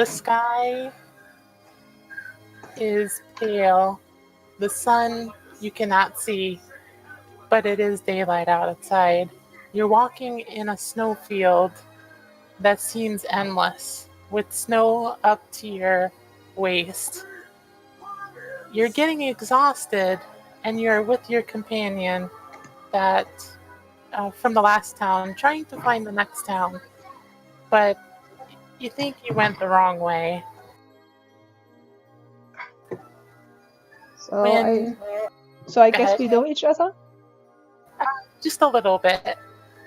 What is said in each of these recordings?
The sky is pale. The sun you cannot see, but it is daylight outside. You're walking in a snowfield that seems endless, with snow up to your waist. You're getting exhausted, and you're with your companion that from the last town, trying to find the next town, but you think you went the wrong way. So I Go guess ahead. we know each other? Just a little bit.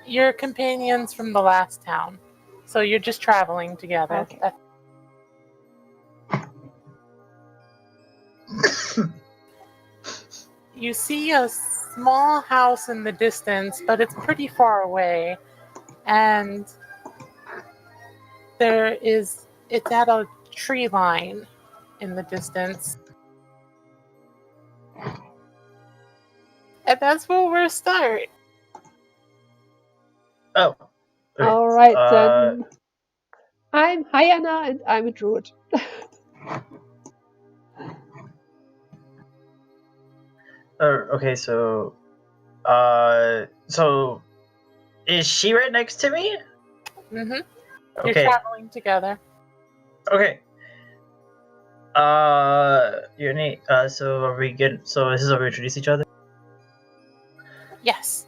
You're companions from the last town, so you're just traveling together. Okay. You see a small house in the distance, but it's pretty far away, and it's at a tree line in the distance. And that's where we'll start. Oh. Okay. All right, then. I'm Hyena and I'm a druid. Okay, so is she right next to me? Mm-hmm. Okay. You're traveling together. Okay. Your name. So are we good? So this is where we introduce each other. Yes.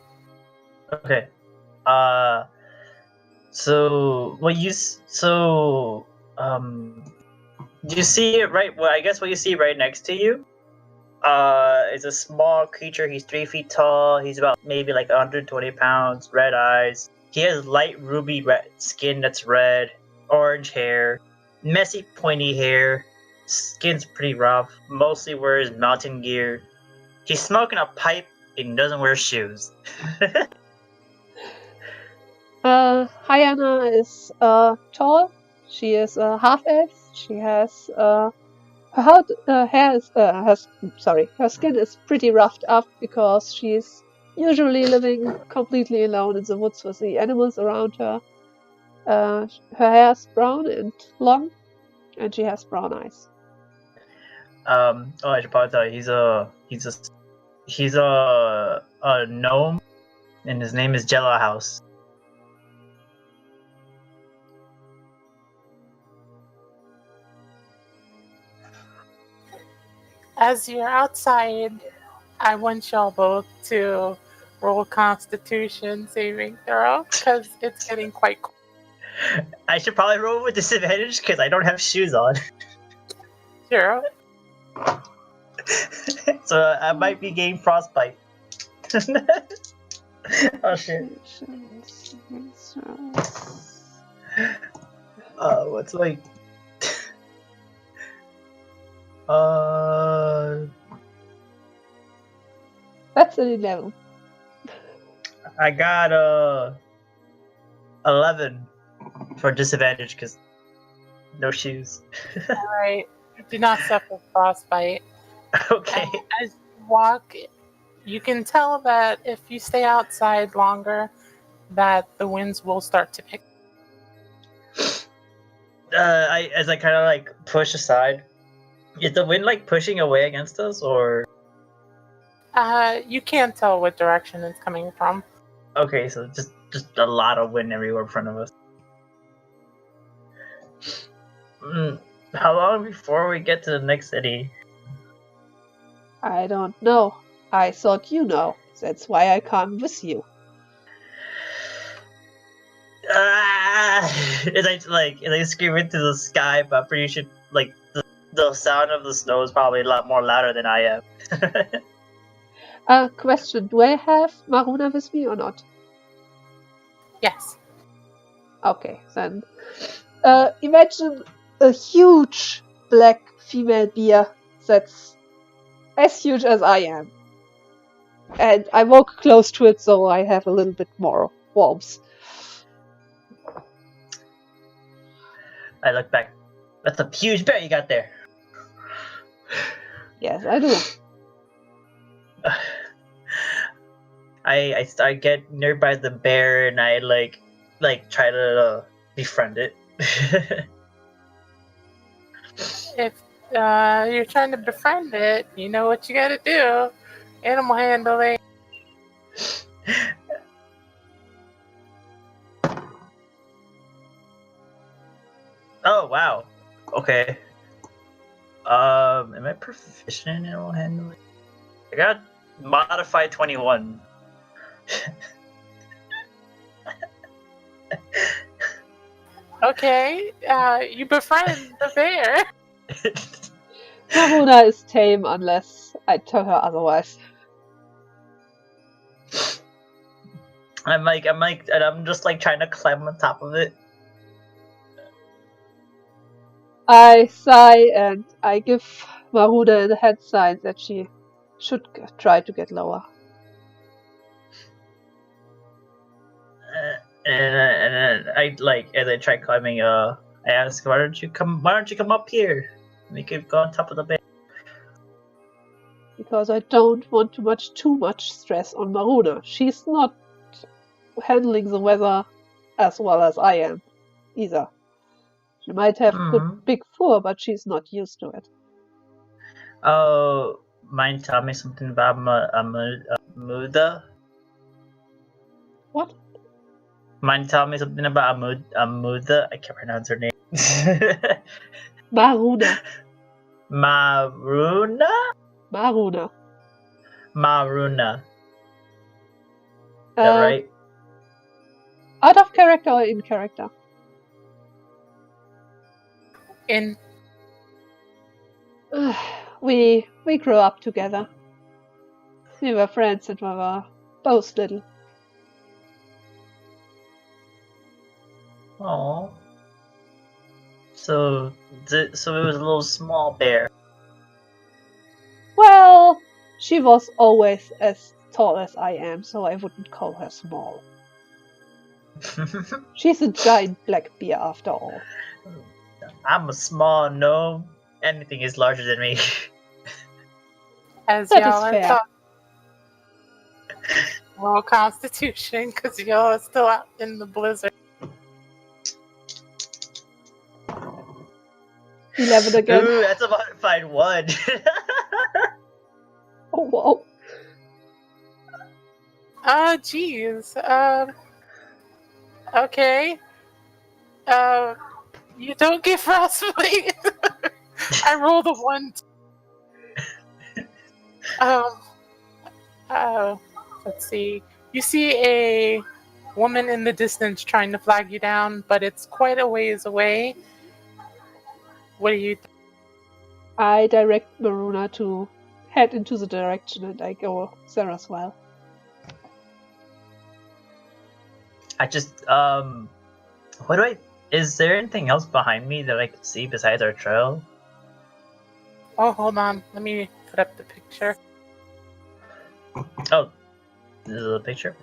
Okay. So what you do you see it right? Well, I guess what you see right next to you, is a small creature. He's 3 feet tall. He's about maybe like 120 pounds. Red eyes. He has light ruby red skin that's red. Orange hair. Messy pointy hair. Skin's pretty rough. Mostly wears mountain gear. He's smoking a pipe and doesn't wear shoes. Hyena is tall. She is half elf. She has her skin is pretty roughed up because she's usually living completely alone in the woods with the animals around her. Her hair is brown and long, and she has brown eyes. I should probably tell you, he's a gnome, and his name is Jello House. As you're outside, I want y'all both to roll Constitution saving throw because it's getting quite cold. I should probably roll with disadvantage because I don't have shoes on. Sure. So I might be getting frostbite. Oh shit. What's like? That's an 11. I got 11 for disadvantage because no shoes. Alright. Do not suffer frostbite. Okay. And as you walk, you can tell that if you stay outside longer, that the winds will start to pick. As I kind of like push aside, is the wind like pushing away against us, or? You can't tell what direction it's coming from. Okay, so just a lot of wind everywhere in front of us. How long before we get to the next city? I don't know. I thought you know. That's why I come with you. As I scream into the sky, but I'm pretty sure like the sound of the snow is probably a lot more louder than I am. Question: do I have Maruna with me or not? Yes. Okay, then. Imagine a huge black female bear that's as huge as I am. And I walk close to it so I have a little bit more warmth. I look back. That's a huge bear you got there. Yes, I do. I get nearby the bear and I like try to befriend it. if you're trying to befriend it, you know what you gotta do. Animal handling. Oh wow. Okay. Am I proficient in animal handling? I got modified 21. Okay, you befriend the bear. Maruna is tame unless I tell her otherwise. and I'm just like trying to climb on top of it. I sigh and I give Maruna the head sign that she should try to get lower. And I like as I try climbing. I ask, Why don't you come up here? We could go on top of the bear." Because I don't want too much stress on Maruna. She's not handling the weather as well as I am, either. She might have good big fur, but she's not used to it. Oh, mind tell me something about Amuda? What? Mind tell me something about Amuda? I can't pronounce her name. Maruna. Maruna? Maruna. Maruna. Is that right? Out of character or in character? In We grew up together. We were friends and we were both little. Oh. So it was a little small bear. Well, she was always as tall as I am, so I wouldn't call her small. She's a giant black bear after all. I'm a small gnome. Anything is larger than me. as That y'all is are fair. talking. Roll Constitution, because y'all are still out in the blizzard. 11 again. Ooh, that's a modified 1. Oh, wow. Oh, jeez. Okay. You don't get frostbite. I rolled a 1. Let's see. You see a woman in the distance trying to flag you down, but it's quite a ways away. What do you? I direct Maruna to head into the direction and I go there as well. I just is there anything else behind me that I can see besides our trail? Oh, hold on. Let me put up the picture. Oh, this is a picture.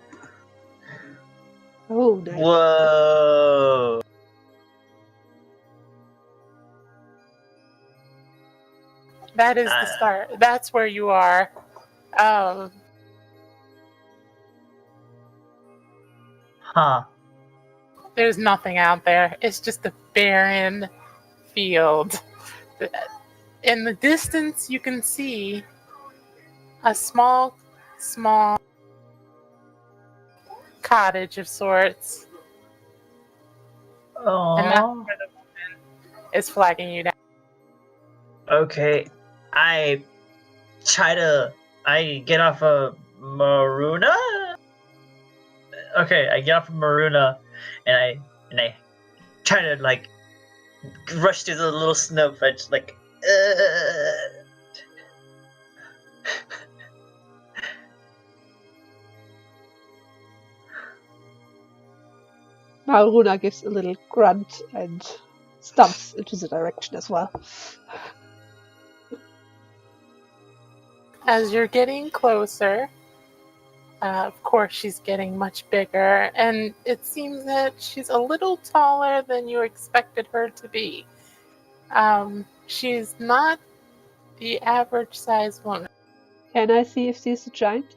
Oh, nice. Whoa! That is the start. That's where you are. Huh. There's nothing out there. It's just a barren field. In the distance, you can see a small cottage of sorts. Aww. And that's where the woman is flagging you down. Okay. I get off of Maruna? Okay, I get off of Maruna and I try to like rush through the little snow fetch like Maruna gives a little grunt and stumps into the direction as well. As you're getting closer, of course, she's getting much bigger, and it seems that she's a little taller than you expected her to be. She's not the average size woman. Can I see if she's a giant?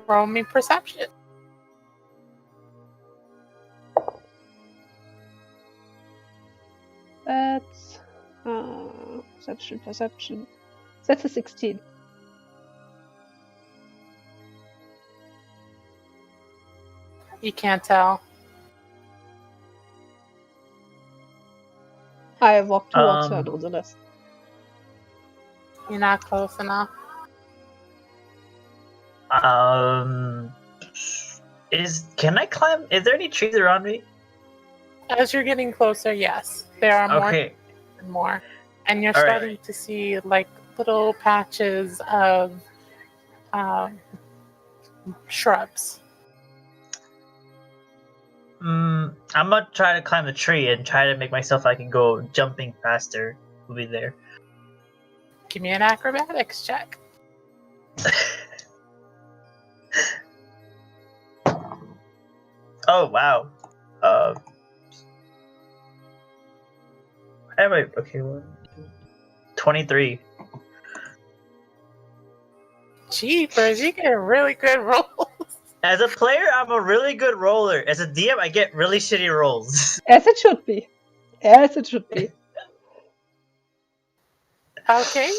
Roll me perception. That's perception. That's a 16. You can't tell. I walk towards her nonetheless. You're not close enough. Can I climb? Is there any trees around me? As you're getting closer, yes, there are more Okay. and more, and you're All right. starting to see like little patches of shrubs. I'm gonna try to climb the tree and try to make myself I can go jumping faster. We'll be there. Give me an acrobatics check. Oh wow. Anyway, okay. 23. Jeepers, you get really good rolls. As a player, I'm a really good roller. As a DM, I get really shitty rolls. As it should be. As it should be. Okay.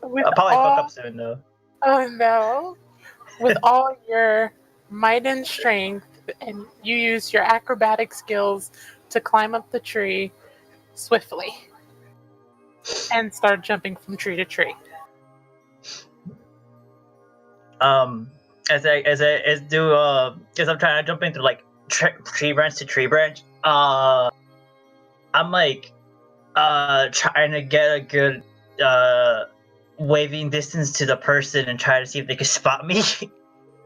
With I'll probably all, fuck up soon though. oh no. With all your might and strength, and you use your acrobatic skills to climb up the tree swiftly and start jumping from tree to tree. As I'm trying to jump into like tree branch to tree branch. I'm like trying to get a good waving distance to the person and try to see if they can spot me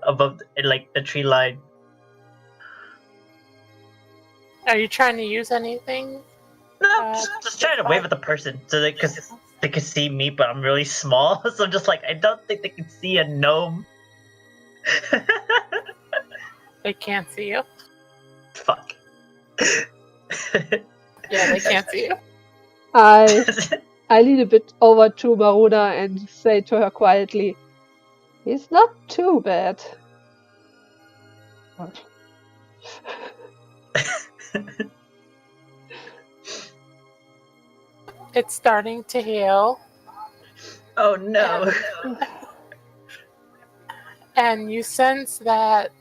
above the tree line. Are you trying to use anything? No, just trying to wave at the person so they can see me, but I'm really small, so I'm just like I don't think they can see a gnome. They can't see you. Fuck. Yeah, they can't see you. I lean a bit over to Maruna and say to her quietly, "He's not too bad." It's starting to heal. Oh no. And you sense that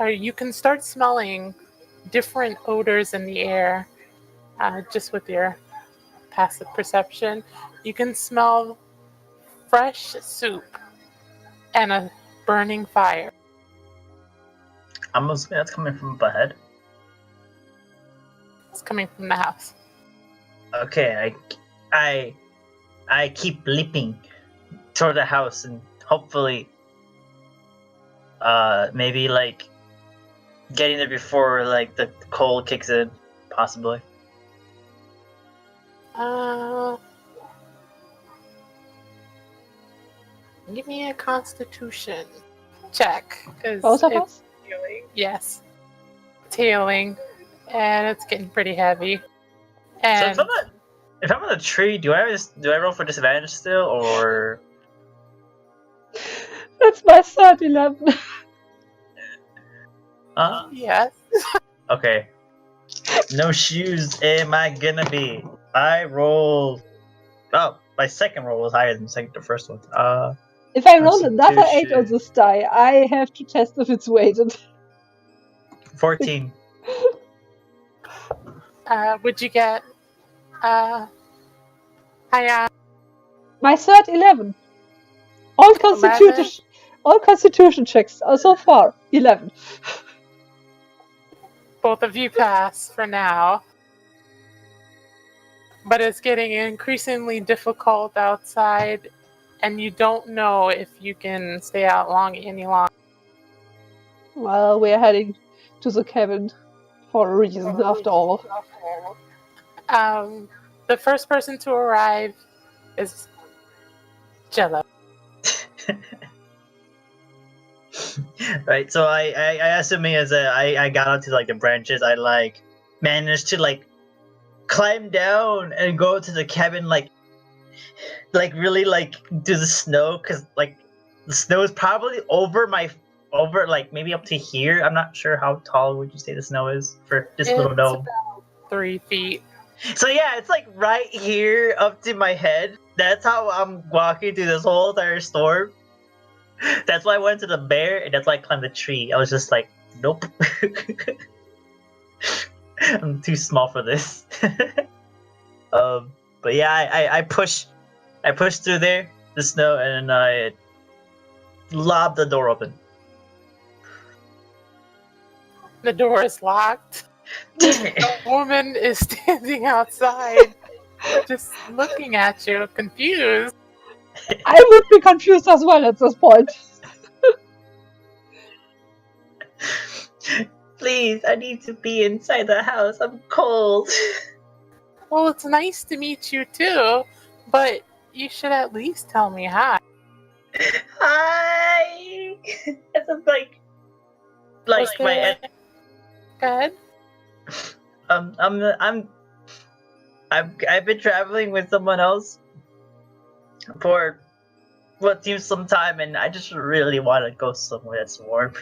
you can start smelling different odors in the air just with your passive perception. You can smell fresh soup and a burning fire. I'm assuming that's coming from up ahead. It's coming from the house. Okay, I keep leaping toward the house and hopefully maybe like getting there before like the cold kicks in, possibly. Give me a constitution check. Both of us? Healing. Yes. It's healing. And it's getting pretty heavy. And So if I'm on the tree, do I roll for disadvantage still, or? That's my third 11. yes. Okay. No shoes am I gonna be. I rolled. Oh, my second roll was higher than the first one. If I roll another 8 on Constitution. this die, I have to test if it's weighted. 14. Would you get high My third 11. All constitution checks are so far 11. Both of you pass for now. But it's getting increasingly difficult outside, and you don't know if you can stay out any longer. Well, we're heading to the cabin for a reason, after all. The first person to arrive is Jello. Right, so I assuming as I got onto like the branches, I like managed to like climb down and go to the cabin like really like do the snow, because like the snow is probably over like maybe up to here. I'm not sure how tall would you say the snow is for this little It's gnome. about 3 feet. So yeah, it's like right here up to my head. That's how I'm walking through this whole entire storm. That's why I went to the bear, and that's why I climbed the tree. I was just like, nope. I'm too small for this. But yeah, I push through there, the snow, and I lob the door open. The door is locked. Damn it! The woman is standing outside, just looking at you, confused. I would be confused as well at this point. Please, I need to be inside the house. I'm cold. Well, it's nice to meet you too, but you should at least tell me hi. Hi. It's like Was my there... Go ahead. I've been traveling with someone else for what seems some time, and I just really want to go somewhere that's warm.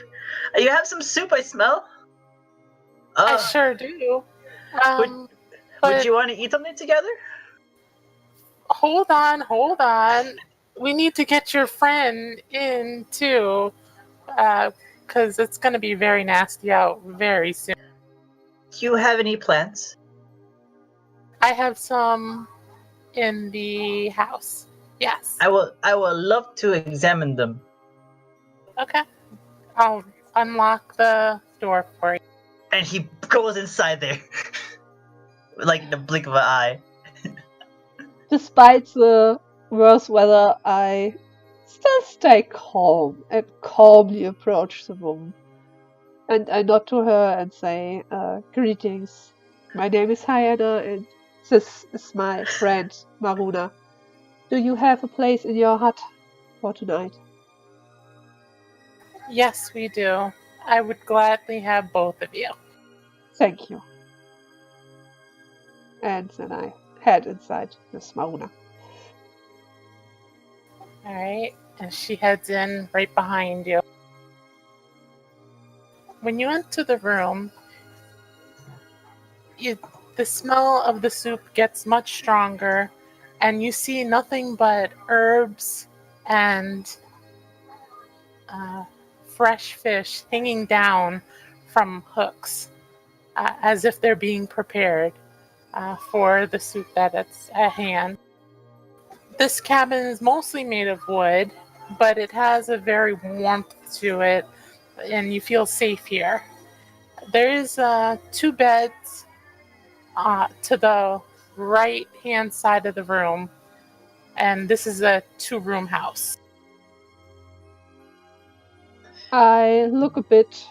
You have some soup, I smell. I sure do. Would But you want to eat something together? hold on. We need to get your friend in too, because it's going to be very nasty out very soon. Do you have any plants? I have some in the house. Yes. I will love to examine them. Okay. I'll unlock the door for you. And he goes inside there, like in the blink of an eye. Despite the worse weather, I still stay calm and calmly approach the woman. And I nod to her and say, greetings. My name is Hyena, and this is my friend, Maruna. Do you have a place in your hut for tonight? Yes, we do. I would gladly have both of you. Thank you. And then I head inside with Maruna. All right. And she heads in right behind you. When you enter the room, the smell of the soup gets much stronger, and you see nothing but herbs and fresh fish hanging down from hooks, as if they're being prepared for the soup that's at hand. This cabin is mostly made of wood, but it has a very warmth to it, and you feel safe here. There is 2 beds to the right-hand side of the room, and this is a 2-room house. I look a bit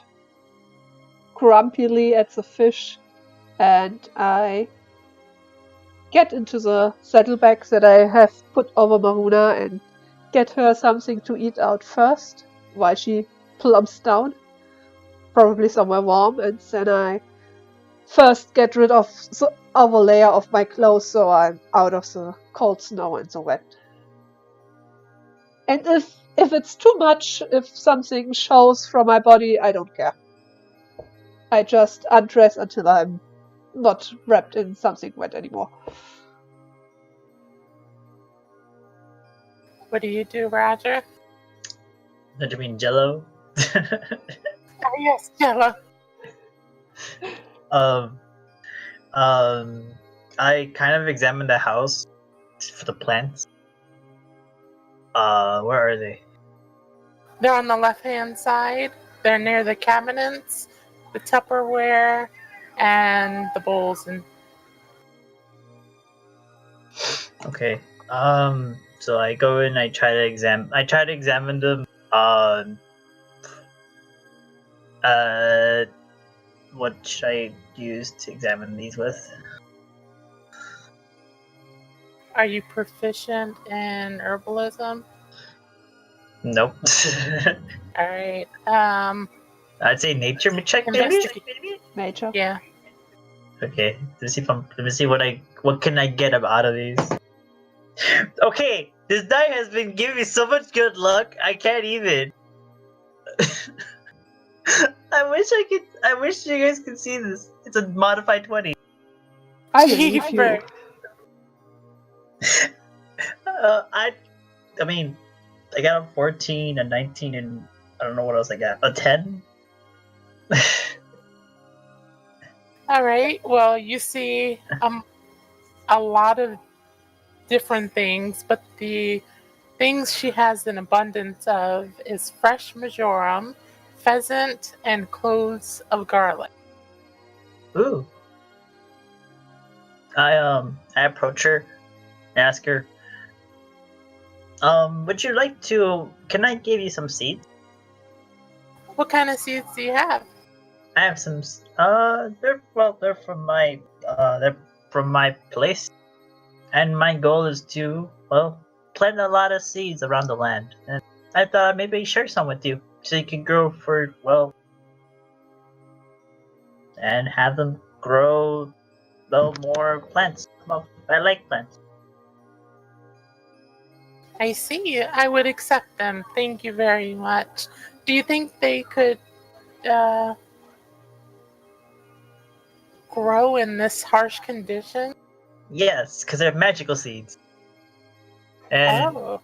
grumpily at the fish, and I get into the saddlebag that I have put over Maruna and get her something to eat out first, while she plumps down, probably somewhere warm, and then I first get rid of the outer layer of my clothes so I'm out of the cold snow and the wet. And if it's too much, if something shows from my body, I don't care. I just undress until I'm not wrapped in something wet anymore. What do you do, Roger? Don't you mean Jello? Oh, yes, Jella. I kind of examined the house for the plants. Where are they? They're on the left-hand side. They're near the cabinets, the Tupperware, and the bowls. And Okay. So I go in. I try to examine them. What should I use to examine these with? are you proficient in herbalism? Nope. All right. I'd say nature check maybe. Nature. Yeah. Okay. Let me see what can I get out of these. Okay, this die has been giving me so much good luck. I can't even. I wish you guys could see this. It's a modified 20. I believe you. Jeeper. I mean, I got a 14, a 19, and I don't know what else I got. A 10? All right. Well, you see a lot of different things, but the things she has an abundance of is fresh marjoram, pheasant, and cloves of garlic. Ooh. I approach her and ask her, would you like to? Can I give you some seeds? What kind of seeds do you have? I have some. They're from my place, and my goal is to plant a lot of seeds around the land. And I thought maybe I'd share some with you, so you can grow and have them grow more plants. Well, I like plants. I see. I would accept them. Thank you very much. Do you think they could uh, grow in this harsh condition? Yes, because they're magical seeds, and Oh,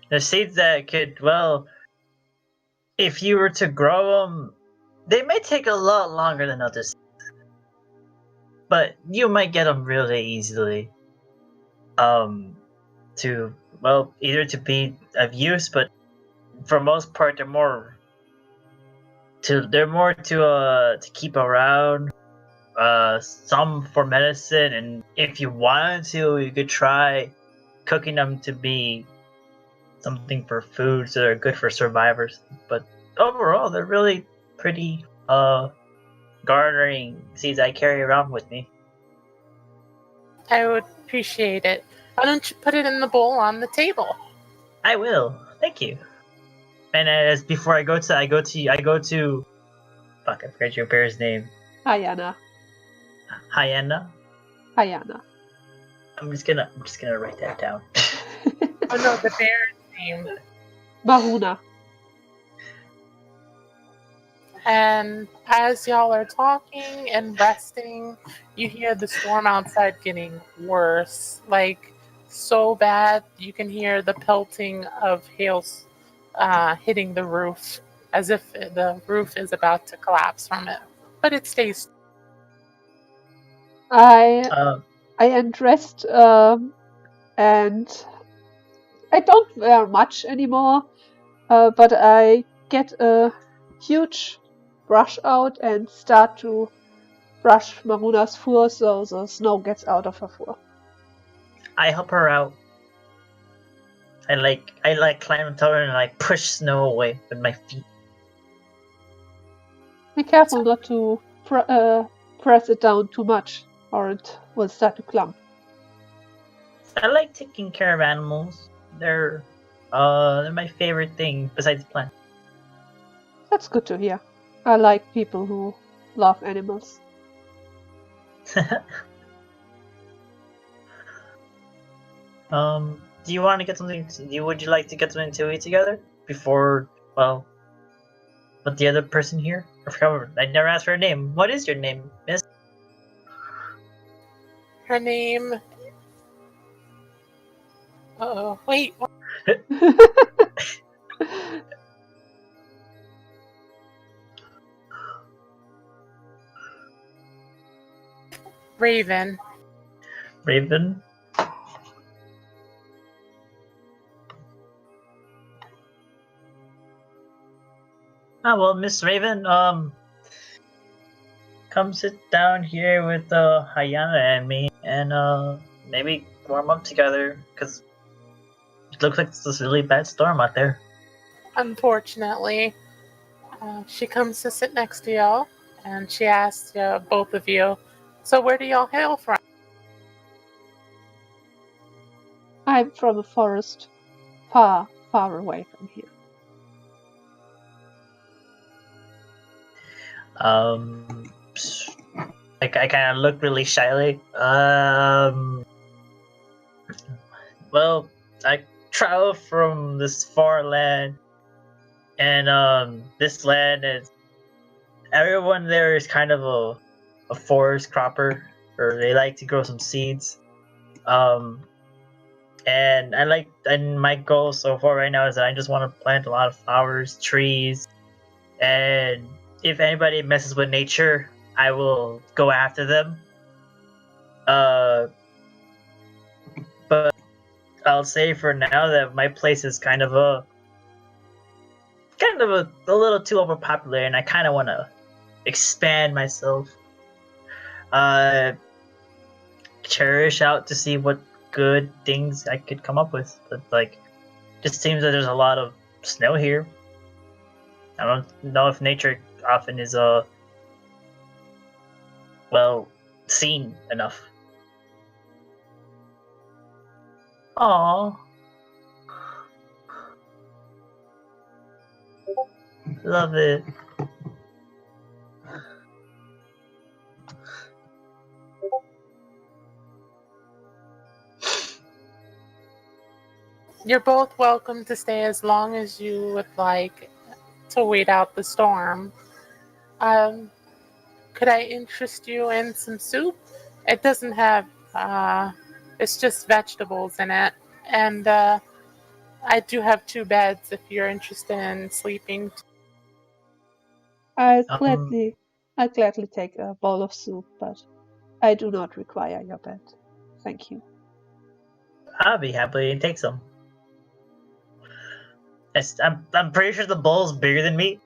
they're seeds that could if you were to grow them, they may take a lot longer than others, but you might get them really easily. To either to be of use, but for most part, they're more to keep around. Some for medicine, and if you wanted to, you could try cooking them to be something for food, so they're good for survivors. But overall, they're really pretty garnering seeds I carry around with me. I would appreciate it. Why don't you put it in the bowl on the table? I will. Thank you. And as before I go to fuck, I forget your bear's name. Hyena. Hyena. Hyena. I'm just gonna write that down. Oh no, the bear's name. Maruna. And as y'all are talking and resting, you hear the storm outside getting worse. Like, so bad you can hear the pelting of hail hitting the roof, as if the roof is about to collapse from it. But it stays. I Uh, undressed and I don't wear much anymore, but I get a huge brush out and start to brush Maruna's fur so the snow gets out of her fur. I help her out. I climb on top of her and push snow away with my feet. Be careful not to press it down too much, or it will start to clump. I like taking care of animals. They're my favorite thing besides plants. That's good to hear. I like people who love animals. Do you want to get something? Would you like to get something to eat together before with the other person here? I never asked for her name. What is your name, Miss? Her name. Oh, wait. Raven. Raven. Ah, well, Miss Raven, come sit down here with Hyana and me, and maybe warm up together, because it looks like it's this really bad storm out there. Unfortunately, she comes to sit next to y'all, and she asks both of you, so where do y'all hail from? I'm from a forest far, far away from here. I kind of look really shyly. Well, I travel from this far land, and this land is everyone there is kind of a forest cropper. or they like to grow some seeds. And my goal so far right now is that I just want to plant a lot of flowers, trees, and if anybody messes with nature, I will go after them. But I'll say for now that my place is kind of a little too overpopulated, and I kind of want to expand myself. Cherish out to see what good things I could come up with, but like, just seems that there's a lot of snow here. I don't know if nature often is well seen enough. Aww. Love it. You're both welcome to stay as long as you would like to wait out the storm. Could I interest you in some soup? It doesn't have, it's just vegetables in it. And I do have 2 beds if you're interested in sleeping. I'll Um, gladly take a bowl of soup, but I do not require your bed. Thank you. I'll be happy to take some. I'm pretty sure the bowl's bigger than me.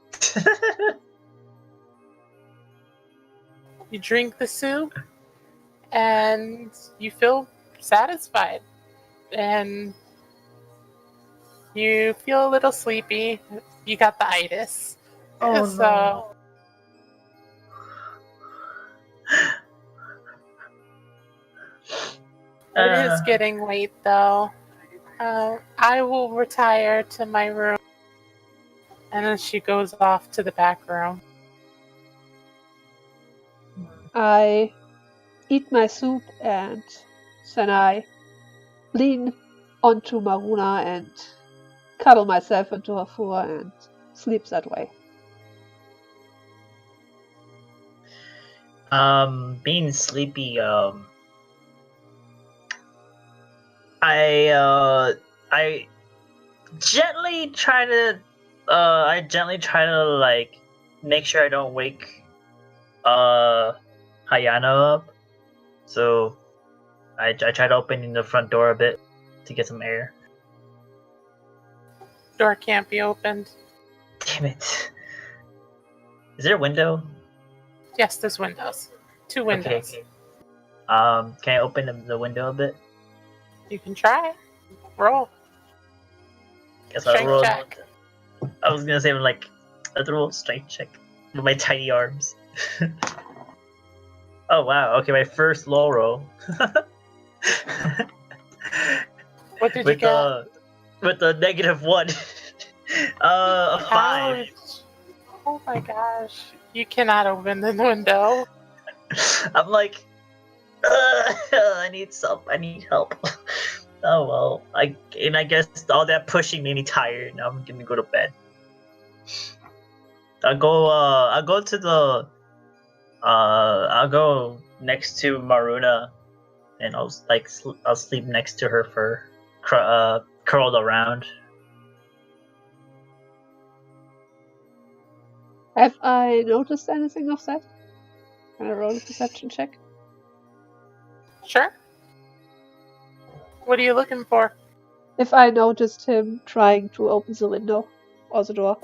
You drink the soup and you feel satisfied. And you feel a little sleepy. You got the itis. Oh so no. It is getting late though. I will retire to my room. And then she goes off to the back room. I eat my soup and then I lean onto Maruna and cuddle myself into her fur and sleep that way. Being sleepy, I gently try to like make sure I don't wake Hayana up. So I tried opening the front door a bit to get some air. Door can't be opened. Damn it. Is there a window? Yes, there's windows. 2 windows. Okay. Can I open the window a bit? You can try. Roll. Guess I'll Strength roll. check. I was gonna say like a roll strength check with my tiny arms. Oh wow! Okay, my first low roll. What did you get? With the -1. A 5. Ouch. Oh my gosh. You cannot open the window. I'm like, I need help. Oh well, I guess all that pushing made me tired. Now I'm gonna go to bed. I'll go next to Maruna, and I'll sleep next to her for curled around. Have I noticed anything of that? Can I roll a perception check? Sure. What are you looking for? If I noticed him trying to open the window or the door.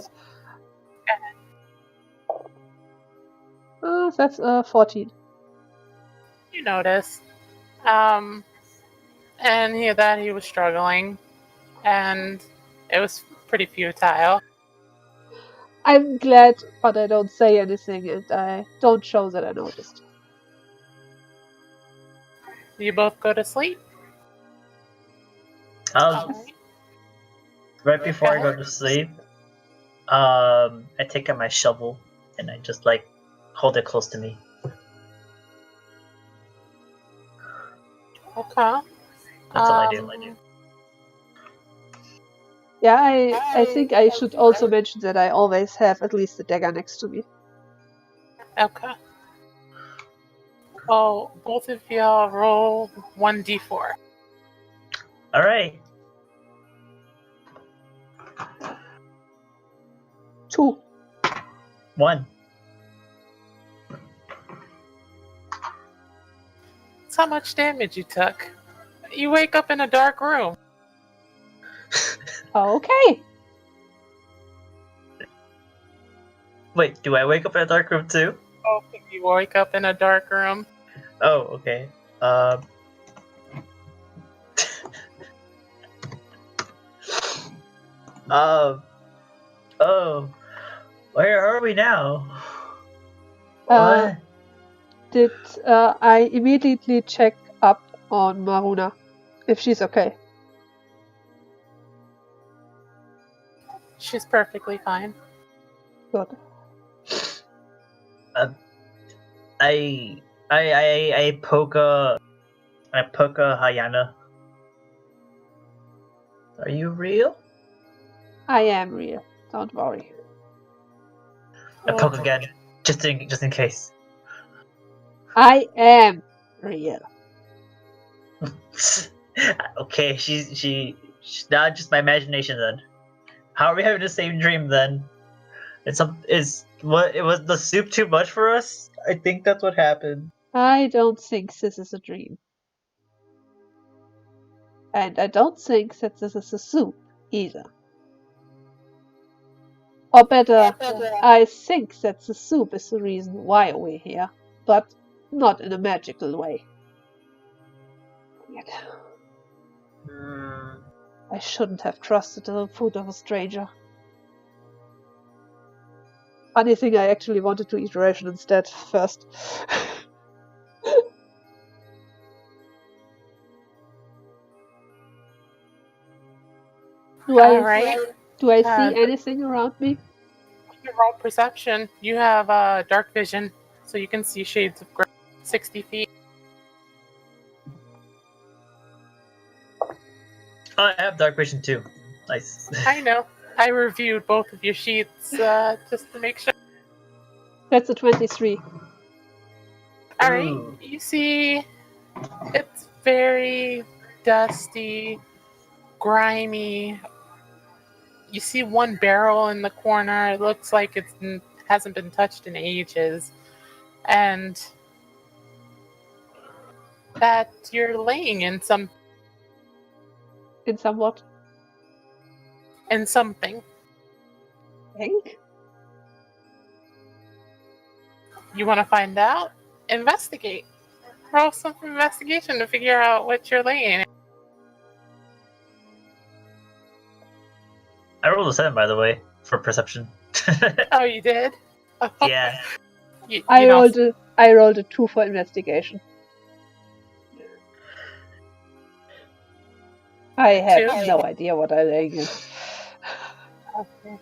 That's 14. You notice. And that he was struggling. And it was pretty futile. I'm glad, but I don't say anything and I don't show that I noticed. You both go to sleep? Right before I go to sleep, I take out my shovel and I just like hold it close to me. Okay. That's all I do. Yeah, I think I should also mention that I always have at least a dagger next to me. Okay. Well, both of y'all roll 1d4. All right. 2. 1. That's how much damage you took. You wake up in a dark room. Okay. Wait, do I wake up in a dark room too? Both of you wake up in a dark room. Oh, okay. Oh, where are we now? What? Did I immediately check up on Maruna if she's okay? She's perfectly fine. Good. I poke a hyena. Are you real? I am real. Don't worry. I poke again, just in case. I am real. Okay, she's not just my imagination then. How are we having the same dream then? It was the soup too much for us? I think that's what happened. I don't think this is a dream. And I don't think that this is a soup either. Or better, I think that the soup is the reason why we're here, but not in a magical way. Yet, Hmm. I shouldn't have trusted the food of a stranger. Funny thing, I actually wanted to eat ration instead first. Alright. Do I see anything around me? You roll perception. You have dark vision, so you can see shades of gray 60 feet. Oh, I have dark vision too. Nice. I know. I reviewed both of your sheets just to make sure. That's a 23. Alright, Ooh. you see it's very dusty, grimy. You see one barrel in the corner. It looks like it hasn't been touched in ages. And that you're laying in In somewhat? in something. Ink? You want to find out? Investigate. Roll some investigation to figure out what you're laying in. I rolled a 7, by the way, for perception. Oh, you did? Yeah. I rolled a 2 for investigation. I have no idea what I'm laying in. Okay.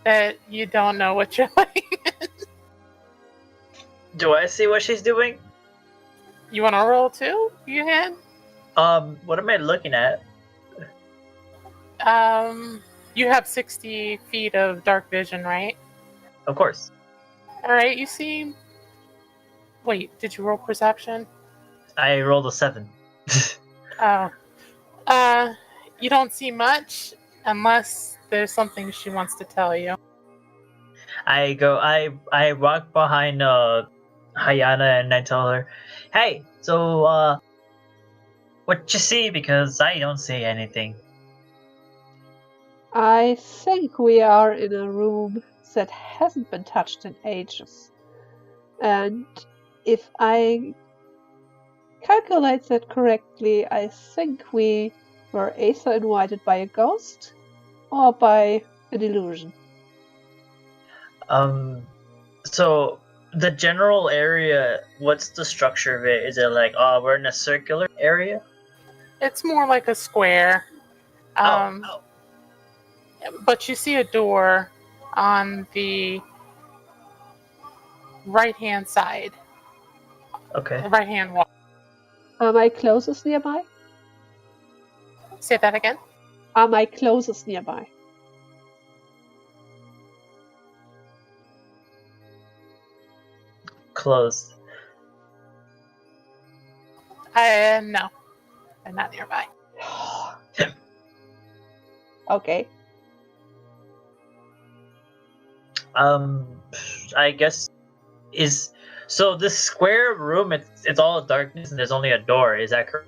That you don't know what you're laying in. Do I see what she's doing? You want to roll too? You can. What am I looking at? You have 60 feet of dark vision, right? Of course. Alright, you see. Wait, did you roll perception? I rolled a 7. Oh. You don't see much unless there's something she wants to tell you. I walk behind Hayana and I tell her, "Hey, so what you see? Because I don't see anything." I think we are in a room that hasn't been touched in ages. And if I calculate that correctly, I think we were either invited by a ghost or by an illusion. So the general area, what's the structure of it? Is it like, oh, we're in a circular area? It's more like a square. But you see a door on the right-hand side. Okay. The right-hand wall. Are my closest nearby? Say that again. Are my closest nearby? Closed. No, they're not nearby. Okay. I guess is so this square room. It's all darkness and there's only a door. Is that correct?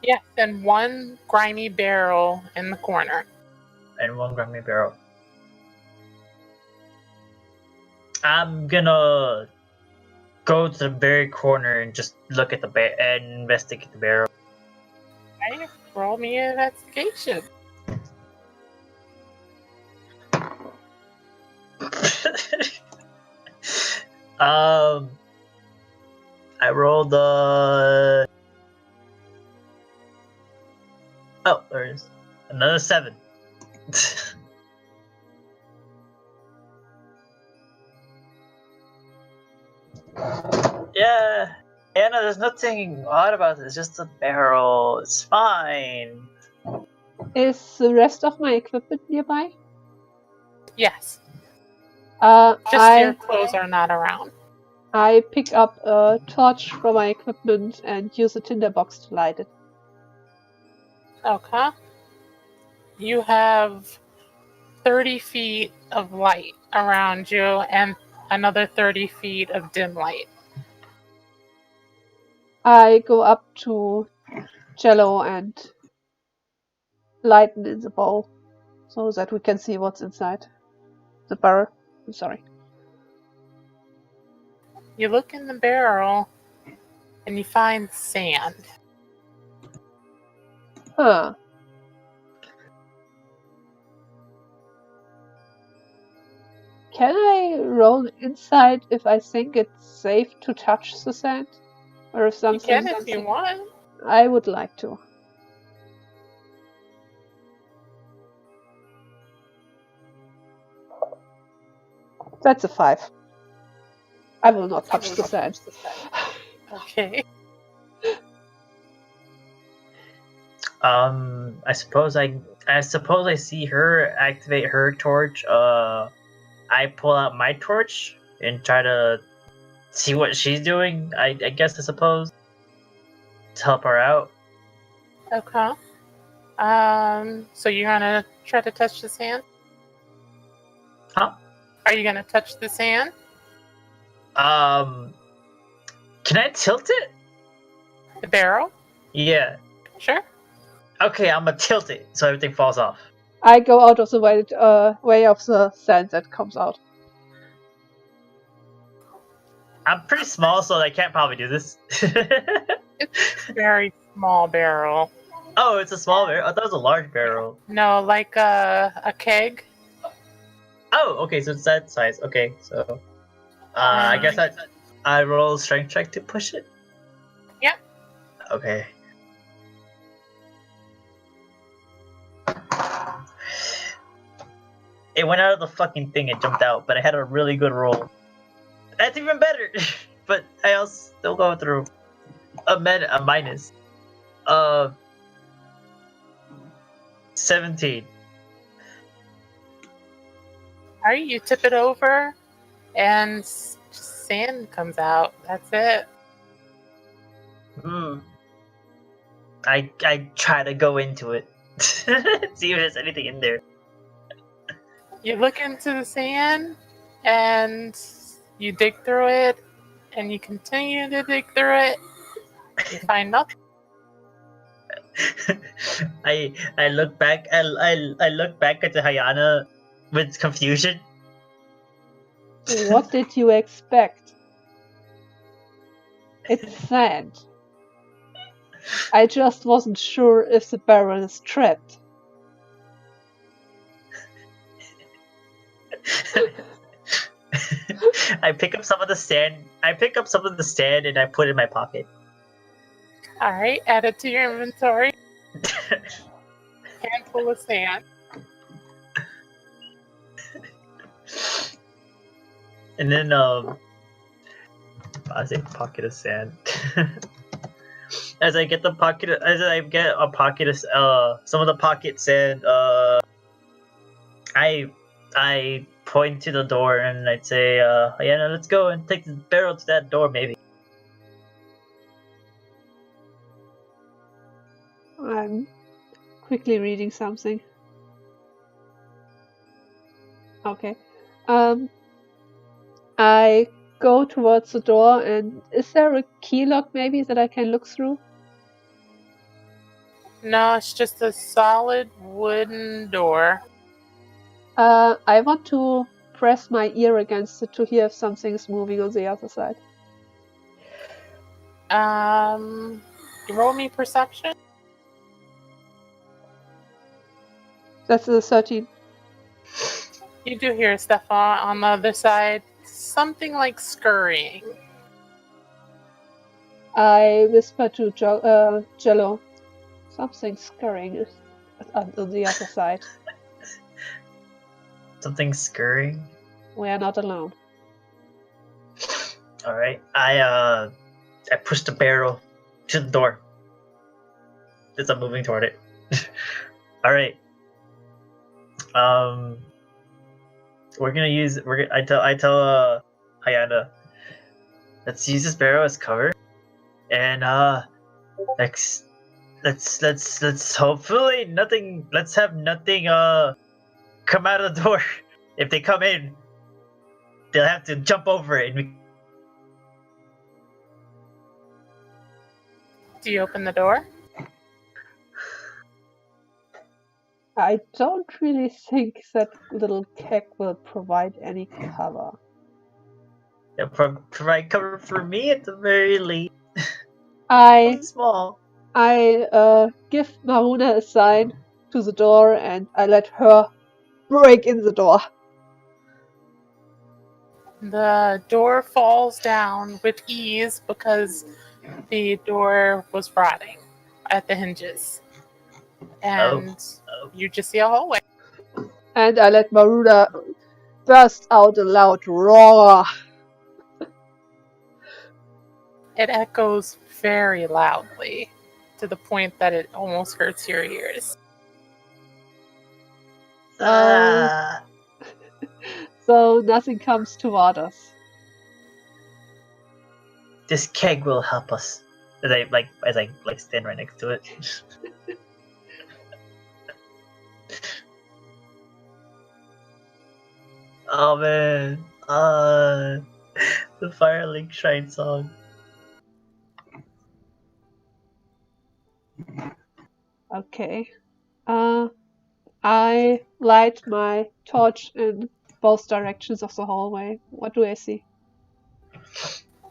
Yes, and one grimy barrel in the corner. And one grimy barrel. I'm gonna go to the very corner and just look at the and investigate the barrel. Okay, roll me an investigation. I rolled oh, there it is. Another 7. Yeah. Anna, there's nothing odd about this. It's just a barrel. It's fine. Is the rest of my equipment nearby? Yes, Uh, just your clothes are not around. I pick up a torch from my equipment and use a tinderbox to light it. Okay. You have 30 feet of light around you and another 30 feet of dim light. I go up to Jello and lighten in the bowl so that we can see what's inside the barrel. I'm sorry. You look in the barrel and you find sand. Huh. Can I roll inside if I think it's safe to touch the sand? Or if You something... can if you want. I would like to. That's a 5. I will not touch the sand. Okay. I suppose I see her activate her torch. I pull out my torch and try to see what she's doing. I guess I suppose to help her out. Okay. So you're gonna try to touch the sand? Huh? Are you gonna touch the sand? Can I tilt it? The barrel? Yeah. Sure. Okay, I'm gonna tilt it so everything falls off. I go out of the way of the sand that comes out. I'm pretty small, so I can't probably do this. It's a very small barrel. Oh, it's a small barrel. I thought it was a large barrel. No, like a keg. Oh, okay, so it's that size. Okay, so I guess I roll strength check to push it. Yep. Okay. It went out of the fucking thing and jumped out, but I had a really good roll. That's even better, but I'll still go through a minus. 17. Alright, you tip it over and sand comes out. That's it. I try to go into it. See if there's anything in there. You look into the sand and you dig through it and you continue to dig through it. You find nothing. I look back I look back at the Hayana with confusion. What did you expect? It's sand. I just wasn't sure if the barrel is trapped. I pick up some of the sand and I put it in my pocket. Alright, add it to your inventory. Handful of sand. And then I say pocket of sand. As I get a pocket of some of the pocket sand, I point to the door and I'd say, yeah, let's go and take the barrel to that door, maybe. I'm quickly reading something. Okay. I go towards the door, and is there a key lock maybe that I can look through? No, it's just a solid wooden door. I want to press my ear against it to hear if something's moving on the other side. Roll me perception. That's a 13. You do hear stuff on the other side. Something like scurrying. I whisper to Jello. Something scurrying is on the other side. Something scurrying. We are not alone. All right. I push the barrel to the door as I'm moving toward it. All right. We're gonna use. I tell Hayana, let's use this barrel as cover, and let's hopefully nothing. Let's have nothing come out of the door. If they come in, they'll have to jump over it. And Do you open the door? I don't really think that little keg will provide any cover. they'll provide cover for me at the very least. I Something small. give Maruna a sign to the door, and I let her break in the door. The door falls down with ease because the door was rotting at the hinges. And you just see a hallway. And I let Maruna burst out a loud roar. It echoes very loudly to the point that it almost hurts your ears. So nothing comes toward us. This keg will help us. As I stand right next to it. Oh man. The Firelink Shrine song. Okay. I light my torch in both directions of the hallway. What do I see?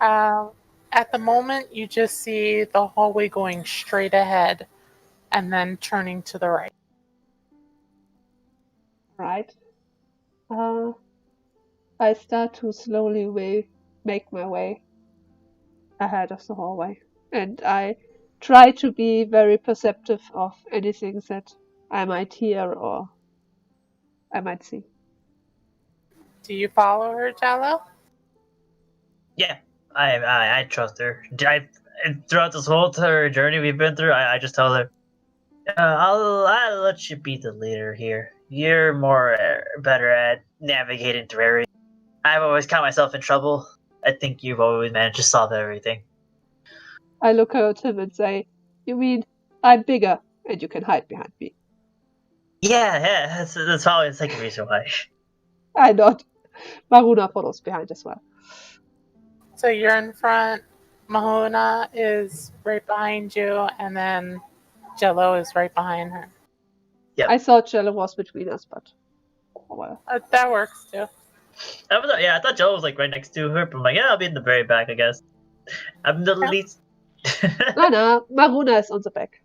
At the moment, you just see the hallway going straight ahead and then turning to the right. Right. I start to slowly make my way ahead of the hallway. And I try to be very perceptive of anything that I might hear or I might see. Do you follow her, Jello? Yeah, I trust her. Throughout this whole journey we've been through, I just tell her, I'll let you be the leader here. You're better at navigating through everything. I've always caught myself in trouble. I think you've always managed to solve everything. I look at him and say, "You mean I'm bigger and you can hide behind me?" Yeah, that's probably the second reason why. I nod. Maruna follows behind as well. So you're in front, Mahona is right behind you, and then Jello is right behind her. Yep. I thought Jello was between us, but oh well. That works too. I thought Joe was like right next to her, but I'm like, yeah, I'll be in the very back, I guess. I'm the least. No, Maruna is on the back.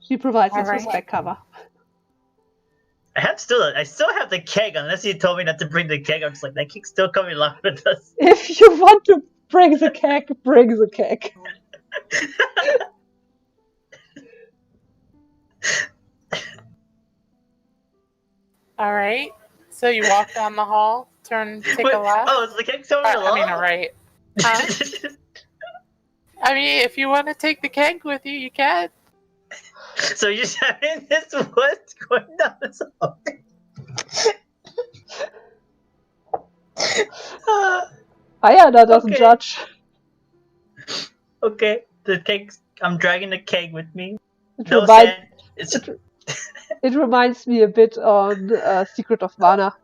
She provides us with back cover. I still have the keg, unless you told me not to bring the keg. I'm just like, that keg's still coming along with us. If you want to bring the keg, bring the keg. All right. So you walk down the hall, take a left. Oh, is the keg coming along? I mean, right. Huh? I mean, if you want to take the keg with you, you can. So you're just having this what's going down this hallway? Ayana doesn't judge. Okay, the keg's I'm dragging the keg with me. It No reminds sand. It's just... it reminds me a bit on Secret of Mana.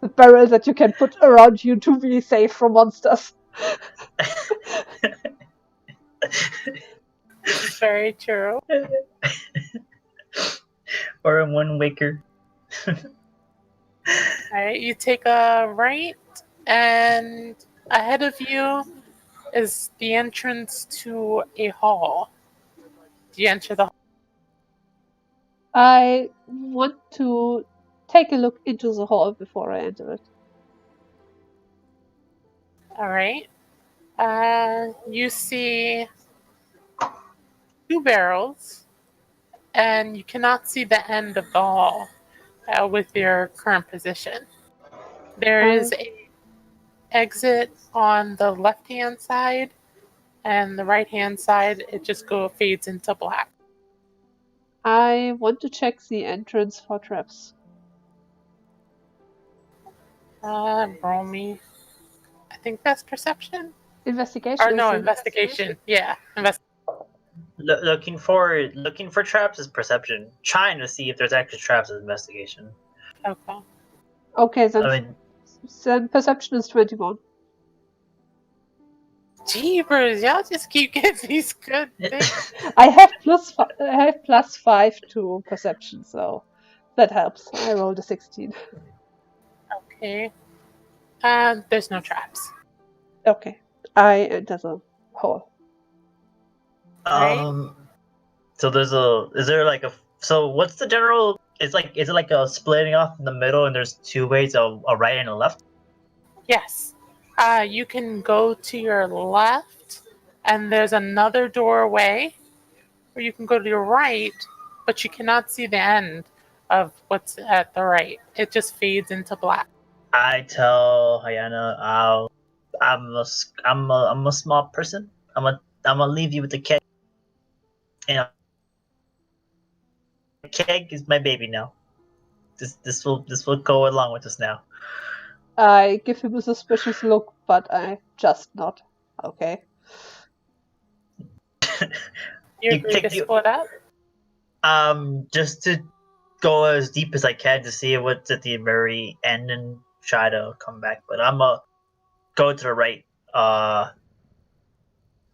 The barrel that you can put around you to be safe from monsters. This is very true. or in one waker. All right, you take a right, and ahead of you is the entrance to a hall. Do you enter the hall? I want to take a look into the hall before I enter it. All right. You see two barrels, and you cannot see the end of the hall with your current position. There is a exit on the left-hand side, and the right-hand side it just fades into black. I want to check the entrance for traps. Roll me. I think that's perception. Investigation. Or no, I think. investigation. Yeah, Looking for traps is perception. Trying to see if there's actually traps is investigation. Okay. Okay, then, I mean, then perception is 21. Jeepers, y'all just keep getting these good things. I have +5 to perception, so that helps. I rolled a 16. Okay. There's no traps. Okay, I enter the hall. Right. So is there like a, so what's the general, is it like a splitting off in the middle and there's two ways, a right and a left? Yes. You can go to your left, and there's another doorway, or you can go to your right, but you cannot see the end of what's at the right. It just fades into black. I tell Hayana, I'm a small person. I'm gonna leave you with the keg. And the keg is my baby now. This will go along with us now. I give him a suspicious look, but I just nod. Okay. You agree to split up? Just to go as deep as I can to see what's at the very end and try to come back. But I'm gonna go to the right,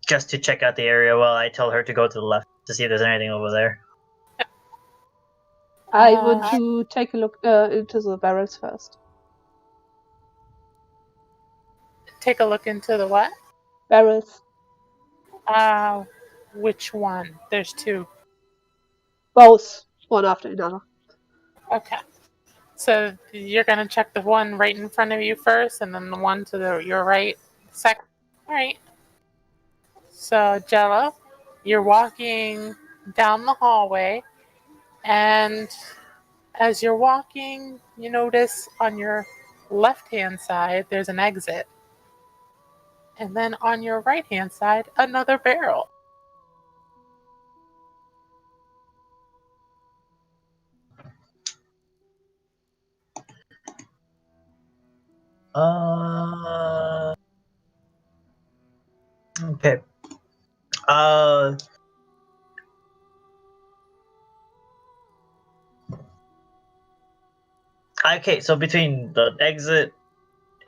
just to check out the area while I tell her to go to the left to see if there's anything over there. I want to take a look into the barrels first. Take a look into the what? Barrels. Which one? There's two. Both, one after another. Okay. So you're gonna check the one right in front of you first, and then the one to your right second. All right. So Jello, you're walking down the hallway, and as you're walking, you notice on your left-hand side there's an exit, and then on your right-hand side another barrel. Okay. Okay, so between the exit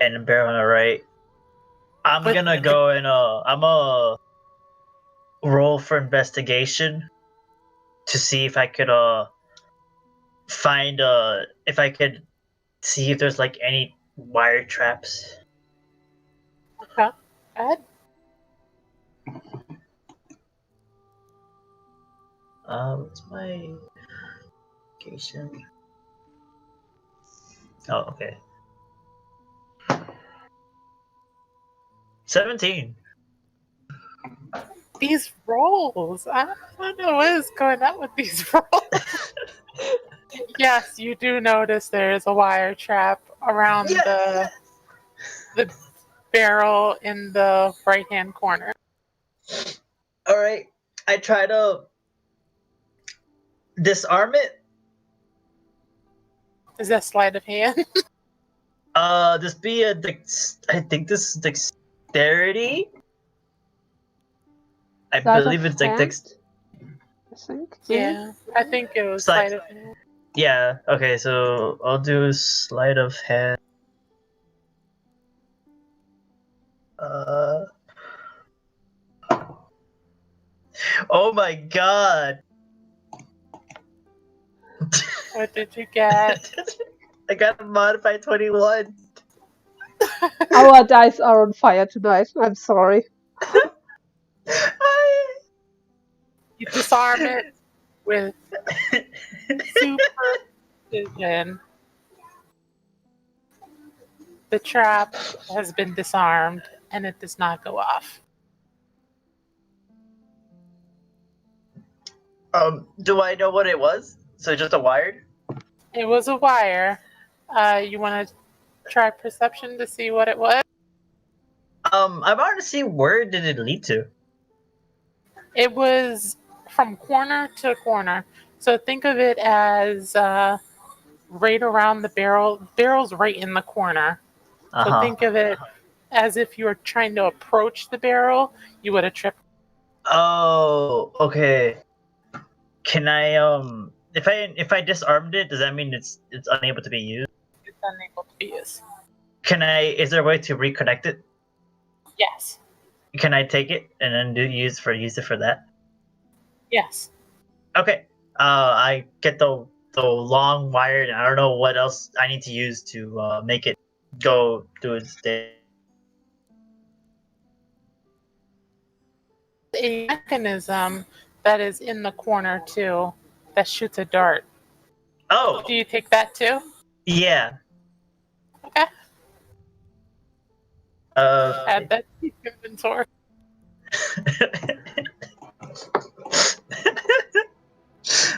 and the barrel on the right, I'm gonna go and I'm a roll for investigation to see if I could find if I could see if there's like any wire traps. Okay. Go ahead. What's my investigation? Oh, okay. 17. These rolls. I don't know what is going on with these rolls. Yes, you do notice there is a wire trap around the barrel in the right-hand corner. All right, I try to disarm it. Is that sleight of hand? This be a I think this is dexterity. I Sleight believe of it's like hand, I think. maybe? Yeah, I think it was Sleight- sleight of hand. Yeah. Okay, so I'll do sleight of hand. Uh. Oh my god! What did you get? I got a modified 21. Our dice are on fire tonight. I'm sorry. You disarm it with super precision. The trap has been disarmed and it does not go off. Do I know what it was? So just a wired? It was a wire. You want to try perception to see what it was? I wanted to see where did it lead to. It was from corner to corner. So think of it as right around the barrel. Barrel's right in the corner. So think of it as if you were trying to approach the barrel, you would have tripped. Oh, okay. Can I if I disarmed it, does that mean it's unable to be used? It's unable to be used. Can I? Is there a way to reconnect it? Yes. Can I take it and then use it for that? Yes. Okay. I get the long wire, and I don't know what else I need to use to make it go do its thing. A mechanism that is in the corner too that shoots a dart. Oh, Do you take that too? yeah. Okay. Uh, Add that to your inventory.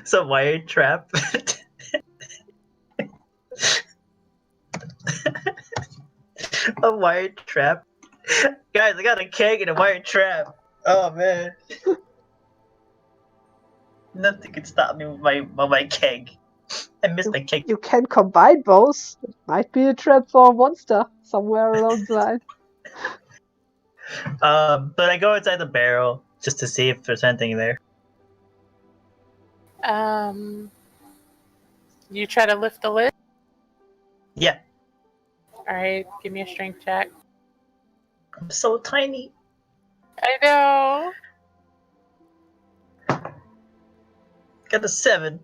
Some wire trap. A wire trap. Guys, I got a keg and a wire trap. Oh man. Nothing can stop me with my keg. I miss my keg. You can combine both. It might be a trap for a monster somewhere along the line. But I go inside the barrel just to see if there's anything there. You try to lift the lid. Yeah. All right, give me a strength check. I'm so tiny. I know. Got a 7.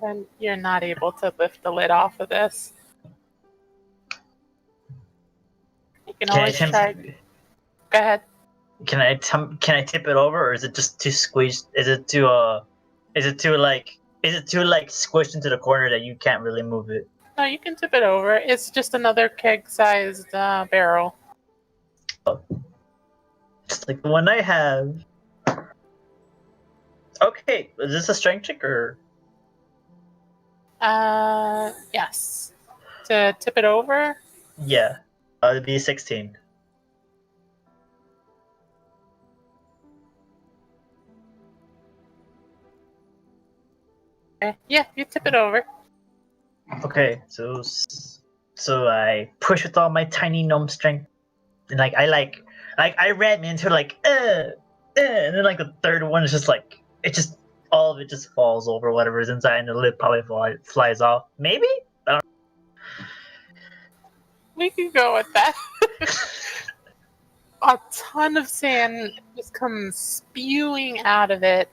7. You're not able to lift the lid off of this. You can always try. Go ahead. Can I tip it over, or is it just too squeezed? Is it too squished into the corner that you can't really move it? No, you can tip it over. It's just another keg-sized barrel. Just like the one I have. Okay, is this a strength check or? Yes. To tip it over. Yeah, it'd be 16. Okay. Yeah, you tip it over. Okay, so I push with all my tiny gnome strength, and I ran into and then like the third one is just like all of it just falls over whatever's inside, and the lid probably flies off. Maybe. We can go with that. A ton of sand just comes spewing out of it,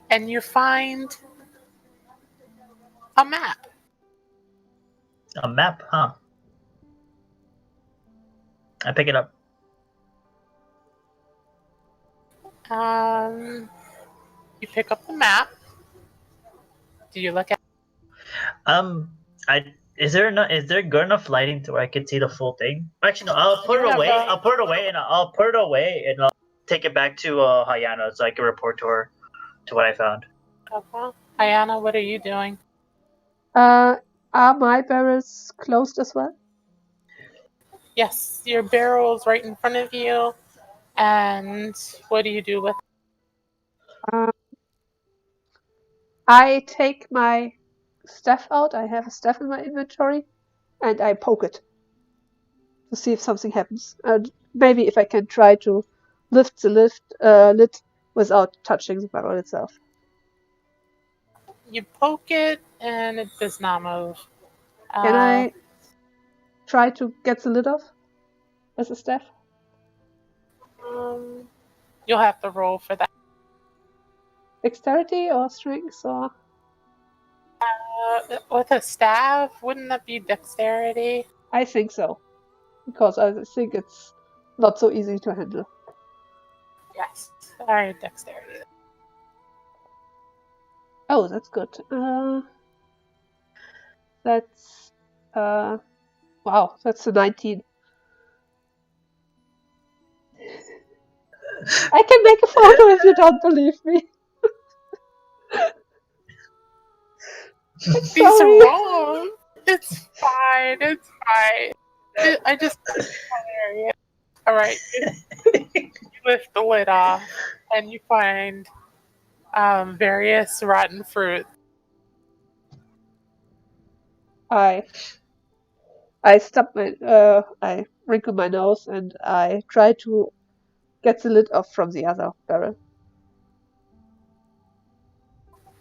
and you find a map. A map, huh? I pick it up. You pick up the map. Do you look at? Is there good enough lighting to where I can see the full thing? Actually, no. I'll put You it have away. a- I'll put it away, and I'll take it back to Hayana so I can report to her to what I found. Okay. Ayana, what are you doing? Are my barrels closed as well? Yes, your barrel's right in front of you. And what do you do with it? I take my staff out. I have a staff in my inventory, and I poke it to see if something happens. And maybe if I can try to lift the lid without touching the barrel itself. You poke it, and it does not move. Can I try to get the lid off with a staff? You'll have to roll for that. Dexterity or strength or? With a staff, wouldn't that be dexterity? I think so, because I think it's not so easy to handle. Yes. Alright, dexterity. Oh, that's good. That's wow, that's a 19. I can make a photo if you don't believe me. These Sorry. wrong. It's fine. It's fine. I just think it's hilarious. Alright, you lift the lid off, and you find various rotten fruit. I stop my I wrinkle my nose and I try to get the lid off from the other barrel.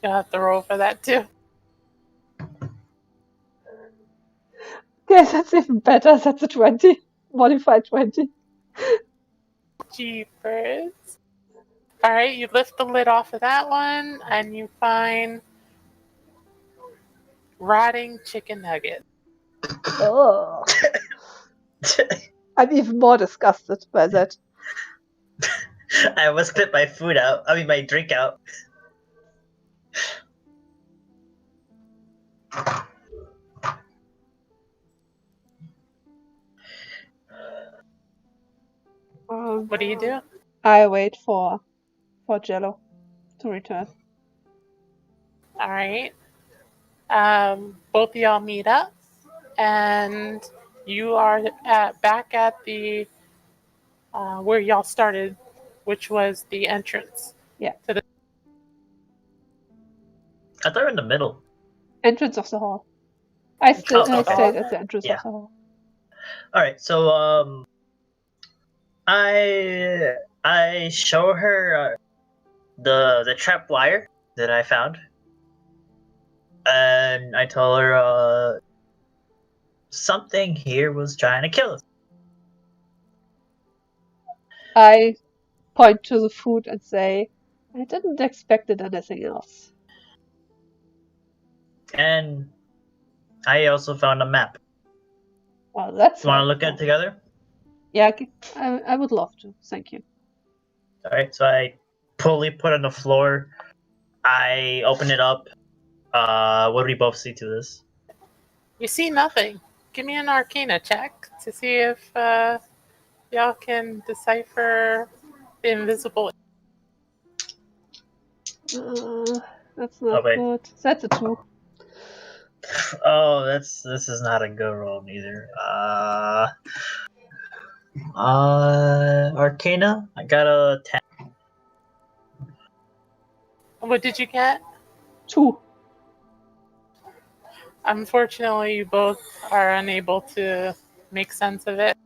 You'll have to roll for that too. Yes, that's even better. That's a 20. Modified 20. Jeepers. Alright, you lift the lid off of that one, and you find rotting chicken nuggets. Oh. I'm even more disgusted by that. I almost spit my food out. I mean, my drink out. What do you do? I wait for Jello to return. Alright. Both of y'all meet up, and you are back at the where y'all started, which was the entrance. Yeah. To the I thought we were in the middle. Entrance of the hall. I stayed okay. at the entrance Yeah. of the hall. Alright, so I show her the trap wire that I found, and I tell her something here was trying to kill us. I point to the food and say, I didn't expect it anything else. And I also found a map. Well, that's You want to look at it together? Yeah, I would love to. Thank you. Alright, so I put it on the floor. I open it up. What do we both see to this? You see nothing. Give me an Arcana check to see if y'all can decipher the invisible. That's not good. That's a 2. Oh, this is not a good roll either. Arcana. I got a 10. What did you get? 2. Unfortunately, you both are unable to make sense of it.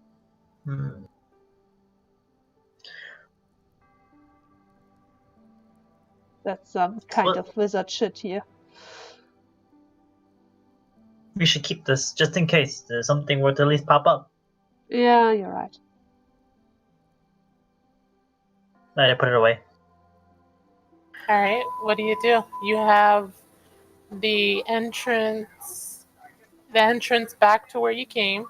That's some kind of wizard shit here. We should keep this just in case there's something were to at least pop up. Yeah, you're right. I put it away. Alright, what do? You have the entrance back to where you came.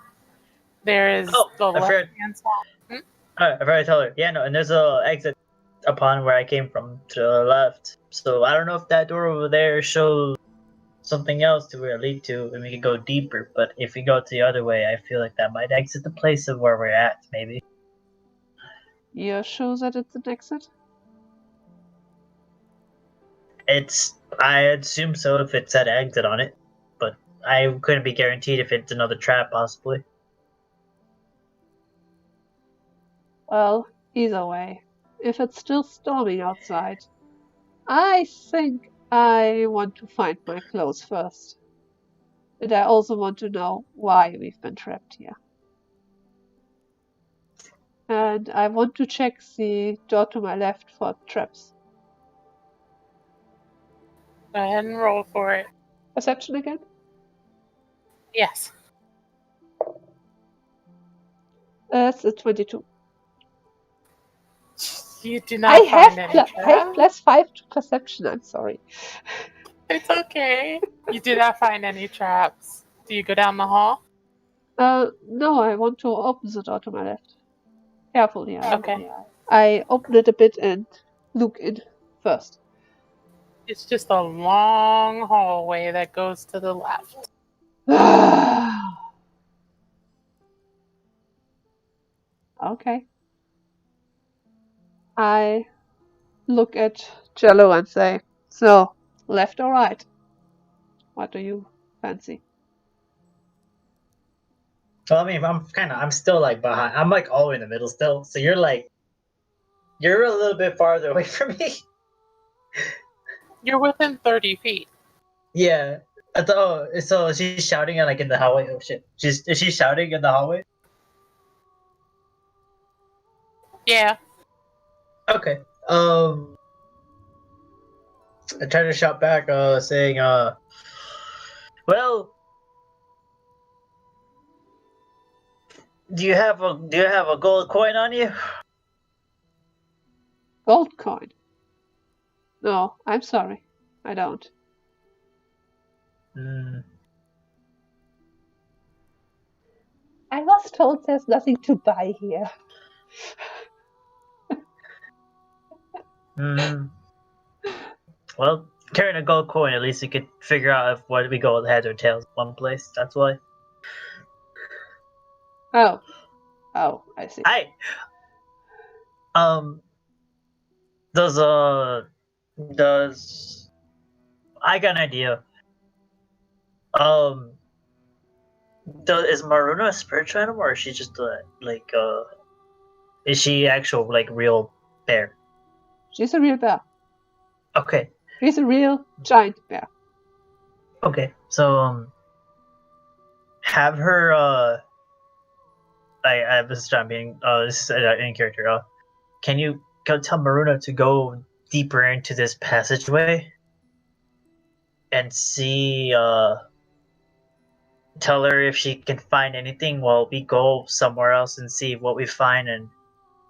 There is the left-hand side. I forgot to tell her. Yeah, no, and there's a exit upon where I came from to the left. So I don't know if that door over there shows something else to where it lead to, and we can go deeper. But if we go the other way, I feel like that might exit the place of where we're at, maybe. You're sure that it's an exit? I assume so if it said exit on it, but I couldn't be guaranteed if it's another trap, possibly. Well, either way, if it's still storming outside, I think I want to find my clothes first. And I also want to know why we've been trapped here. And I want to check the door to my left for traps. Go ahead and roll for it. Perception again? Yes. That's a 22. You do I not have, find any I have traps. +5 to perception, I'm sorry. It's okay. You do not find any traps. Do you go down the hall? No, I want to open the door to my left. Carefully, Okay. I open it a bit and look in first. It's just a long hallway that goes to the left. Okay. I look at Jello and say, so, left or right? What do you fancy? Well, I mean, I'm still like behind. I'm like all the way in the middle still. So you're a little bit farther away from me. You're within 30 feet. Yeah. So she's shouting like in the hallway. Oh shit. Is she shouting in the hallway? Yeah. Okay. I try to shout back, saying, well, do you have a gold coin on you? Gold coin. No, I'm sorry. I don't. Hmm. I was told there's nothing to buy here. Hmm. Well, carrying a gold coin, at least you could figure out if what we go with heads or tails one place. That's why. Oh. Oh, I see. Hi. Um. Does does I got an idea. Um. Is Maruna a spiritual animal, or is she just is she actual like real bear? She's a real bear. Okay. She's a real giant bear. Okay. So have her I this is John being this is in character. Can you go tell Maruna to go deeper into this passageway and see tell her if she can find anything while we go somewhere else and see what we find and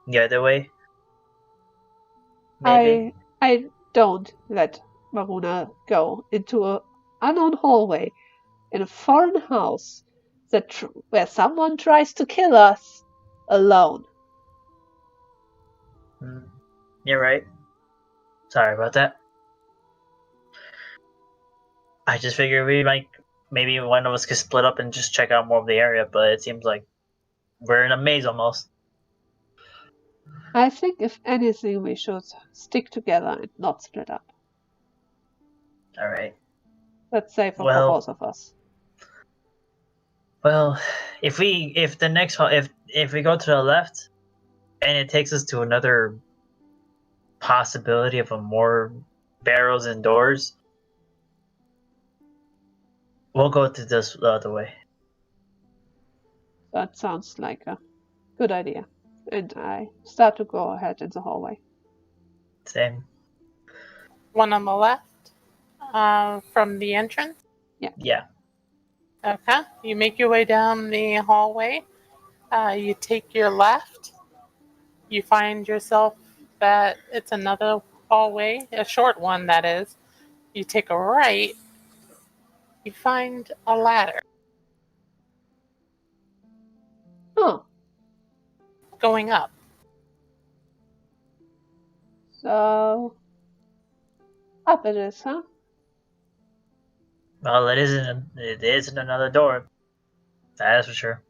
the other way? Maybe. I don't let Maruna go into an unknown hallway in a foreign house where someone tries to kill us alone. You're right. Sorry about that. I just figured we might maybe one of us could split up and just check out more of the area, but it seems like we're in a maze almost. I think if anything we should stick together and not split up. Alright. That's safer for Well- both of us. Well, if we go to the left and it takes us to another possibility of a more barrels and doors, we'll go to this the other way. That sounds like a good idea. And I start to go ahead in the hallway. Same. One on the left from the entrance. Yeah. Okay. You make your way down the hallway. You take your left. You find yourself that it's another hallway, a short one that is. You take a right. You find a ladder Oh, going up. so up it is, huh? Well, it isn't another door. That is for sure.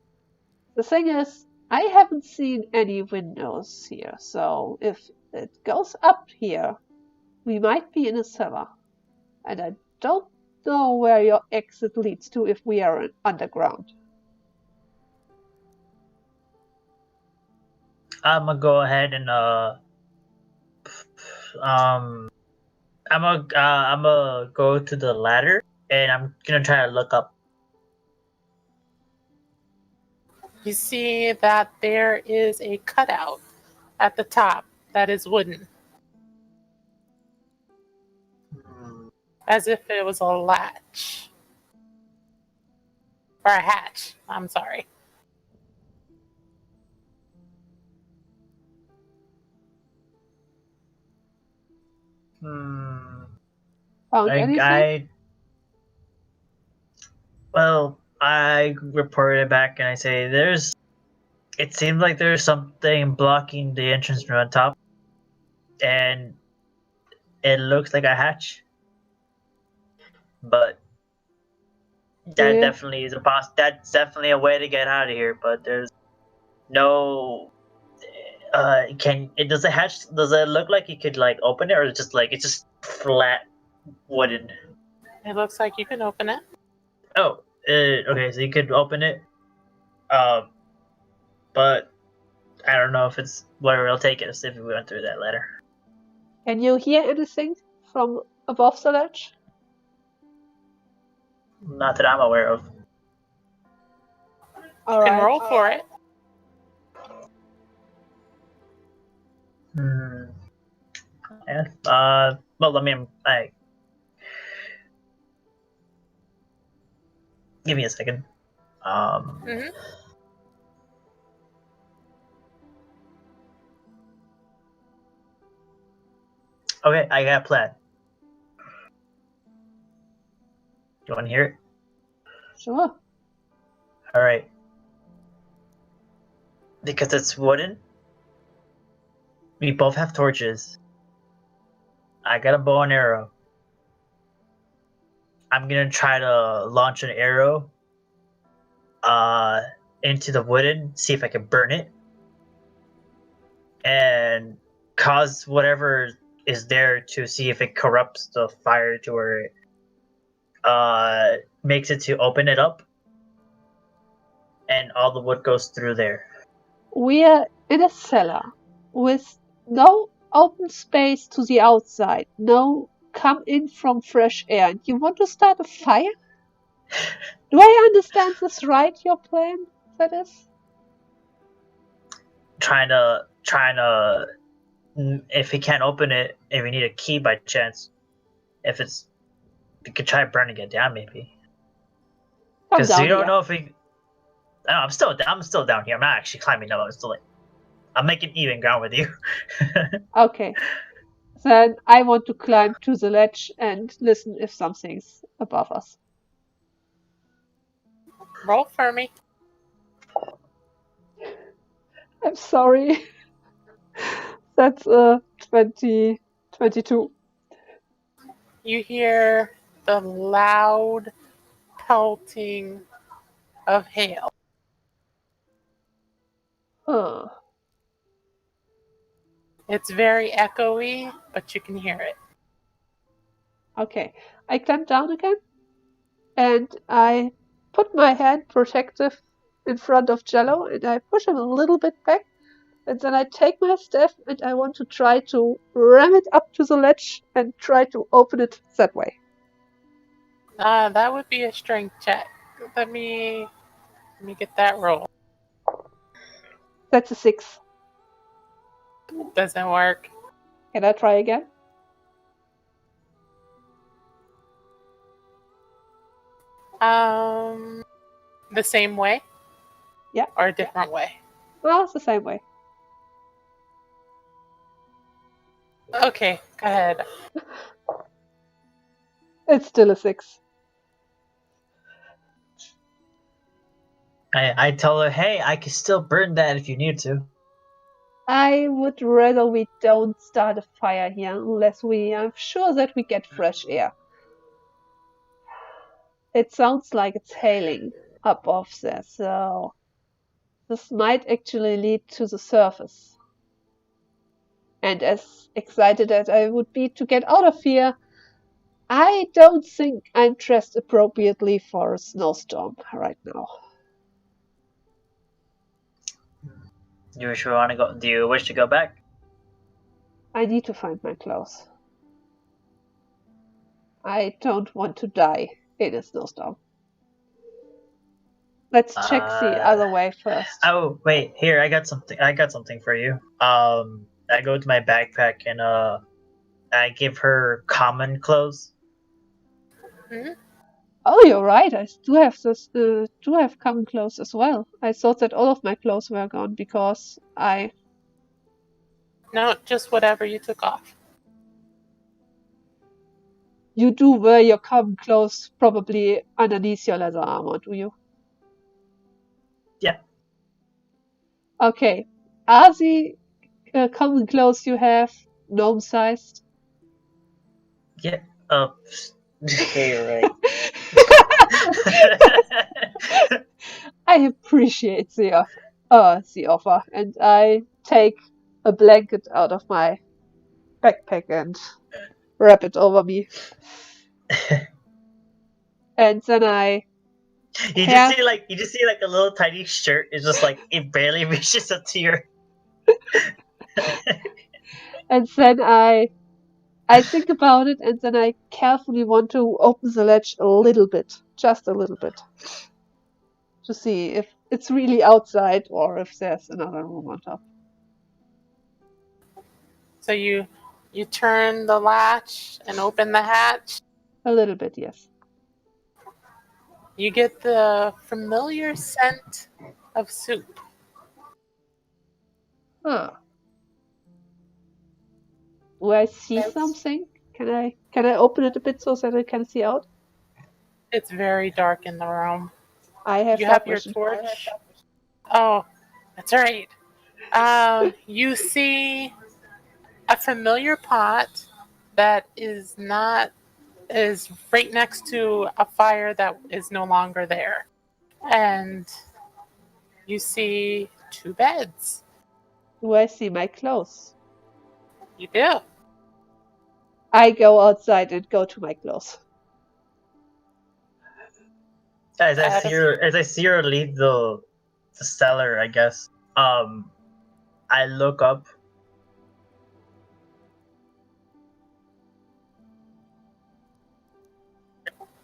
The thing is, I haven't seen any windows here, so if it goes up here, we might be in a cellar. And I don't know where your exit leads to if we are underground. I'm gonna go ahead and I'm gonna go to the ladder and I'm gonna try to look up. You see that there is a cutout at the top that is wooden, as if it was a latch. Or a hatch, I'm sorry. Found anything? I report it back and I say it seems like there's something blocking the entrance from on top, and it looks like a hatch, but that Yeah. definitely is that's definitely a way to get out of here, but there's no does it look like you could like open it, or it's just flat wooden? It looks like you can open it. Oh, okay, so you could open it, um but I don't know if it's where it'll take us if we went through that ladder. Can you hear anything from above the ledge? Not that I'm aware of. All Can right. roll for it. Yeah. Well, I mean, give me a second. Mhm. Okay, I got a plan. You want to hear it? Sure. All right. Because it's wooden, we both have torches. I got a bow and arrow. I'm gonna try to launch an arrow into the wooden, see if I can burn it, and cause whatever is there to see if it corrupts the fire to where it makes it to open it up, and all the wood goes through there. We're in a cellar with no open space to the outside, no come in from fresh air. And you want to start a fire? Do I understand this right, your plan, that is? Trying to if he can't open it, if we need a key by chance, if it's we could try burning it down maybe. Come Because you down don't here. know if we. I know, I'm still down here. I'm not actually climbing up. I'm making even ground with you. Okay. Then I want to climb to the ledge and listen if something's above us. Roll for me. I'm sorry. That's 22. You hear the loud pelting of hail. Huh. It's very echoey, but you can hear it. Okay. I climb down again and I put my hand protective in front of Jello and I push him a little bit back. And then I take my staff and I want to try to ram it up to the ledge and try to open it that way. That would be a strength check. Let me get that roll. That's a 6. Doesn't work. Can I try again? The same way? Yeah. Or a different way? Well, it's the same way. Okay, go ahead. It's still a 6. I tell her, hey, I can still burn that if you need to. I would rather we don't start a fire here unless we are sure that we get fresh air. It sounds like it's hailing above there, so this might actually lead to the surface. And as excited as I would be to get out of here, I don't think I'm dressed appropriately for a snowstorm right now. Do you wish to go back? I need to find my clothes. I don't want to die in a snowstorm. Let's check the other way first. Oh wait, here I got something. I got something for you. I go to my backpack and I give her common clothes. Hmm? Oh, you're right. I do have this. Do have common clothes as well. I thought that all of my clothes were gone because I. No, just whatever you took off. You do wear your common clothes probably underneath your leather armor, do you? Yeah. Okay. Are the common clothes you have gnome-sized? Yeah. Oh, yeah, you're right. I appreciate the offer, and I take a blanket out of my backpack and wrap it over me. And then I You just see like a little tiny shirt. It's just like it barely reaches up to your. and then I think about it, and then I carefully want to open the latch a little bit, just a little bit, to see if it's really outside or if there's another room on top. So you turn the latch and open the hatch. A little bit, yes. You get the familiar scent of soup. Huh. Do I see something? Can I open it a bit so that I can see out? It's very dark in the room. I have You dark have your vision. torch. Oh, that's right. You see a familiar pot that is right next to a fire that is no longer there. And you see 2 beds. Do I see my clothes? You do. I go outside and go to my clothes. As I see her leave the cellar, I guess. I look up.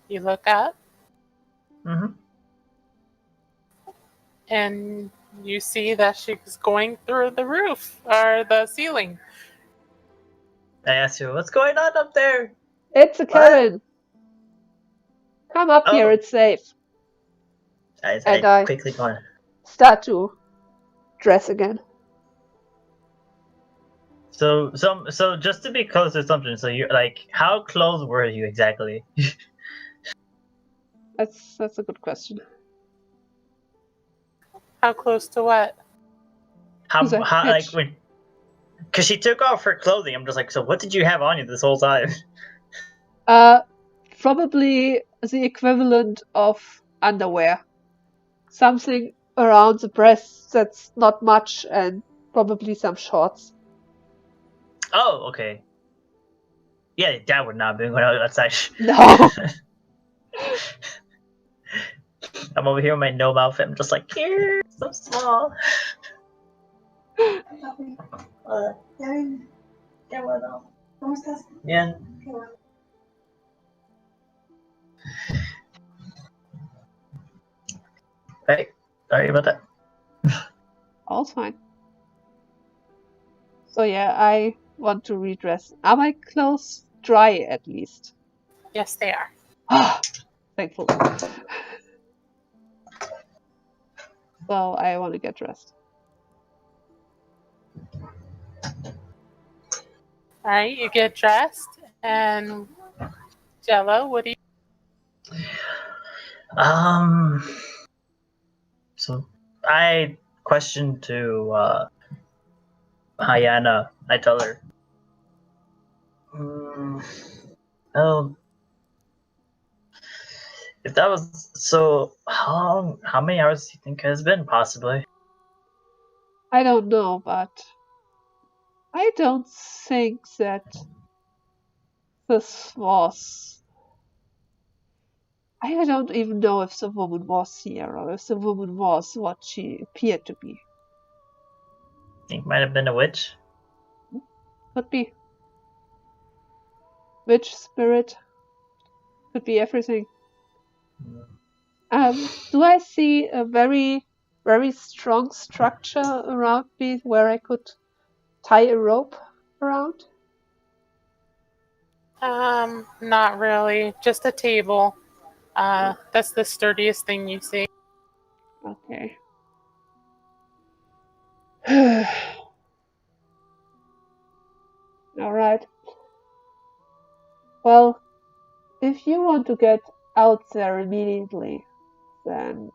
You look up Mm-hmm. and you see that she's going through the roof or the ceiling. I ask you, "What's going on up there?" It's a What? Karen. Come up here, Oh, it's safe. And I I quickly go on. start to dress again. So just to be close to something. So you like, how close were you exactly? That's a good question. How close to what? To the How like hatch. when? Because she took off her clothing. I'm just like, so what did you have on you this whole time? Uh, probably the equivalent of underwear. Something around the breasts that's not much, and probably some shorts. Oh, okay. Yeah, that would not be going outside. No. I'm over here with my gnome outfit. I'm just like, here, so small. Yeah. Right. Sorry about that. All fine. So yeah, I want to redress. Are my clothes dry at least? Yes, they are. Ah, thankful. So I want to get dressed. All right, you get dressed, and Jello, what do you? So I question to Hyana. I tell her, oh, if that was so, how many hours do you think it has been? Possibly. I don't know, but I don't think that this was. I don't even know if the woman was here or if the woman was what she appeared to be. Think might have been a witch. Could be. Witch, spirit, could be everything. Do I see a very, very strong structure around me where I could tie a rope around? Not really. Just a table. That's the sturdiest thing you see. Okay. All right. Well, if you want to get out there immediately, then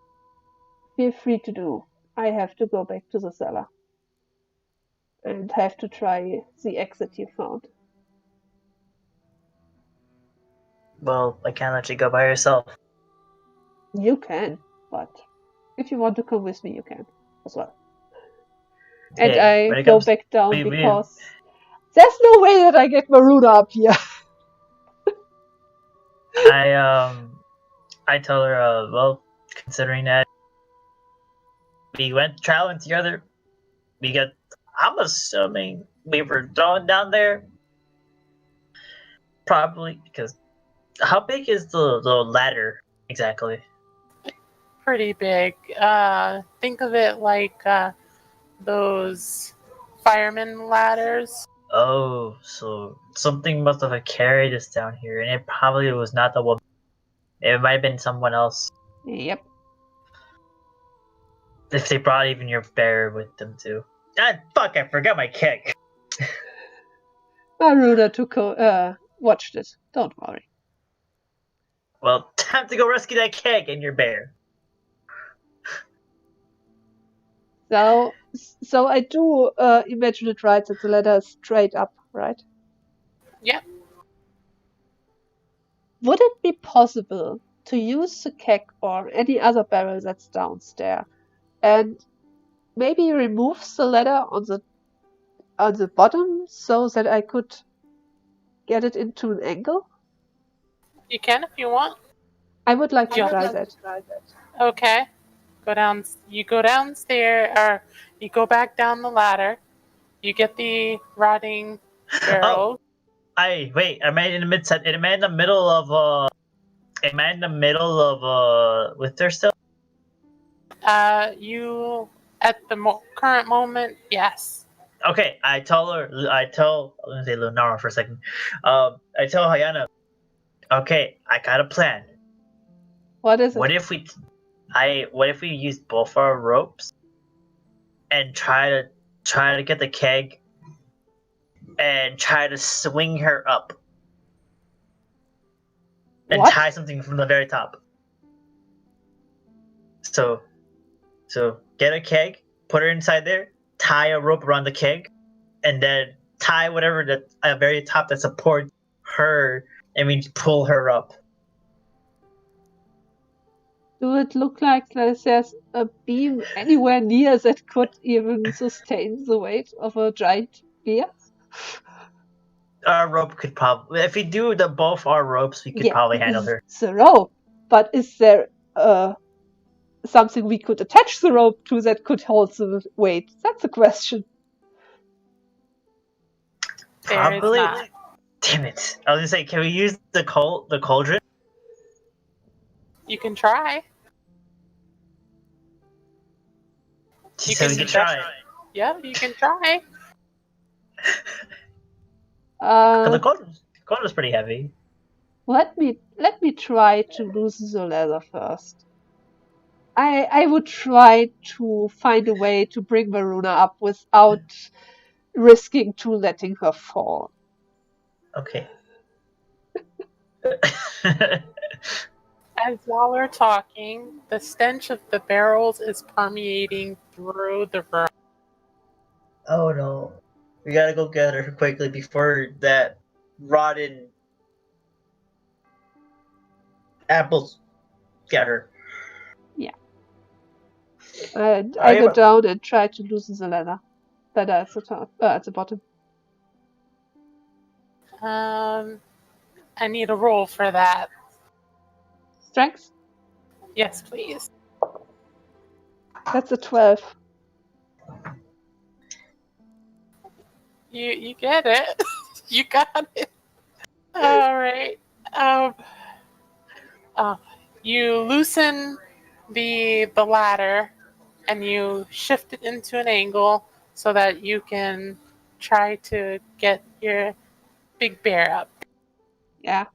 feel free to do. I have to go back to the cellar and have to try the exit you found. Well, I can't let you go by yourself. You can, but if you want to come with me, you can as well. And Hey, I when it go comes, back down we because there's no way that I get Maruna up here. I tell her, well, considering that we went traveling together, I'm assuming we were thrown down there, probably because how big is the ladder exactly? Pretty big. Think of it like those fireman ladders. Oh, so something must have carried us down here, and it probably was not the woman. It might have been someone else. Yep. If they brought even your bear with them too. Ah, fuck! I forgot my keg. Maruna watched it. Don't worry. Well, time to go rescue that keg and your bear. So I do imagine it right that the ladder is straight up, right? Yep. Would it be possible to use the keg or any other barrel that's downstairs and maybe remove the ladder on the bottom so that I could get it into an angle? You can if you want. I would like to Yeah. try that. Okay. You go downstairs, or you go back down the ladder. You get the rotting barrels. Wait. Am I in the mid? Am I in the middle of Am I in the middle of with her still? You at the current moment, yes. Okay, I tell her. I'm gonna say Lunara for a second. I tell Hayana. Okay, I got a plan. What is it? What if we use both our ropes and try to get the keg and try to swing her up and What? tie something from the very top. So get a keg, put her inside there, tie a rope around the keg, and then tie whatever at the very top that supports her. I mean, pull her up. Do it look like there's a beam anywhere near that could even sustain the weight of a giant bear? Our rope could probably, if we do both our ropes, we could probably handle her. The rope. But is there something we could attach the rope to that could hold the weight? That's a question. Probably. There is not. Damn it! I was gonna say, can we use the cauldron? You can try. She said we can try. Yeah, you can try. Cause the cauldron's pretty heavy. Let me try to loosen the leather first. I would try to find a way to bring Maruna up without risking to letting her fall. Okay. As y'all are talking, the stench of the barrels is permeating through the room. Oh no. We gotta go get her quickly before that rotten apples get her. Yeah. And I go down and try to loosen the leather. Leather at the top, at the bottom. I need a roll for that. Strength? Yes, please. That's a 12. You get it. You got it. All right. You loosen the ladder and you shift it into an angle so that you can try to get your big bear up. Yeah.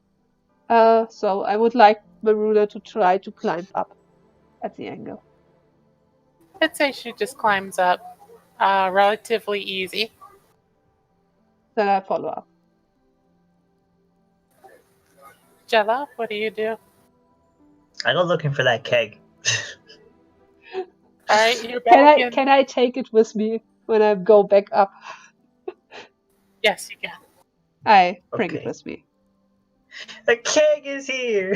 So I would like Maruna to try to climb up at the angle. I'd say she just climbs up relatively easy. Then I follow up. Jella, what do you do? I go looking for that keg. All right, you're back in. Can I take it with me when I go back up? Yes, you can. I bring it Okay. with me. The keg is here.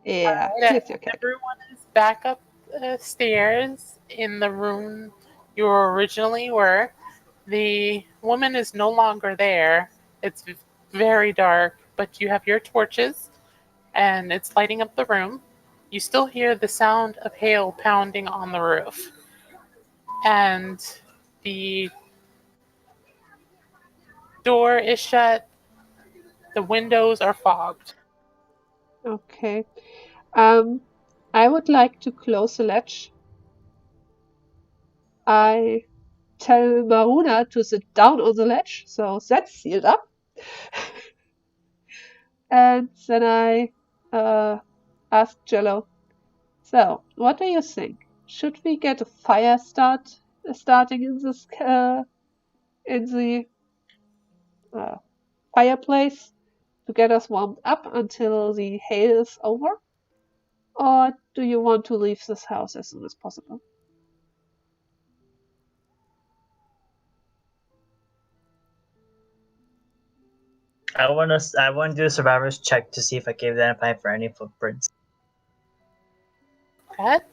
Yeah, Right, here's your cake. everyone is back up the stairs in the room you originally were. The woman is no longer there. It's very dark, but you have your torches and it's lighting up the room. You still hear the sound of hail pounding on the roof. And the door is shut. The windows are fogged. Okay. I would like to close the latch. I tell Maruna to sit down on the ledge, so that's sealed up. And then I ask Jello, so what do you think? Should we get a fire starting in this in the fireplace to get us warmed up until the hail is over? Or do you want to leave this house as soon as possible? I want to do a survivor's check to see if I can identify for any footprints. What?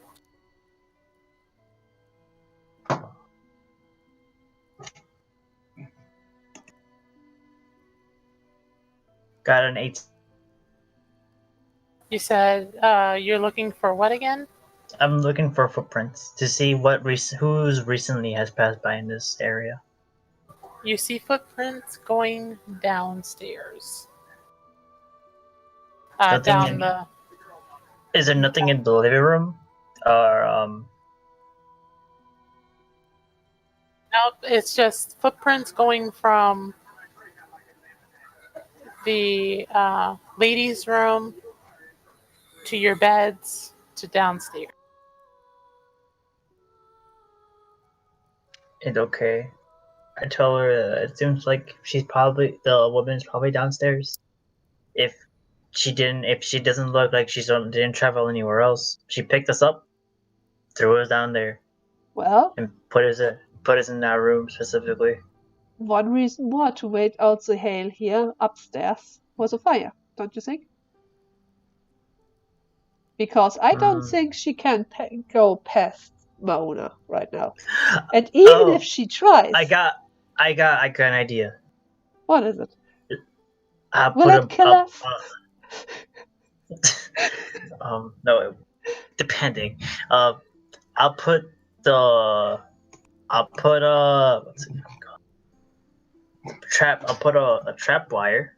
Got an 8. You said you're looking for what again? I'm looking for footprints to see who's recently has passed by in this area. You see footprints going downstairs. Nothing Down in. the. Is there nothing in the living room, or Nope, it's just footprints going from the ladies' room to your beds to downstairs. it's okay? I tell her it seems like the woman's probably downstairs. If if she doesn't look like didn't travel anywhere else, she picked us up, threw us down there, Well, and put us in that room specifically. one reason more to wait out the hail here upstairs was a fire, don't you think? Because I don't think she can go past Mauna right now. And even if she tries, I got an idea. what is it? I'll Will put it kill us? No, depending. I'll put what's it called? Trap. I'll put a trap wire,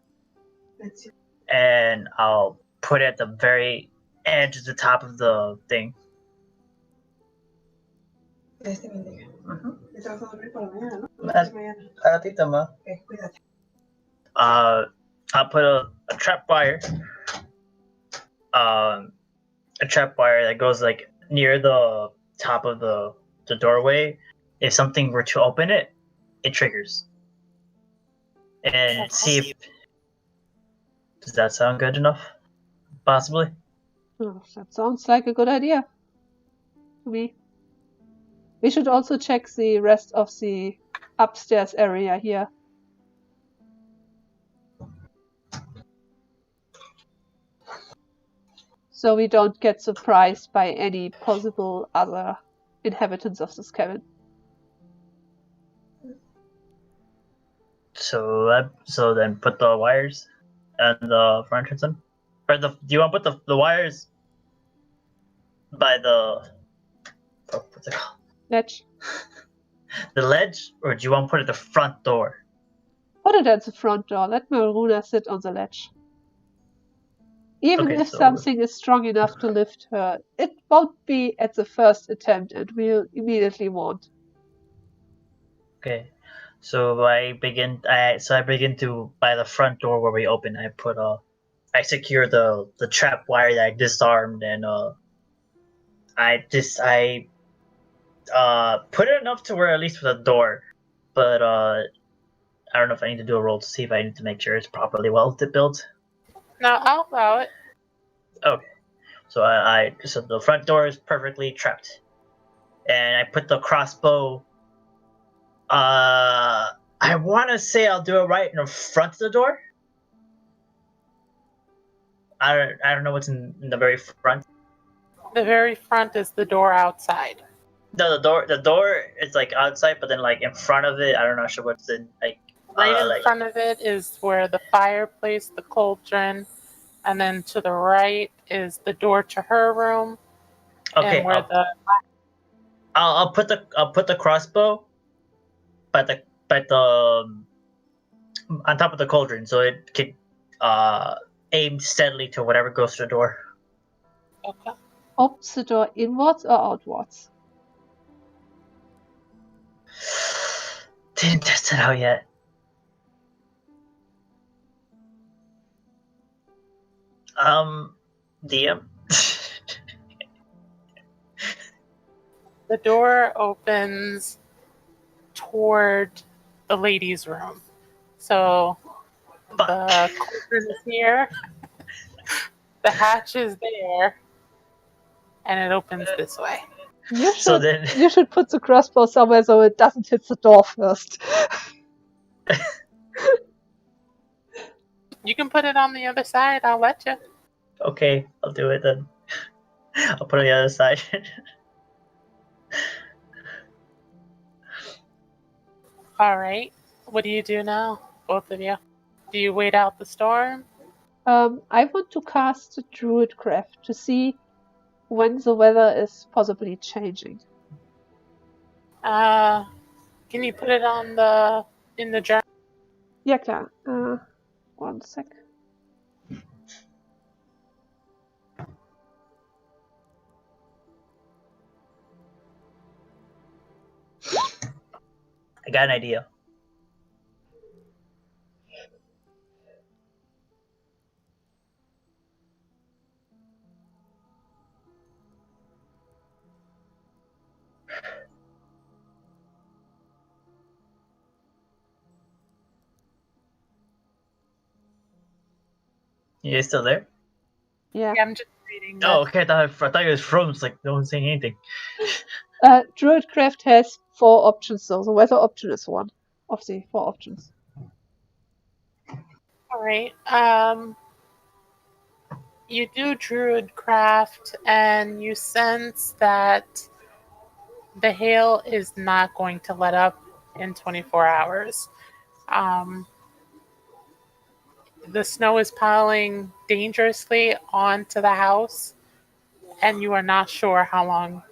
and I'll put it at the very edge of the top of the thing. I'll put a trap wire. A trap wire that goes like near the top of the doorway. If something were to open it, it triggers. And see if does that sound good enough? Possibly. Oh, that sounds like a good idea to me. We should also check the rest of the upstairs area here. So we don't get surprised by any possible other inhabitants of this cabin. So then put the wires and the front entrance in? Or do you want to put the wires by what's it called? Ledge. The ledge? Or do you want to put it at the front door? Put it at the front door. Let Maruna sit on the ledge. Even Okay, if so- something is strong enough to lift her, it won't be at the first attempt and we'll immediately want. Okay, so I begin to by the front door where we open. I secure the trap wire that I disarmed, and I put it enough to where at least for the door, but I don't know if I need to do a roll to see if I need to make sure it's properly well built. No, I'll allow it. Okay, so so the front door is perfectly trapped, and I put the crossbow. I want to say I'll do it right in the front of the door. I don't know what's in the very front. The very front is the door outside. No, the door is like outside, but then like in front of it, I don't know sure what's in like. Right in Like, front of it is where the fireplace, the cauldron, and then to the right is the door to her room, okay, and where I'll put the crossbow, but the on top of the cauldron, so it can aim steadily to whatever goes to the door. Okay. Opens the door inwards or outwards? Didn't test it out yet. DM. The door opens toward the ladies' room. So Fuck. the cauldron is here, the hatch is there, and it opens this way. You So should then, you should put the crossbow somewhere so it doesn't hit the door first. You can put it on the other side, I'll let you. okay, I'll do it then. I'll put it on the other side. Alright. What do you do now, both of you? Do you wait out the storm? I want to cast the Druidcraft to see when the weather is possibly changing. Can you put it on in the journal? Ja, klar. 1 sec. I got an idea. You guys still there? Yeah. Yeah, I'm just reading Oh, this. okay. I thought it was frozen. Like no one's saying anything. Druidcraft has 4 options, so the weather option is one of the 4 options. Alright. You do Druidcraft, and you sense that the hail is not going to let up in 24 hours. The snow is piling dangerously onto the house, and you are not sure how long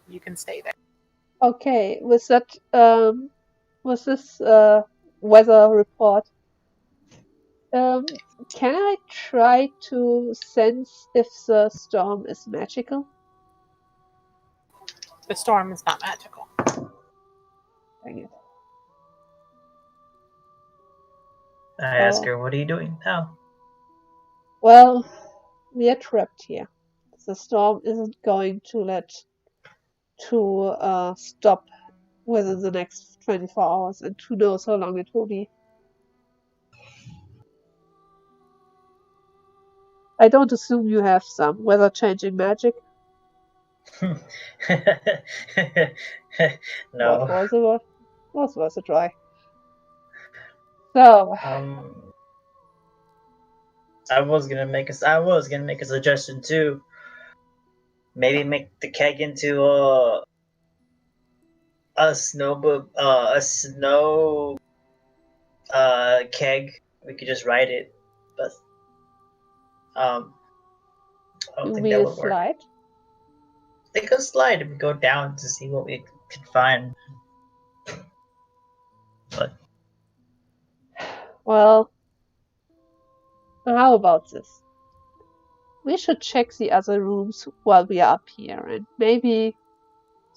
you can stay there. Okay, with that, with this weather report, can I try to sense if the storm is magical? The storm is not magical. Dang it. I ask her, "What are you doing now?" Well, we are trapped here. The storm isn't going to stop within the next 24 hours, and who knows how long it will be. I don't assume you have some weather-changing magic. No. What was it? Was worth a try. So, I was gonna make a suggestion too. Maybe make the keg into a snow keg. We could just ride it, but I don't you think mean that a would work. slide? They could slide and go down to see what we could find. But Well, how about this? we should check the other rooms while we are up here, and maybe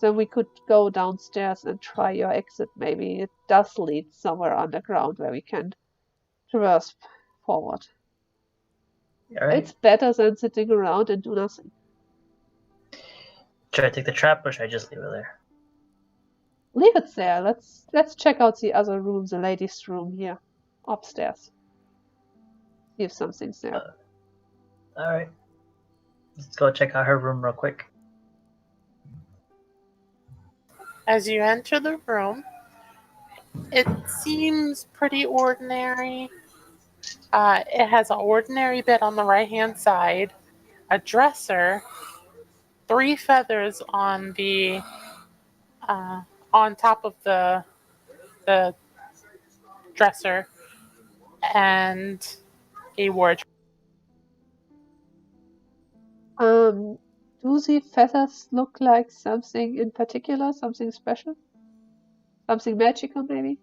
then we could go downstairs and try your exit. Maybe it does lead somewhere underground where we can traverse forward. Alright. It's better than sitting around and do nothing. Should I take the trap or should I just leave it there? Leave it there. Let's check out the other room, the ladies' room here, upstairs. See if something's there. Alright. Let's go check out her room real quick. As you enter the room, it seems pretty ordinary. It has an ordinary bed on the right-hand side, a dresser, 3 feathers on the on top of the dresser, and a wardrobe. Do the feathers look like something in particular, something special? Something magical, maybe?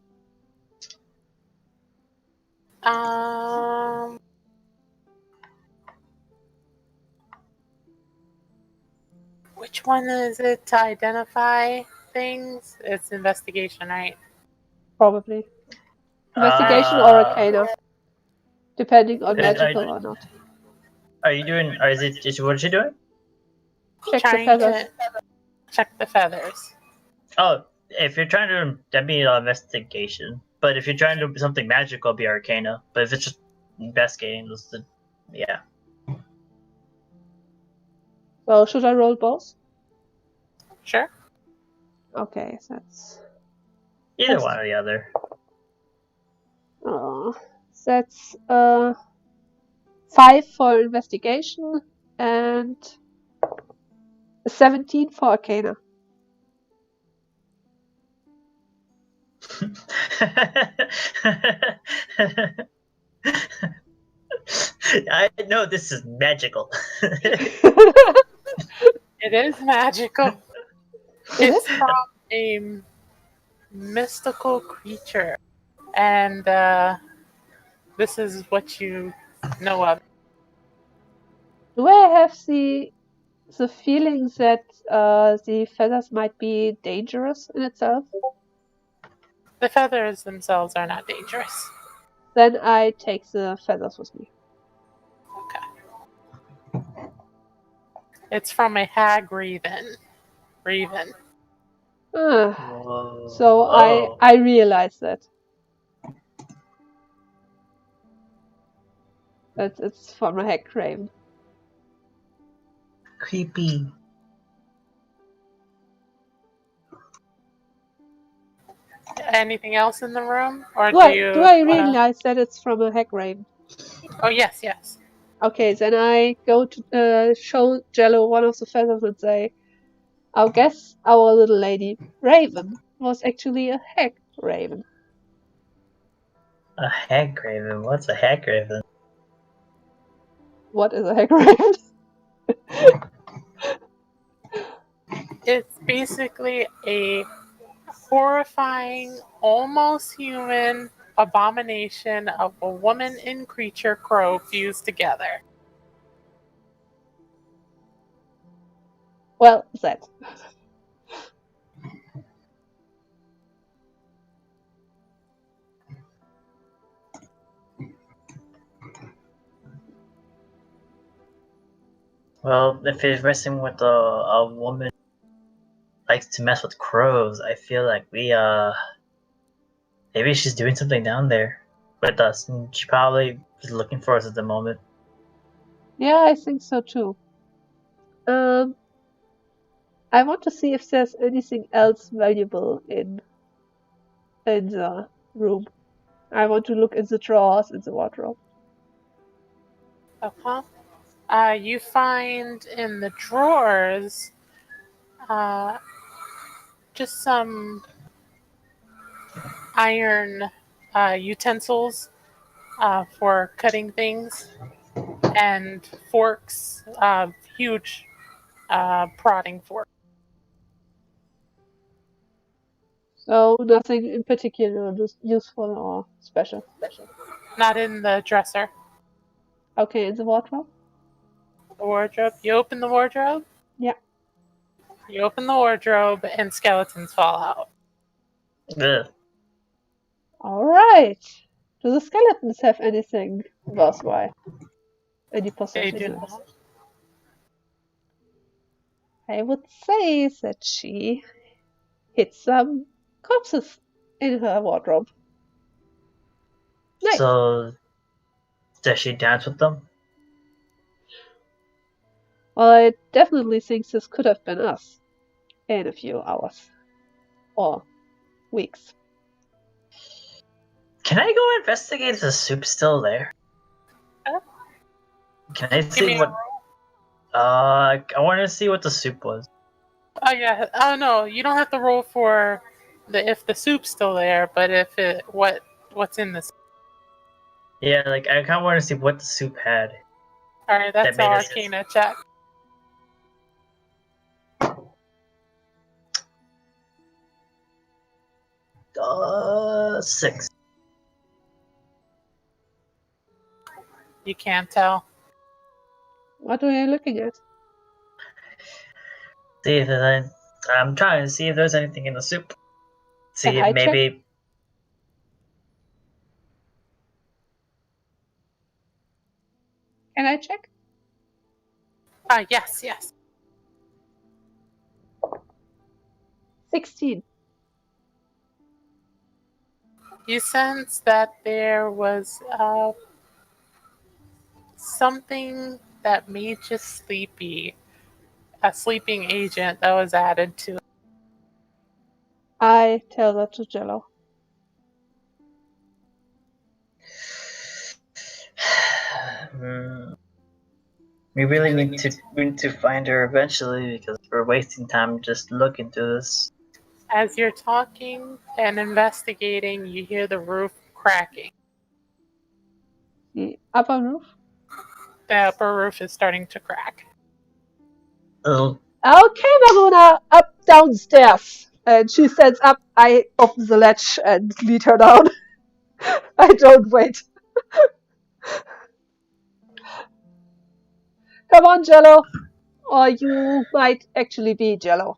Which one is it to identify things? It's investigation, right? Probably. Investigation or arcana, depending on magical or not. Are you doing, or is it, what is she doing? Check the Trying feathers. to check the feathers. Oh, if you're trying to, that'd be investigation. But if you're trying to do something magical, it'd be arcana. But if it's just investigating, yeah. Well, should I roll both? Sure. Okay, that's... Either one or the other. That's 5 for investigation and 17 for arcana. I know this is magical. It is magical. It's from a mystical creature, and this is what you know of. Do I have the feeling that the feathers might be dangerous in itself? The feathers themselves are not dangerous. Then I take the feathers with me. Okay. It's from a hag raven. So I realize that. It's from a hag raven. Creepy. Anything else in the room, or Do I realize that it's from a hag raven? Oh yes. Okay, then I go to show Jello one of the feathers and say, I guess our little lady Raven was actually a hag raven. A hag raven? What's a hag raven? What is a hag raven? It's basically a horrifying, almost human abomination of a woman and creature crow fused together. Well, that. Well, if you're messing with a woman likes to mess with crows, I feel like maybe she's doing something down there with us, and she probably is looking for us at the moment. Yeah, I think so too. I want to see if there's anything else valuable in the room. I want to look in the drawers in the wardrobe. Okay. You find in the drawers just some iron utensils for cutting things, and forks, huge prodding forks. So nothing in particular useful or special. Not in the dresser. Okay, in the wardrobe? The wardrobe. You open the wardrobe? Yeah. You open the wardrobe and skeletons fall out. Ugh. Alright. Do the skeletons have anything worthwhile? Any They possessions? do not. I would say that she hid some corpses in her wardrobe. Nice. So, does she dance with them? Well, I definitely think this could have been us in a few hours or weeks. Can I go investigate if the soup's still there? Sure. Can I Give see me a what? roll. I want to see what the soup was. Oh yeah. Oh no, you don't have to roll for if the soup's still there, but if it what's in the soup. Yeah, like I kind of want to see what the soup had. All right, that's That an made us- Arcana check. Six. You can't tell. What are you looking at? See if there's any, I'm trying to see if there's anything in the soup. See Can if I check? maybe. Can I check? Yes, yes. 16. You sense that there was something that made you sleepy. A sleeping agent that was added to it. I tell that to Jello. Hmm. We really need to find her eventually because we're wasting time just looking through this. As you're talking and investigating, you hear the roof cracking. The upper roof. The upper roof is starting to crack. Oh, Okay, Maruna, up downstairs. And she stands up. I open the latch and lead her down. I don't wait. Come on, Jello. Or you might actually be Jello.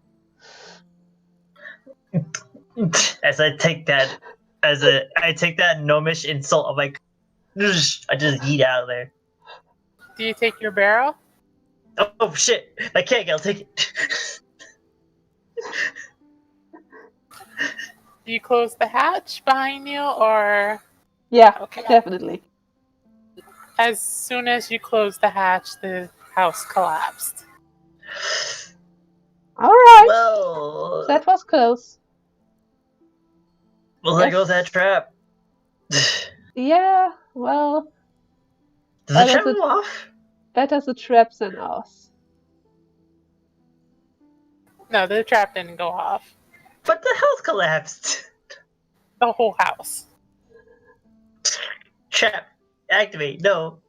as I take that gnomish insult, I'm like, I just yeet out of there. Do you take your barrel? Oh shit! I can't. I'll take it. Do you close the hatch behind you, or Yeah, okay? definitely. As soon as you close the hatch, the house collapsed. Alright, Well, that was close. there goes that trap. Yeah, well, Does the trap go off? better the trap than ours. No, the trap didn't go off. But the house collapsed. The whole house. Trap. Activate. No.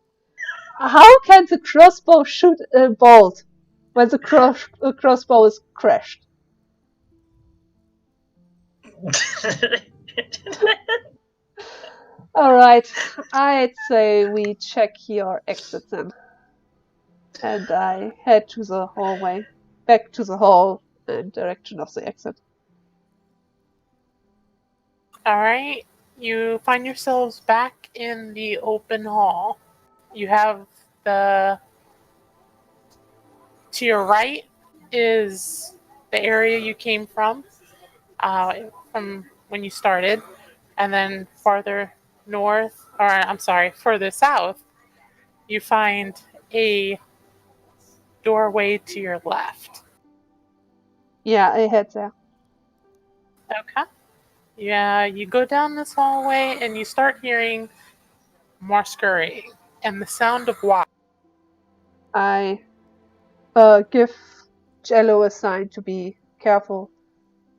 How can the crossbow shoot a bolt when the crossbow is crashed? Alright, I'd say we check your exit then. And I head to the hallway, back to the hall in direction of the exit. Alright, you find yourselves back in the open hall. You have to your right is the area you came from when you started. And then farther north, or I'm sorry, further south, you find a doorway to your left. Yeah, I head there. Okay. Yeah, you go down this hallway and you start hearing more scurrying and the sound of water. I give Jello a sign to be careful,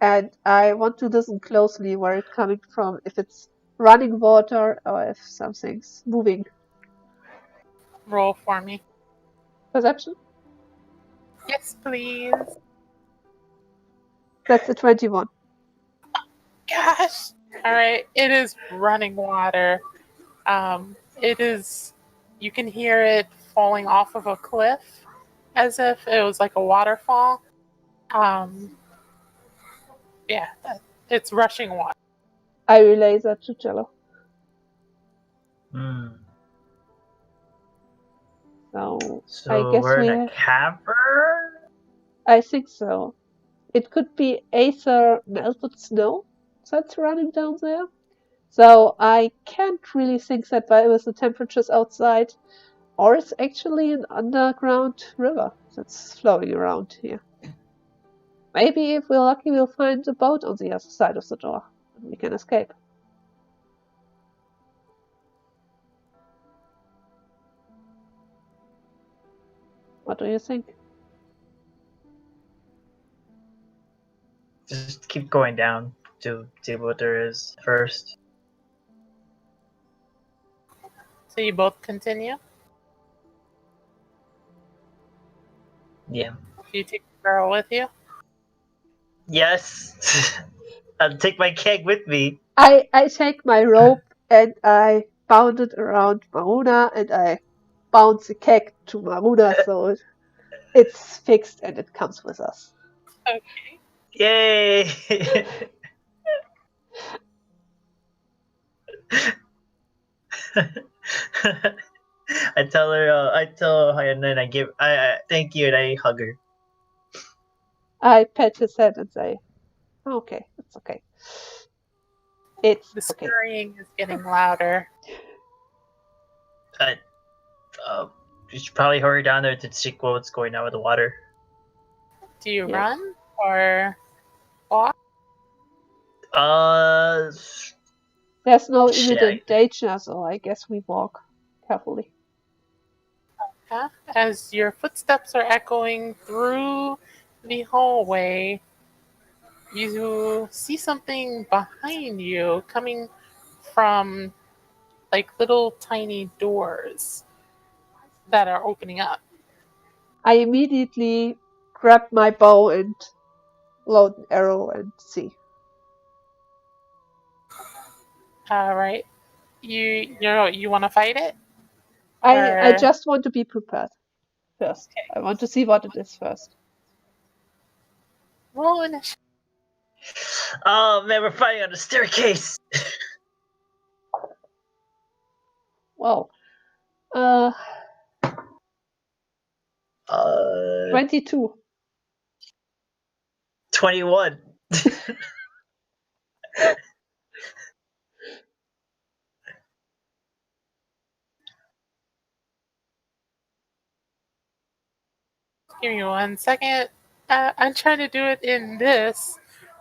and I want to listen closely where it's coming from, if it's running water or if something's moving. Roll for me. Perception? Yes, please. That's a 21. Gosh. All right. It is running water. It is. You can hear it falling off of a cliff, as if it was like a waterfall. Yeah, it's rushing water. I relay that to Jello. So I guess we're we in a have... cavern? I think so. It could be either melted snow that's running down there. So I can't really think that with the temperatures outside, or it's actually an underground river that's flowing around here. Maybe if we're lucky, we'll find a boat on the other side of the door and we can escape. What do you think? Just keep going down to see what there is first. So you both continue? Yeah. Do you take the girl with you? Yes. I'll take my keg with me. I take my rope and I bound it around Maruna and I bound the keg to Maruna so it's fixed and it comes with us. Okay. Yay! I tell her, and then I thank you, and I hug her. I pat his head and say, okay, it's okay. It's The okay. scurrying is getting louder. You should probably hurry down there to see what's going on with the water. Do you Yeah. run or walk? There's no Shit. immediate danger, so I guess we walk carefully. As your footsteps are echoing through the hallway, you see something behind you coming from like little tiny doors that are opening up. I immediately grab my bow and load an arrow and see. All right. You want to fight it? I Or- just want to be prepared first. Okay. I want to see what it is first. Roll initiative. Oh man, we're fighting on the staircase. Wow. 22. 21. Give me 1 second. I'm trying to do it in this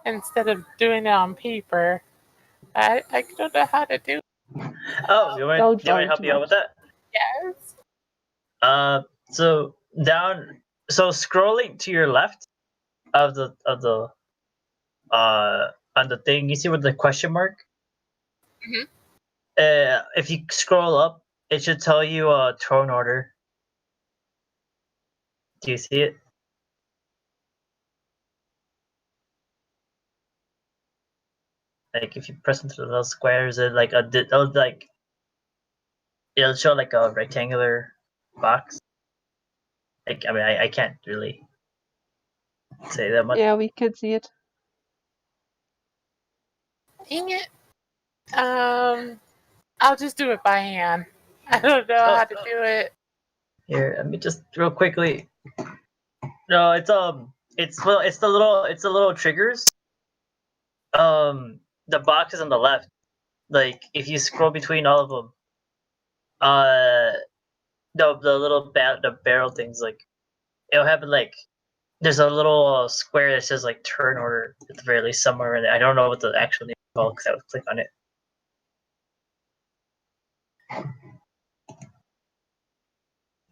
instead of doing it on paper. I don't know how to do it. Oh, you want Don't me to worry help too you out much. with that? Yes. So down. So scrolling to your left of the on the thing, you see with the question mark. Mhm. If you scroll up, it should tell you throne order. Do you see it? Like if you press into the little squares, it like it'll show like a rectangular box. Like I can't really say that much. Yeah, we can see it. Dang it. I'll just do it by hand. I don't know how to do it. Here, let me just real quickly. No, it's the little triggers. The box is on the left. Like if you scroll between all of them, the little the barrel things, like it'll have like there's a little square that says like turn order at the very least somewhere in there. I don't know what the actual name is called because I would click on it.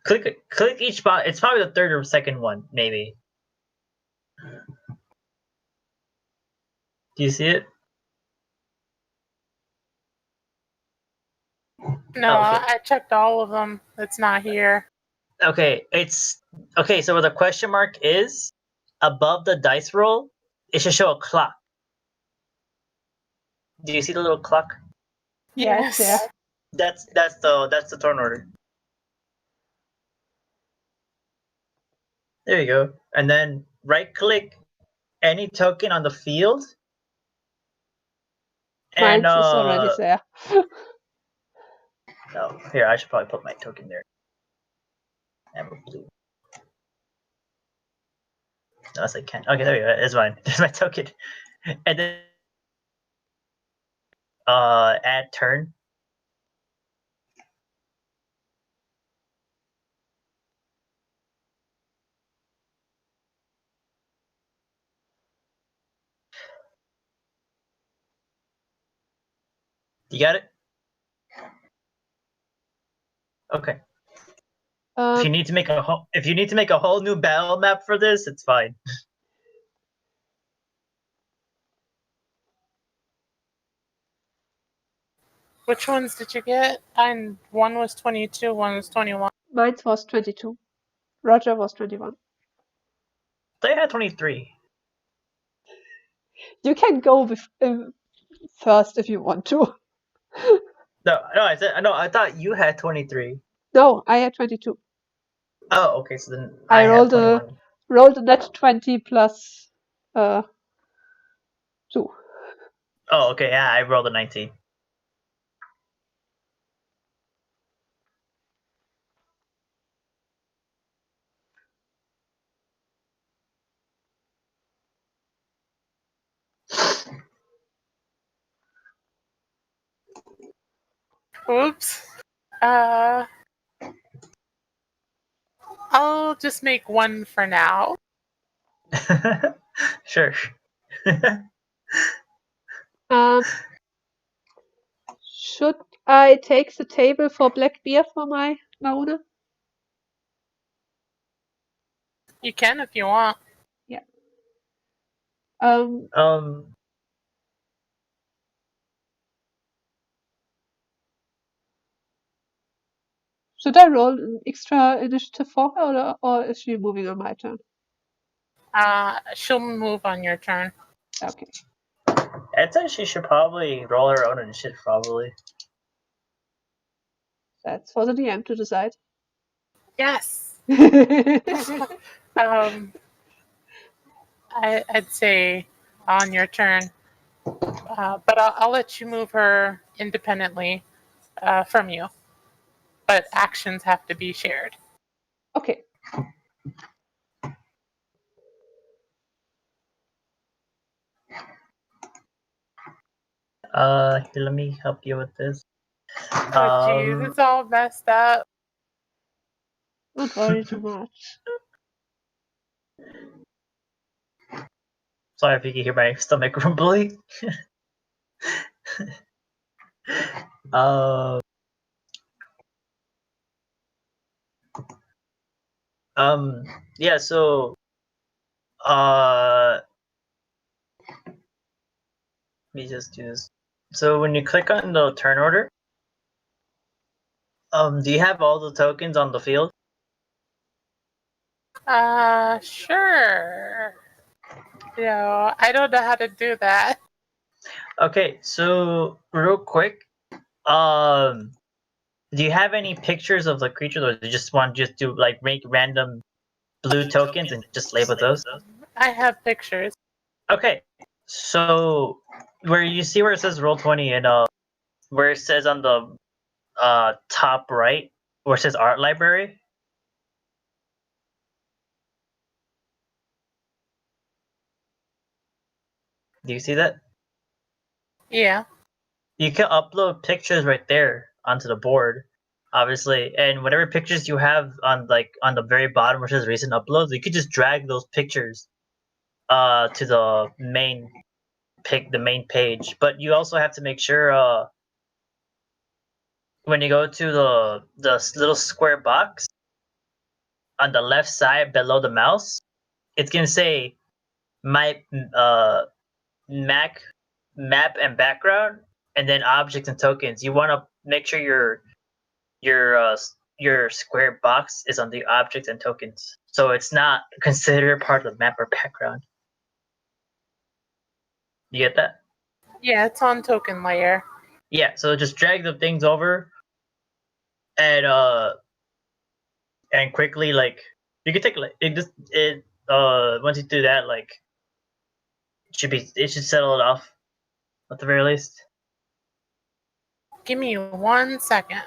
Click each box. It's probably the third or second one, maybe. Do you see it? No, Okay. I checked all of them. It's not here. Okay, so where the question mark is above the dice roll, it should show a clock. Do you see the little clock? Yeah, it's there. That's the turn order. There you go. And then right-click any token on the field. Mine And is already there. no, here I should probably put my token there. Amber blue. Unless I can. Okay, there you go. It's mine. There's my token. And then add turn. You got it? Okay. If you need to make a whole new battle map for this, it's fine. Which ones did you get? And one was 22, one was 21. Mine was 22. Roger was 21. They had 23. You can go with first if you want to. No, I thought you had 23. No, I had 22. Oh, okay, so then I I have 21. rolled a net 20 plus 2. Oh, okay, yeah, I rolled a 19. Oops. I'll just make one for now. Sure. Should I take the table for black beer for my Mauna? You can if you want. Yeah. Should I roll an extra initiative for her, or is she moving on my turn? She'll move on your turn. Okay. I'd say she should probably roll her own initiative, probably. That's for the DM to decide. Yes. I'd say on your turn, but I'll let you move her independently from you. But actions have to be shared. Okay. Here, let me help you with this. Oh, jeez, it's all messed up. Don't worry too much. Sorry if you can hear my stomach rumbling. Yeah, so let me just do this. So when you click on the turn order, do you have all the tokens on the field? Sure. No, I don't know how to do that. Okay, so real quick, do you have any pictures of the creatures, or do you just want just to like make random blue tokens and just label those? I have pictures. Okay, so where you see where it says roll 20 and where it says on the top right where it says art library. Do you see that? Yeah. You can upload pictures right there onto the board, obviously, and whatever pictures you have on the very bottom where it says recent uploads, you could just drag those pictures to the main page. But you also have to make sure when you go to the little square box on the left side below the mouse, it's gonna say my map and background, and then objects and tokens. You want to make sure your square box is on the objects and tokens, so it's not considered part of the map or background. You get that? Yeah, it's on token layer. Yeah. So just drag the things over, and quickly You can take like it once you do that, like it should settle it off at the very least. Give me 1 second.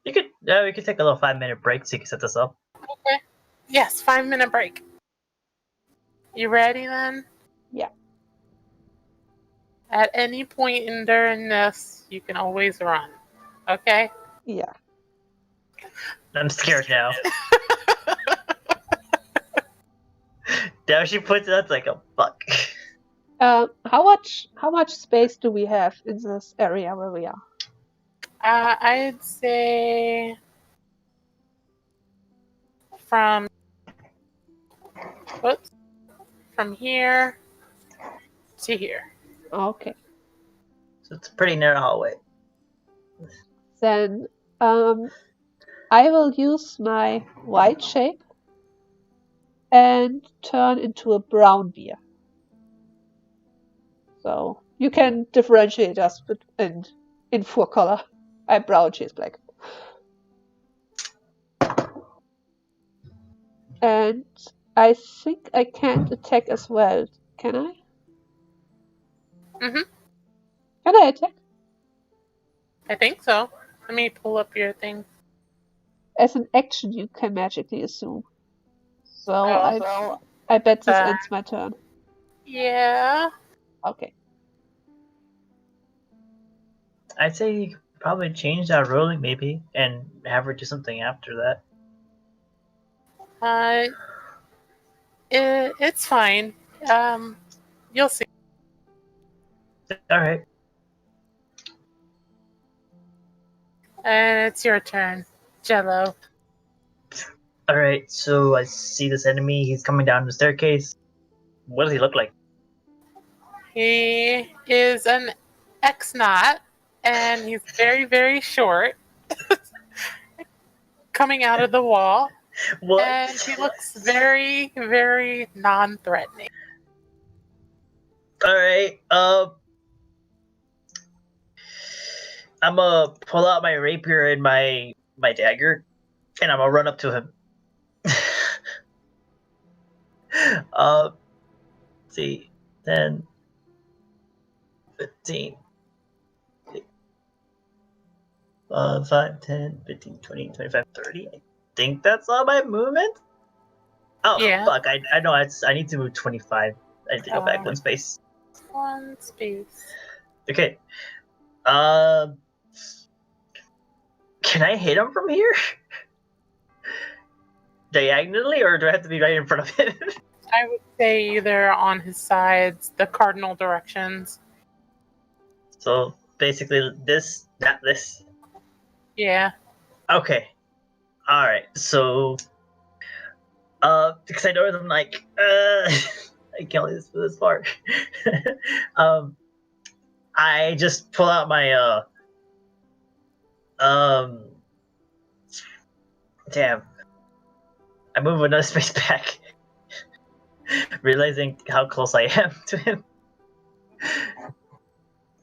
We could take a little 5-minute break so you can set this up. Okay. Yes, 5-minute break. You ready then? Yeah. At any point during this, you can always run. Okay? Yeah. I'm scared now. Now she puts it out like a fuck. How much space do we have in this area where we are? I'd say from from here to here. Okay. So it's a pretty narrow hallway. Then I will use my white shape and turn into a brown beer. So you can differentiate us in four color. I'm brown, she's black. And I think I can't attack as well. Can I? Mhm. Can I attack? I think so. Let me pull up your thing. As an action, you can magically assume. So Oh, I bet this Uh, ends my turn. yeah. Okay. I'd say you could probably change that ruling maybe and have her do something after that. It's fine. You'll see. Alright. And it's your turn, Jello. Alright, so I see this enemy, he's coming down the staircase. What does he look like? He is an X-Knot, and he's very, very short, coming out of the wall. What? And he looks very, very non-threatening. Alright, I'm gonna pull out my rapier and my dagger, and I'm gonna run up to him. Let's see, 10, 15, 5, 10, 15, 20, 25, 30. I think that's all my movement. Oh, Yeah. fuck, I know I need to move 25. I need to go back one space. One space. Okay. Can I hit him from here? Diagonally, or do I have to be right in front of him? I would say either on his sides, the cardinal directions. So basically, this, not this. Yeah. Okay. All right. So, because I know I'm like, I can't leave this far. I just pull out my damn. I move another space back, realizing how close I am to him.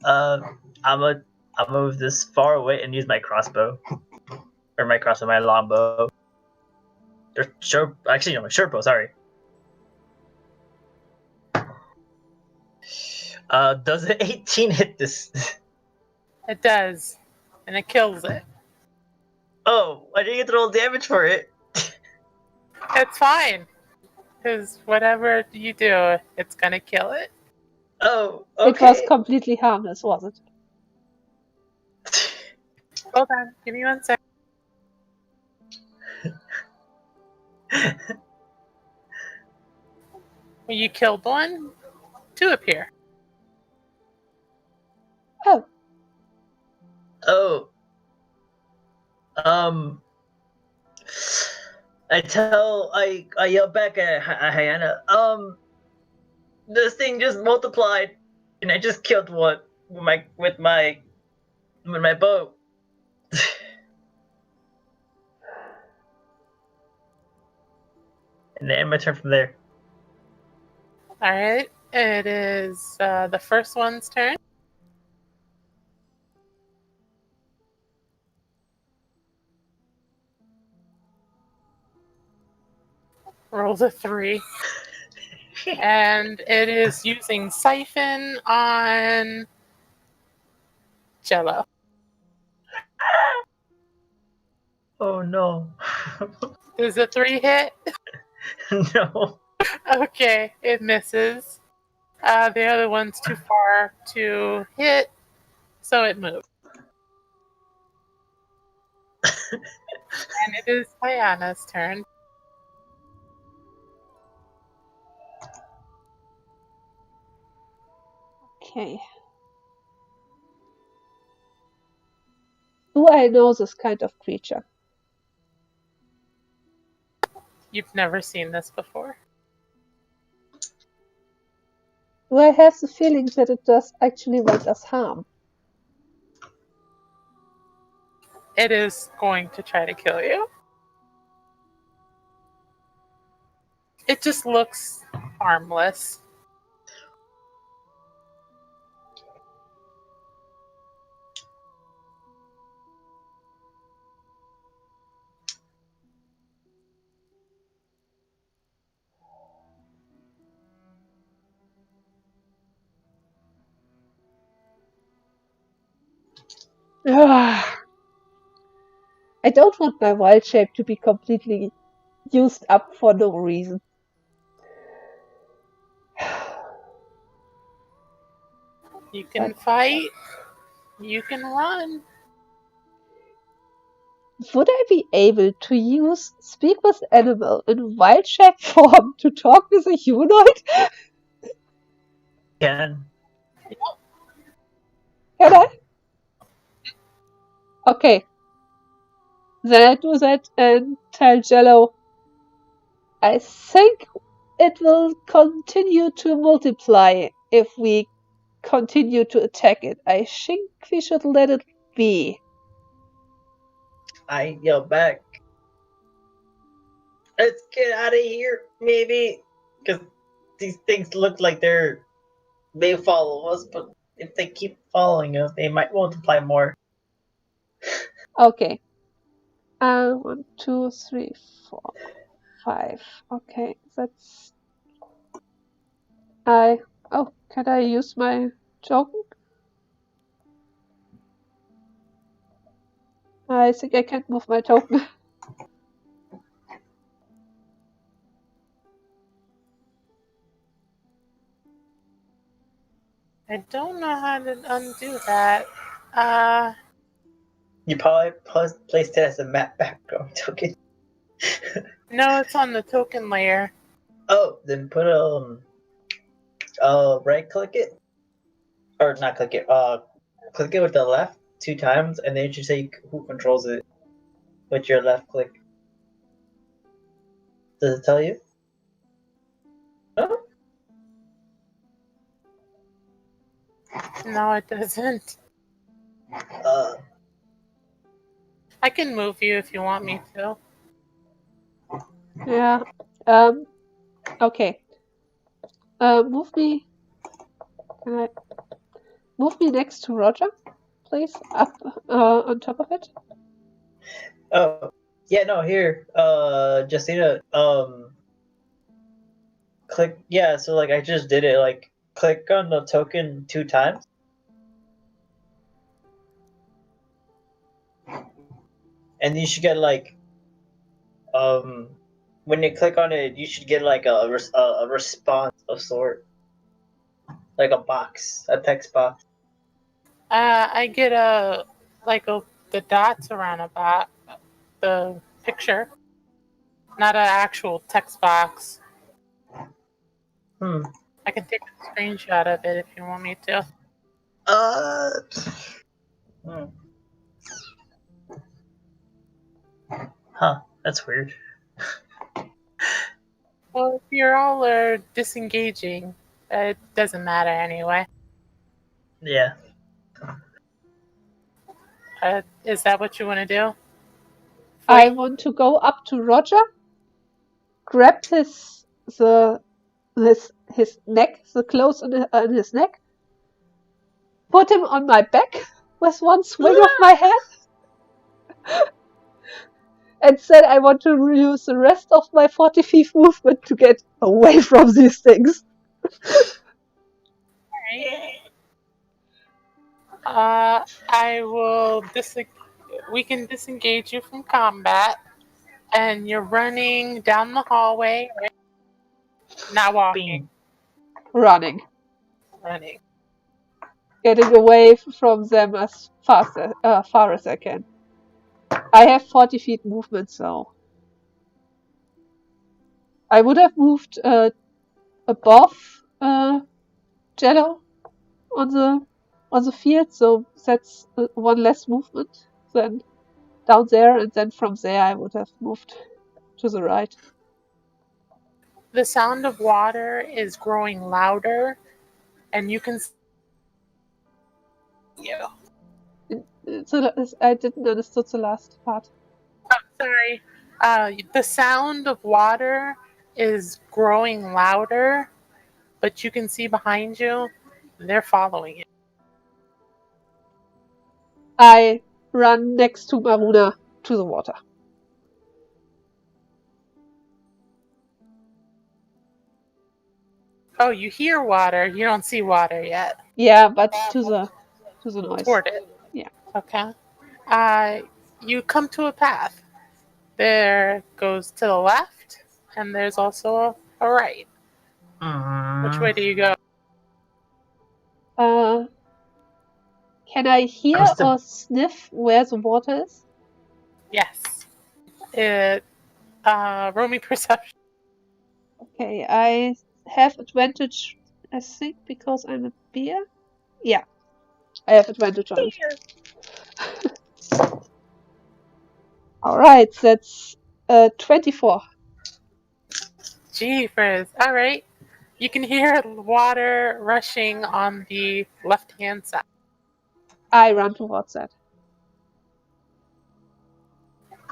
I'm move this far away and use my crossbow, or my longbow, or short. Actually, no, my short bow. Sorry. Does an 18 hit this? It does. And it kills it. Oh, I didn't get to roll damage for it. It's fine. Because whatever you do, it's gonna kill it. Oh, It was okay. completely harmless, was it? Hold on. Give me 1 second. When you killed one, two appear. Oh, Oh. I yell back at Hyena. This thing just multiplied, and I just killed one with my bow. And then end my turn from there. Alright. It is the first one's turn. rolls a 3. And it is using Siphon on Jello. Oh no. Does a 3 hit? No. Okay, it misses. The other one's too far to hit, so it moves. And it is Diana's turn. Okay. Do I know this kind of creature? You've never seen this before. Do I have the feeling that it does actually want us harm? It is going to try to kill you. It just looks harmless. I don't want my wild shape to be completely used up for no reason. You can fight. You can run. Would I be able to use speak with animal in wild shape form to talk with a humanoid? Can. Can I? Okay. Then I do that and tell Jello, I think it will continue to multiply if we continue to attack it. I think we should let it be. I yell back. Let's get out of here, maybe. Because these things look like they follow us, but if they keep following us, they might multiply more. Okay. 1, 2, 3, 4, 5. Okay, that's. Can I use my token? I think I can't move my token. I don't know how to undo that. You probably placed it as a map background token. No, it's on the token layer. Oh, then put right click it, or not click it. Click it with the left 2 times, and then you should say who controls it with your left click. Does it tell you? No. No, it doesn't. I can move you if you want me to. Yeah. Okay. Move me. Can I move me next to Roger, please? Up on top of it. Oh, yeah. No, here. Justina. Click. Yeah. So like I just did it. Like click on the token 2 times. And you should get like when you click on it, you should get like a response of sort, like a box, a text box. I get the dots around the picture, not an actual text box. I can take a screenshot of it if you want me to. Huh, that's weird. Well, if you're all are disengaging, it doesn't matter anyway. Yeah. Is that what you want to do? I want to go up to Roger, grab his neck, the clothes on his neck, put him on my back with one swing of my hand, And then I want to use the rest of my 40 feet movement to get away from these things. I will we can disengage you from combat, and you're running down the hallway, right? Not walking, Running. running. Getting away from them as far as I can. I have 40 feet movement, so I would have moved above Jello on the field, so that's one less movement than down there, and then from there I would have moved to the right. The sound of water is growing louder, and you can see you. So I didn't understand the last part. Oh, sorry. The sound of water is growing louder, but you can see behind you, they're following you. I run next to Maruna to the water. Oh, you hear water. You don't see water yet. Yeah, but to the noise. Toward it. Yeah. Okay. You come to a path. There goes to the left, and there's also a right. Which way do you go? Can I hear or sniff where the water is? Yes. Roll me perception. Okay, I have advantage, I think, because I'm a bear. Yeah, I have advantage on it. Alright, that's 24. Jeepers. All right. You can hear water rushing on the left-hand side. I run towards that.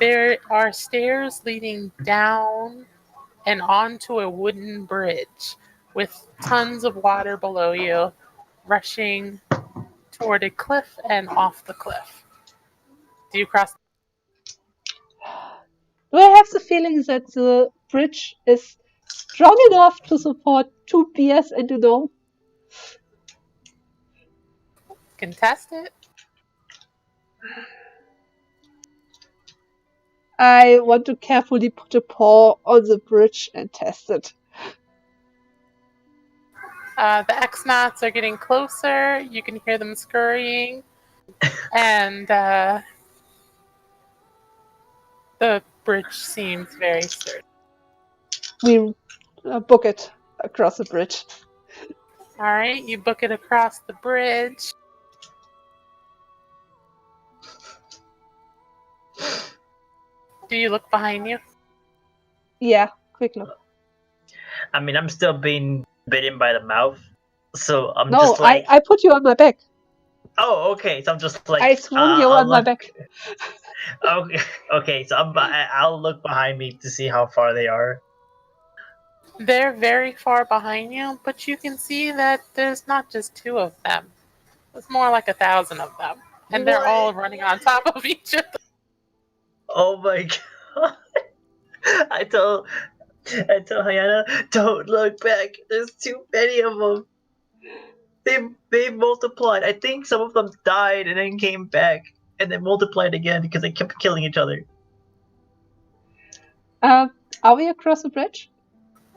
There are stairs leading down and onto a wooden bridge with tons of water below you, rushing toward a cliff and off the cliff. Do you cross? Do I have the feeling that the bridge is strong enough to support 2 bears and a gnome? Contest it? I want to carefully put a paw on the bridge and test it. The X-Knots are getting closer. You can hear them scurrying. And the bridge seems very sturdy. We book it across the bridge. All right, you book it across the bridge. Do you look behind you? Yeah, quick look. I mean, I'm still being bitten by the mouth, so I'm No, just like... I put you on my back. Oh, okay. So I'm just like... I swung you on my back. Okay, so I'll look behind me to see how far they are. They're very far behind you, but you can see that there's not just 2 of them. It's more like 1,000 of them. And they're all running on top of each other. Oh my god. I told Hannah, don't look back. There's too many of them. They multiplied. I think some of them died and then came back and then multiplied again because they kept killing each other. Are we across the bridge?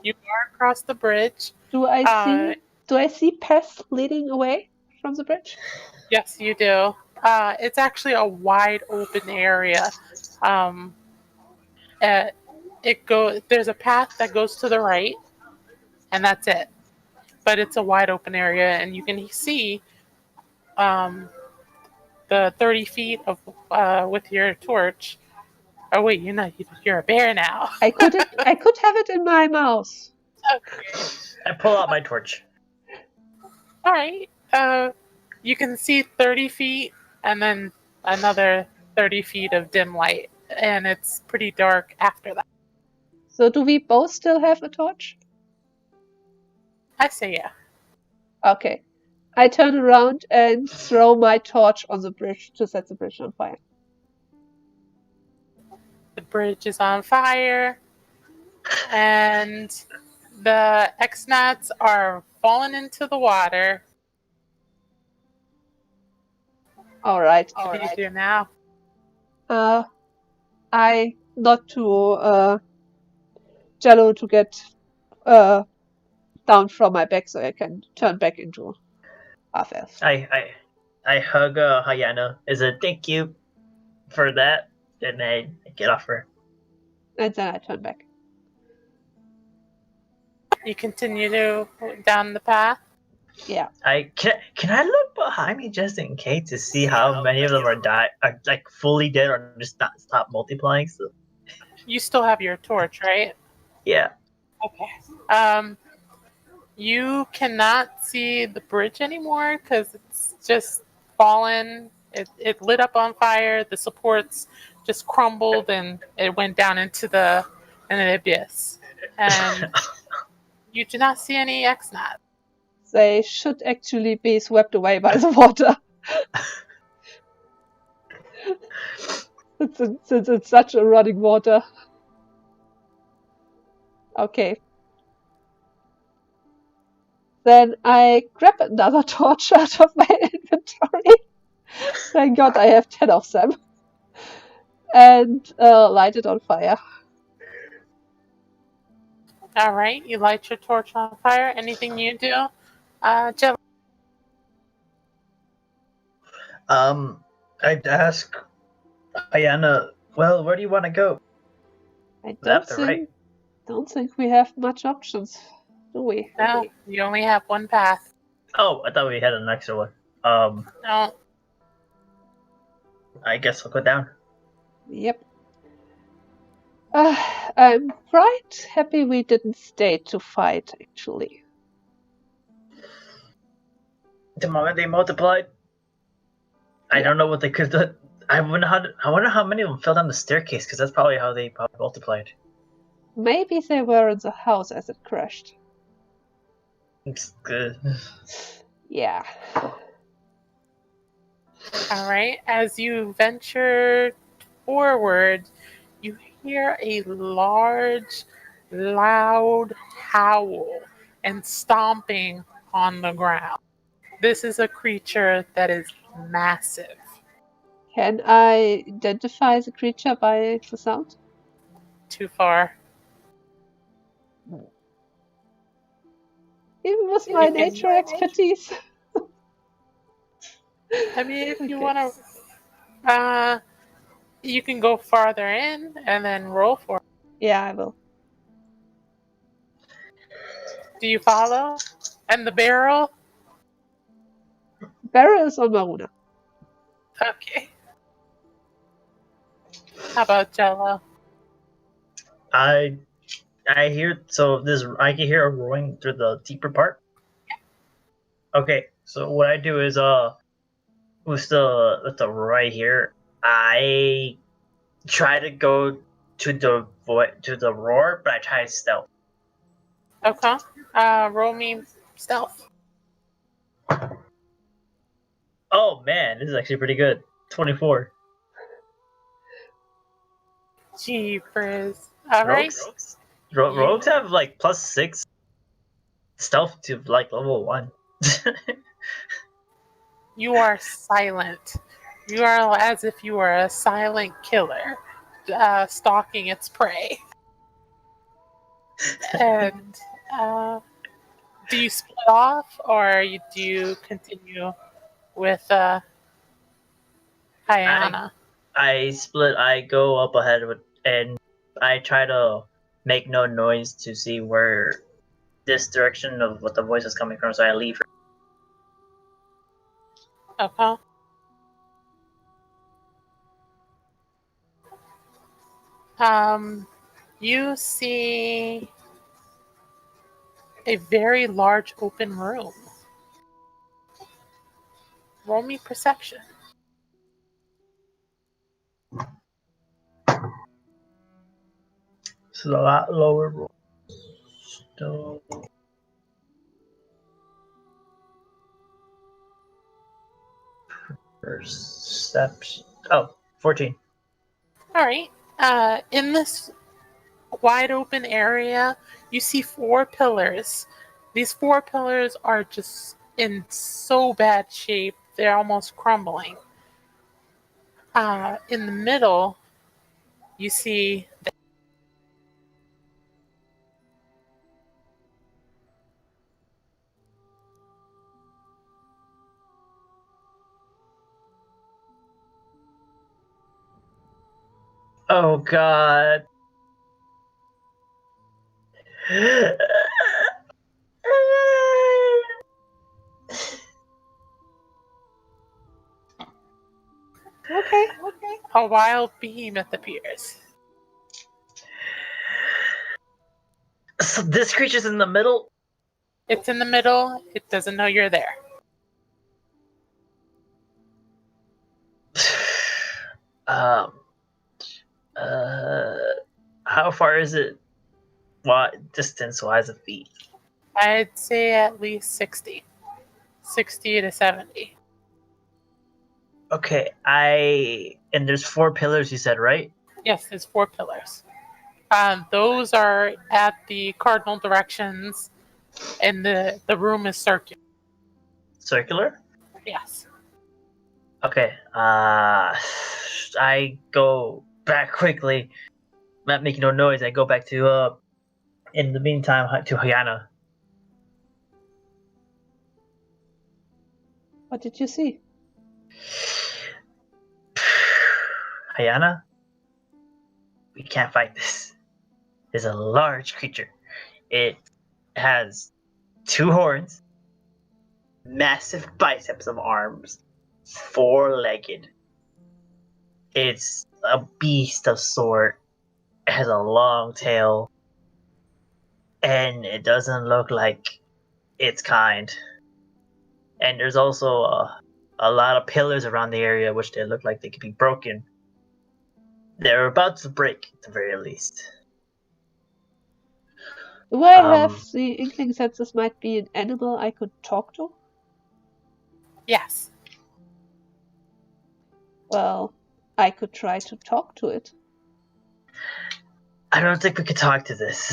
You are across the bridge. Do I see paths leading away from the bridge? Yes, you do. It's actually a wide open area. There's a path that goes to the right, and that's it. But it's a wide open area, and you can see the 30 feet of with your torch. Oh wait, you're a bear now. I could have it in my mouth. Okay. I pull out my torch. All right. You can see 30 feet, and then another 30 feet of dim light, and it's pretty dark after that. So do we both still have a torch? I say yeah. Okay. I turn around and throw my torch on the bridge to set the bridge on fire. The bridge is on fire, and the X-Nats are falling into the water. All right. What do you do now? I nod to Jello to get down from my back so I can turn back into half elf. I hug Hyena as a thank you for that, and I get off her. And then I turn back. You continue to down the path. Yeah. Can I look behind me just in case to see how many of them are like fully dead or just not stop multiplying? So, You still have your torch, right? yeah. Okay. You cannot see the bridge anymore because it's just fallen. It lit up on fire. The supports just crumbled and it went down into an abyss. And you do not see any X-Nat. They should actually be swept away by the water. Since it's such a running water. Okay. Then I grab another torch out of my inventory. Thank God I have 10 of them. And light it on fire. All right, you light your torch on fire. Anything you do, Jello? I'd ask Hyena, well, where do you want to go? I Left or right? don't think we have much options, do we? No, you only have one path. Oh, I thought we had an extra one. No. I guess we'll go down. Yep. I'm quite happy we didn't stay to fight, actually. The moment they multiplied, I don't know what they could do. I wonder how many of them fell down the staircase, because that's probably how they probably multiplied. Maybe they were in the house as it crashed. It's good. Yeah. All right, as you venture forward, you hear a large, loud howl and stomping on the ground. This is a creature that is massive. Can I identify the creature by the sound? Too far. Even with my nature expertise. I mean, if you Okay. want to, you can go farther in and then roll for it. Yeah, I will. Do you follow? And the barrel? Barrel is on Maruna. Okay. How about Jello? I hear I can hear a roaring through the deeper part. Okay, so what I do is who's the right here? I try to go to the roar, but I try to stealth. Okay. Roll me stealth. Oh man, this is actually pretty good. 24. Jeepers. All right. Rogues have like +6 stealth to like level 1. You are silent. You are as if you are a silent killer stalking its prey. And do you split off or do you continue with Hyana? I split. I go up ahead and I try to make no noise to see where this direction of what the voice is coming from. So I leave her. Okay. You see a very large open room. Roll me perception. This is a lot lower roll. Still. Perception. Oh, 14. All right. In this wide open area, you see 4 pillars. These 4 pillars are just in so bad shape, they're almost crumbling. In the middle, you see Oh God. Okay. a wild behemoth appears. So this creature's in the middle. It's in the middle, it doesn't know you're there. um. Uh. How far is it? What distance-wise of feet? I'd say at least 60. 60 to 70. Okay, and there's 4 pillars. You said, right? Yes, there's 4 pillars. Those are at the cardinal directions, and the room is circular. Circular. Yes. Okay. I go back quickly. Not making no noise. I go back to in the meantime to Hyana. What did you see? Hyana, we can't fight this. It's a large creature. It has 2 horns, massive biceps of arms, 4-legged. It's a beast of sort. It has a long tail, and it doesn't look like its kind. And there's also a lot of pillars around the area, which they look like they could be broken. They're about to break, at the very least. Do I have the inkling that this might be an animal I could talk to? Yes. Well, I could try to talk to it. I don't think we could talk to this.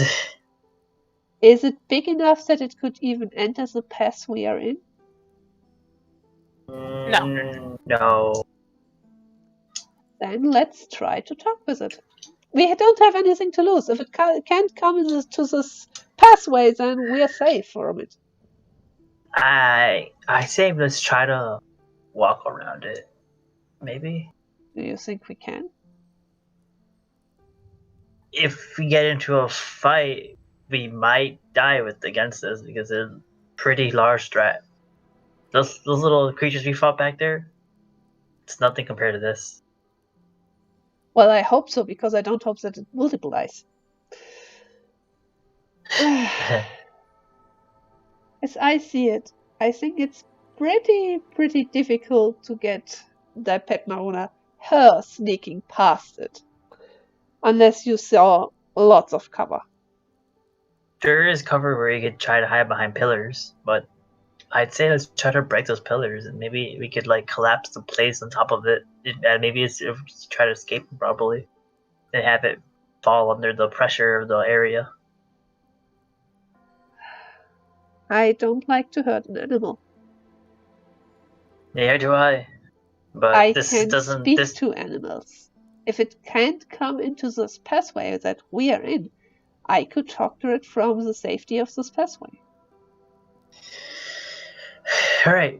Is it big enough that it could even enter the pass we are in? No. Then let's try to talk with it. We don't have anything to lose. If it can't come to this pathway, then we're safe from it. I say let's try to walk around it. Maybe. Do you think we can? If we get into a fight, we might die against this because they're pretty large threat. Those little creatures we fought back there, it's nothing compared to this. Well, I hope so, because I don't hope that it multiplies. As I see it, I think it's pretty difficult to get the pet Maruna, her sneaking past it. Unless you saw lots of cover. There is cover where you could try to hide behind pillars, but I'd say let's try to break those pillars, and maybe we could like collapse the place on top of it, and maybe try to escape properly, and have it fall under the pressure of the area. I don't like to hurt an animal. Neither do I. But I this can doesn't. speak This to animals. If it can't come into this pathway that we are in, I could talk to it from the safety of this pathway. All right.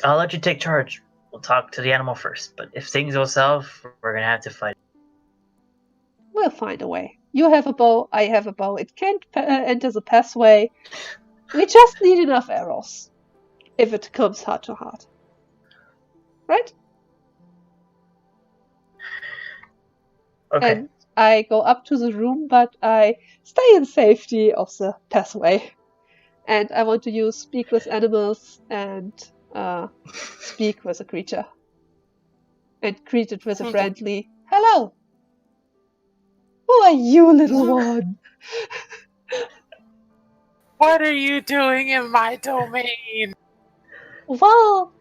I'll let you take charge. We'll talk to the animal first, but if things go south, we're gonna have to fight. We'll find a way. You have a bow, I have a bow. It can't enter the pathway. We just need enough arrows. If it comes heart to heart. Right? Okay. And I go up to the room, but I stay in safety of the pathway. And I want to use speak with animals and speak with a creature. And greet it with a friendly hello. Who are you, little one? What are you doing in my domain? Well,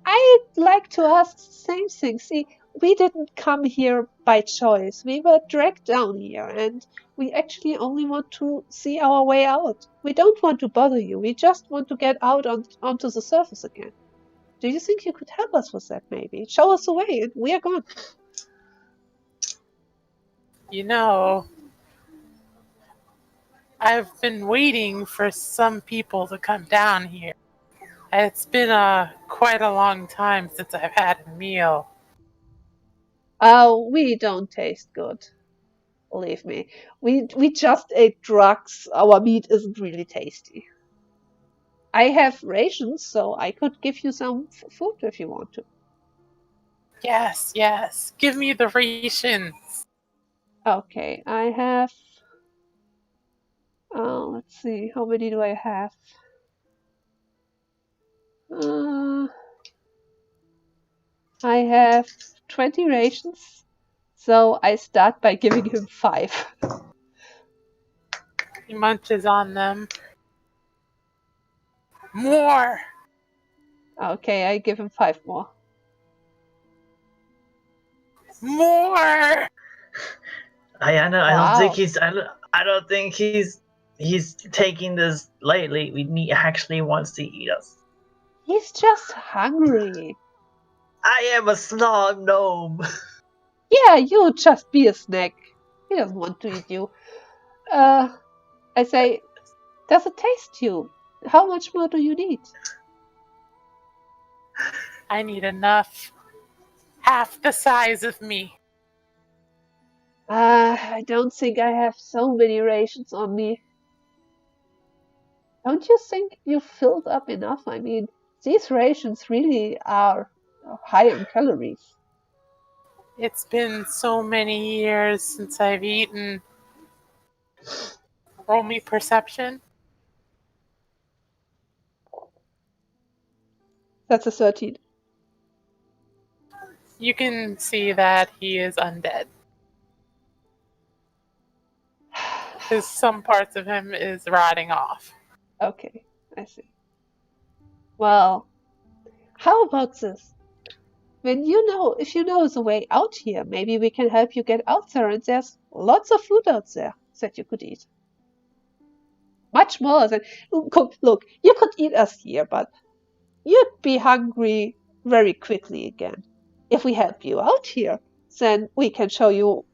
I'd like to ask the same thing. See, we didn't come here by choice. We were dragged down here, and we actually only want to see our way out. We don't want to bother you. We just want to get out onto the surface again. Do you think you could help us with that, maybe? Show us the way, and we are gone. You know, I've been waiting for some people to come down here. It's been quite a long time since I've had a meal. Oh, we don't taste good. Believe me. We just ate drugs. Our meat isn't really tasty. I have rations, so I could give you some food if you want to. Yes, yes. Give me the rations. Okay, I have. Let's see. How many do I have? I have 20 rations, so I start by giving him 5. He munches on them. More! Okay, I give him 5 more. More! Ayana, Wow. I don't think he's taking this lightly. He actually wants to eat us. He's just hungry. I am a snob gnome. Yeah, you just be a snack. He doesn't want to eat you. I say, does it taste you? How much more do you need? I need enough. Half the size of me. I don't think I have so many rations on me. Don't you think you filled up enough? I mean, these rations really are high in calories. It's been so many years since I've eaten. Roll me perception. That's a 13. You can see that he is undead. Because some parts of him is rotting off. Okay, I see. Well, how about this? If you know the way out here, maybe we can help you get out there, and there's lots of food out there that you could eat. Much more than. Look, you could eat us here, but you'd be hungry very quickly again. If we help you out here, then we can show you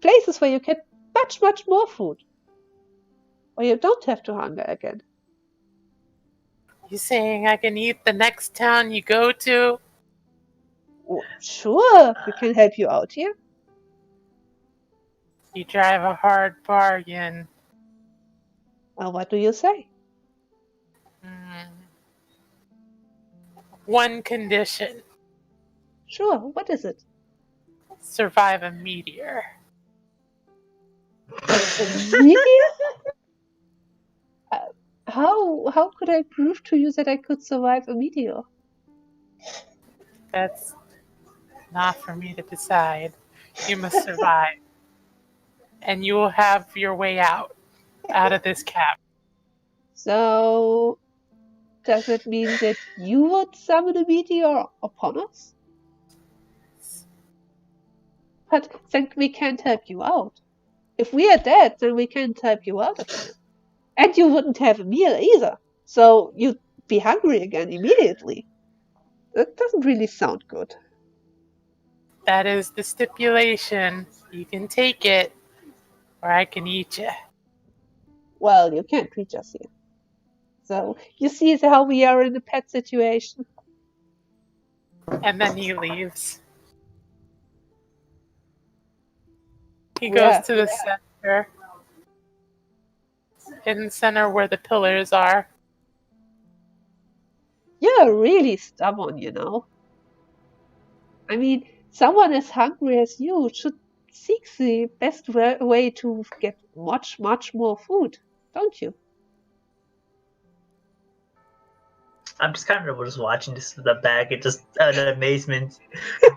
places where you get much, much more food. Or you don't have to hunger again. You saying I can eat the next town you go to? Sure, we can help you out here. You drive a hard bargain. Well, what do you say? One condition. Sure, what is it? Survive a meteor. A meteor? How could I prove to you that I could survive a meteor? That's not for me to decide. You must survive. And you will have your way out of this cavern. So, does it mean that you would summon a meteor upon us? But then we can't help you out. If we are dead, then we can't help you out again. And you wouldn't have a meal either. So you'd be hungry again immediately. That doesn't really sound good. That is the stipulation. You can take it, or I can eat you. Well, you can't reach us here. So you see how we are in a pet situation. And then he leaves. He Yeah. goes to the center. In the center where the pillars are. You're really stubborn, you know. I mean, someone as hungry as you should seek the best way to get much, much more food, don't you? I'm just kind of just watching this in the back and just out of amazement.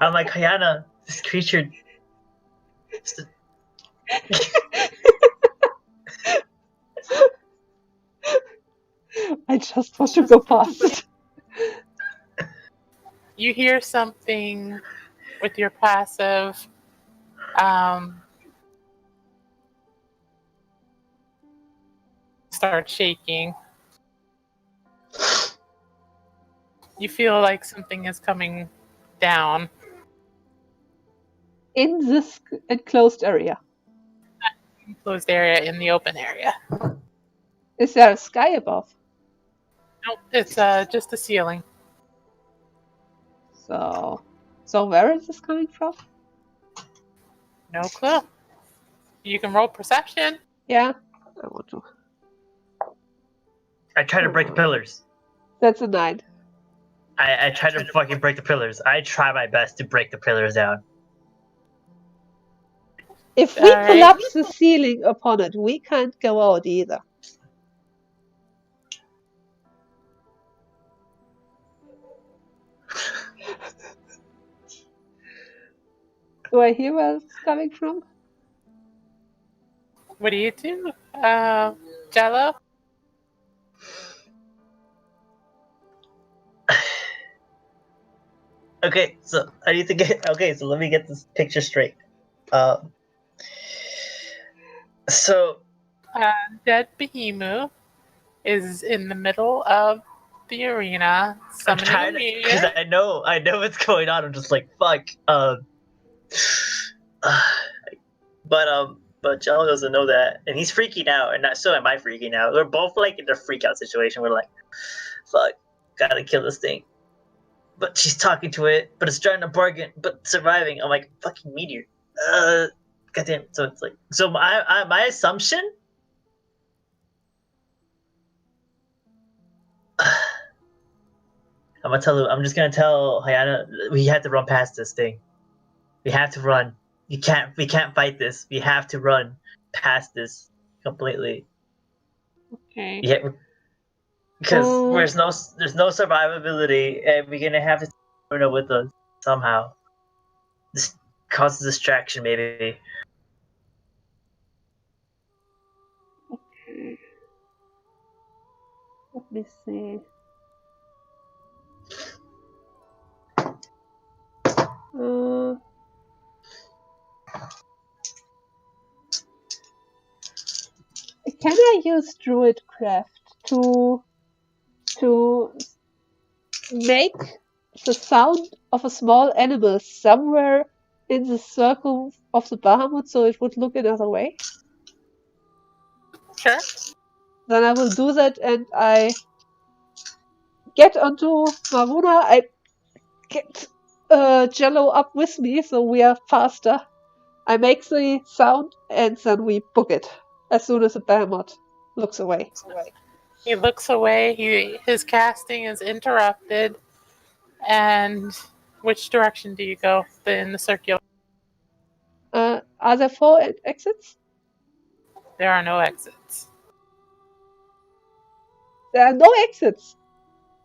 I'm like, Hayana, this creature. I just want to go past it. You hear something with your passive. Start shaking. You feel like something is coming down. In this enclosed area. Enclosed area in the open area. Is there a sky above? Nope, it's just a ceiling. So where is this coming from? No clue. You can roll perception. Yeah, I want to. I try to break the pillars. That's a 9. I try to fucking break the pillars. I try my best to break the pillars down. If we Alright. collapse the ceiling upon it, we can't go out either. Do I hear where it's coming from? What do you do? Jello? Okay, so I need to get. Okay, so let me get this picture straight. So Dead Behemoth is in the middle of the arena, I'm summoning a trying because meteor. I know what's going on. I'm just like fuck. But Jello doesn't know that, and he's freaking out, and so am I freaking out. We're both like in a freak out situation. We're like, fuck, gotta kill this thing. But she's talking to it, but it's trying to bargain, but surviving. I'm like, fucking meteor. Goddamn. So it's like, so my assumption. I'm just gonna tell Hayana we have to run past this thing. We have to run. We can't fight this. We have to run past this completely. Okay. Yeah, because there's no survivability, and we're gonna have to take Bruno with us somehow. This causes distraction, maybe. Okay. Let me see. Can I use Druidcraft to make the sound of a small animal somewhere in the circle of the Bahamut so it would look another way? Sure. Then I will do that, and I get onto Maruna. I get Jello up with me so we are faster. I make the sound, and then we book it as soon as the Bahamut looks away. He looks away. His casting is interrupted. And which direction do you go? In the circular? Are there 4 exits? There are no exits. There are no exits.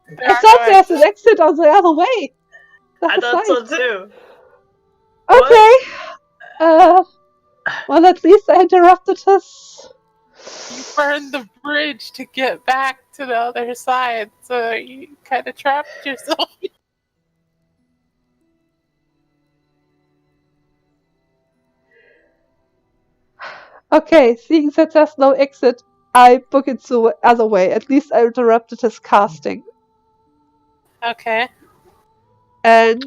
There I are thought no there's an exits. exit on the other way. I thought so too. Okay. Well, at least I interrupted us. You burned the bridge to get back to the other side, so you kind of trapped yourself. Okay, seeing that there's no exit, I book it the other way. At least I interrupted his casting. Okay. And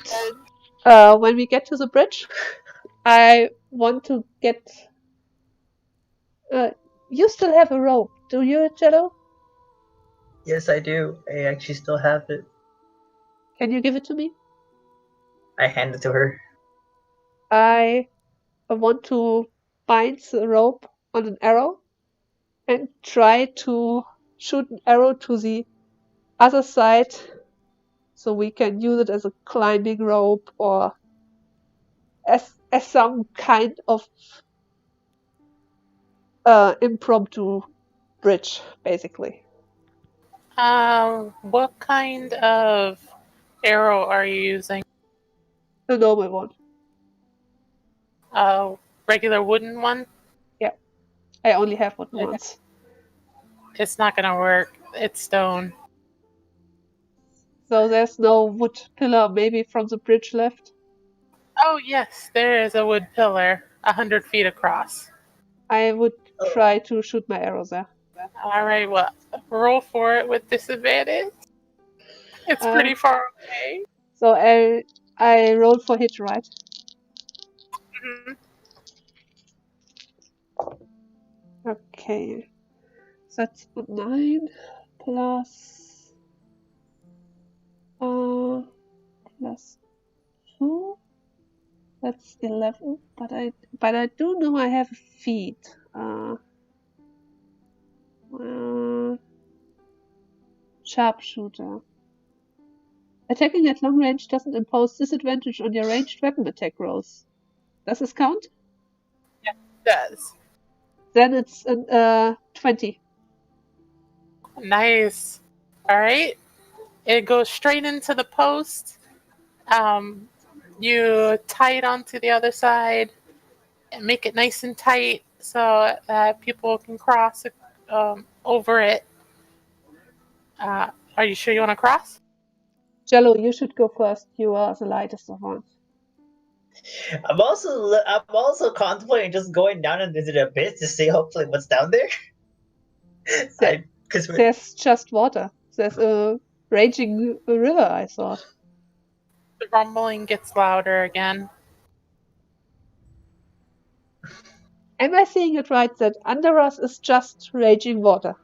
when we get to the bridge, I want to get... you still have a rope, do you, Jello? Yes, I do. I actually still have it. Can you give it to me? I hand it to her. I want to bind the rope on an arrow and try to shoot an arrow to the other side so we can use it as a climbing rope or as some kind of impromptu bridge, basically. What kind of arrow are you using? The normal one. Regular wooden one? Yeah. I only have wooden ones. It's not gonna work. It's stone. So there's no wood pillar maybe from the bridge left? Oh, yes, there is a wood pillar 100 feet across. I would Oh. try to shoot my arrow there. All right, well, roll for it with disadvantage. It's Uh, pretty far away. So I roll for hit, right? Mhm. Okay. That's 9 plus plus 2. That's 11. But I do know I have a feat. Sharpshooter. Attacking at long range doesn't impose disadvantage on your ranged weapon attack rolls. Does this count? It does. Then it's 20. Nice. All right. It goes straight into the post. You tie it onto the other side and make it nice and tight so that people can cross over it. Are you sure you want to cross? Jello, you should go first. You are the lightest of us. I'm also contemplating just going down into the abyss to see hopefully what's down there. Because There's just water. There's a raging river, I thought. The rumbling gets louder again. Am I seeing it right that under us is just raging water?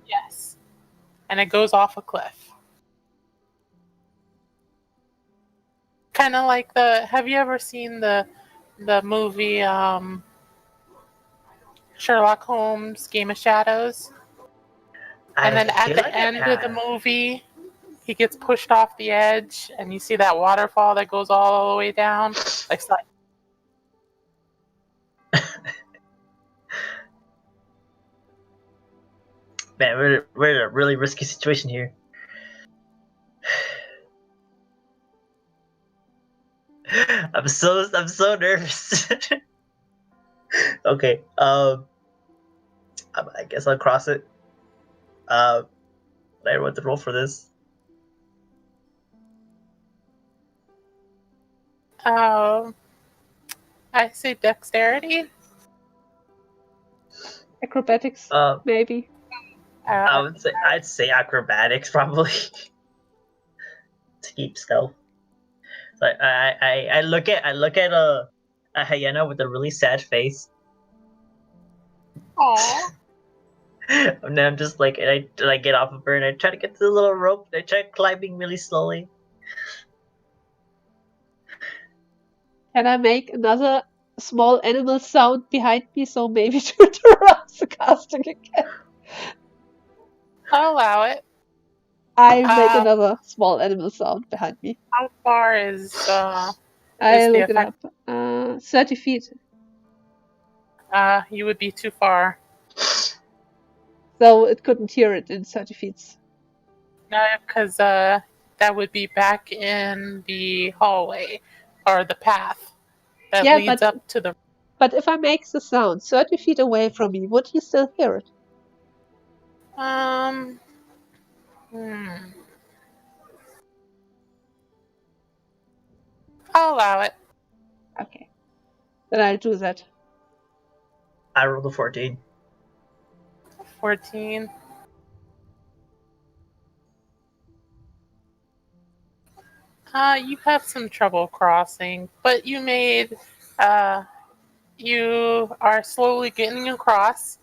Yes. And it goes off a cliff. Kind of like have you ever seen the movie Sherlock Holmes Game of Shadows? And then at the end of the movie, he gets pushed off the edge and you see that waterfall that goes all the way down. Like Man, we're in a really risky situation here. I'm so nervous. Okay, I guess I'll cross it. I don't want to roll for this. I say dexterity. Acrobatics, maybe. I'd say acrobatics probably to keep stealth. Like I look at a hyena with a really sad face. Aww. And then I'm just like, and I get off of her and I try to get to the little rope. And I try climbing really slowly. Can I make another small animal sound behind me so maybe to interrupt the casting again? I'll allow it. I'll make another small animal sound behind me. How far is I the look it effect? up. 30 feet. You would be too far. So it couldn't hear it in 30 feet. No, because that would be back in the hallway or the path that leads up to the. But if I make the sound 30 feet away from me, would he still hear it? I'll allow it. Okay. Then I'll do that. I rolled a 14. 14. You have some trouble crossing, but you are slowly getting across.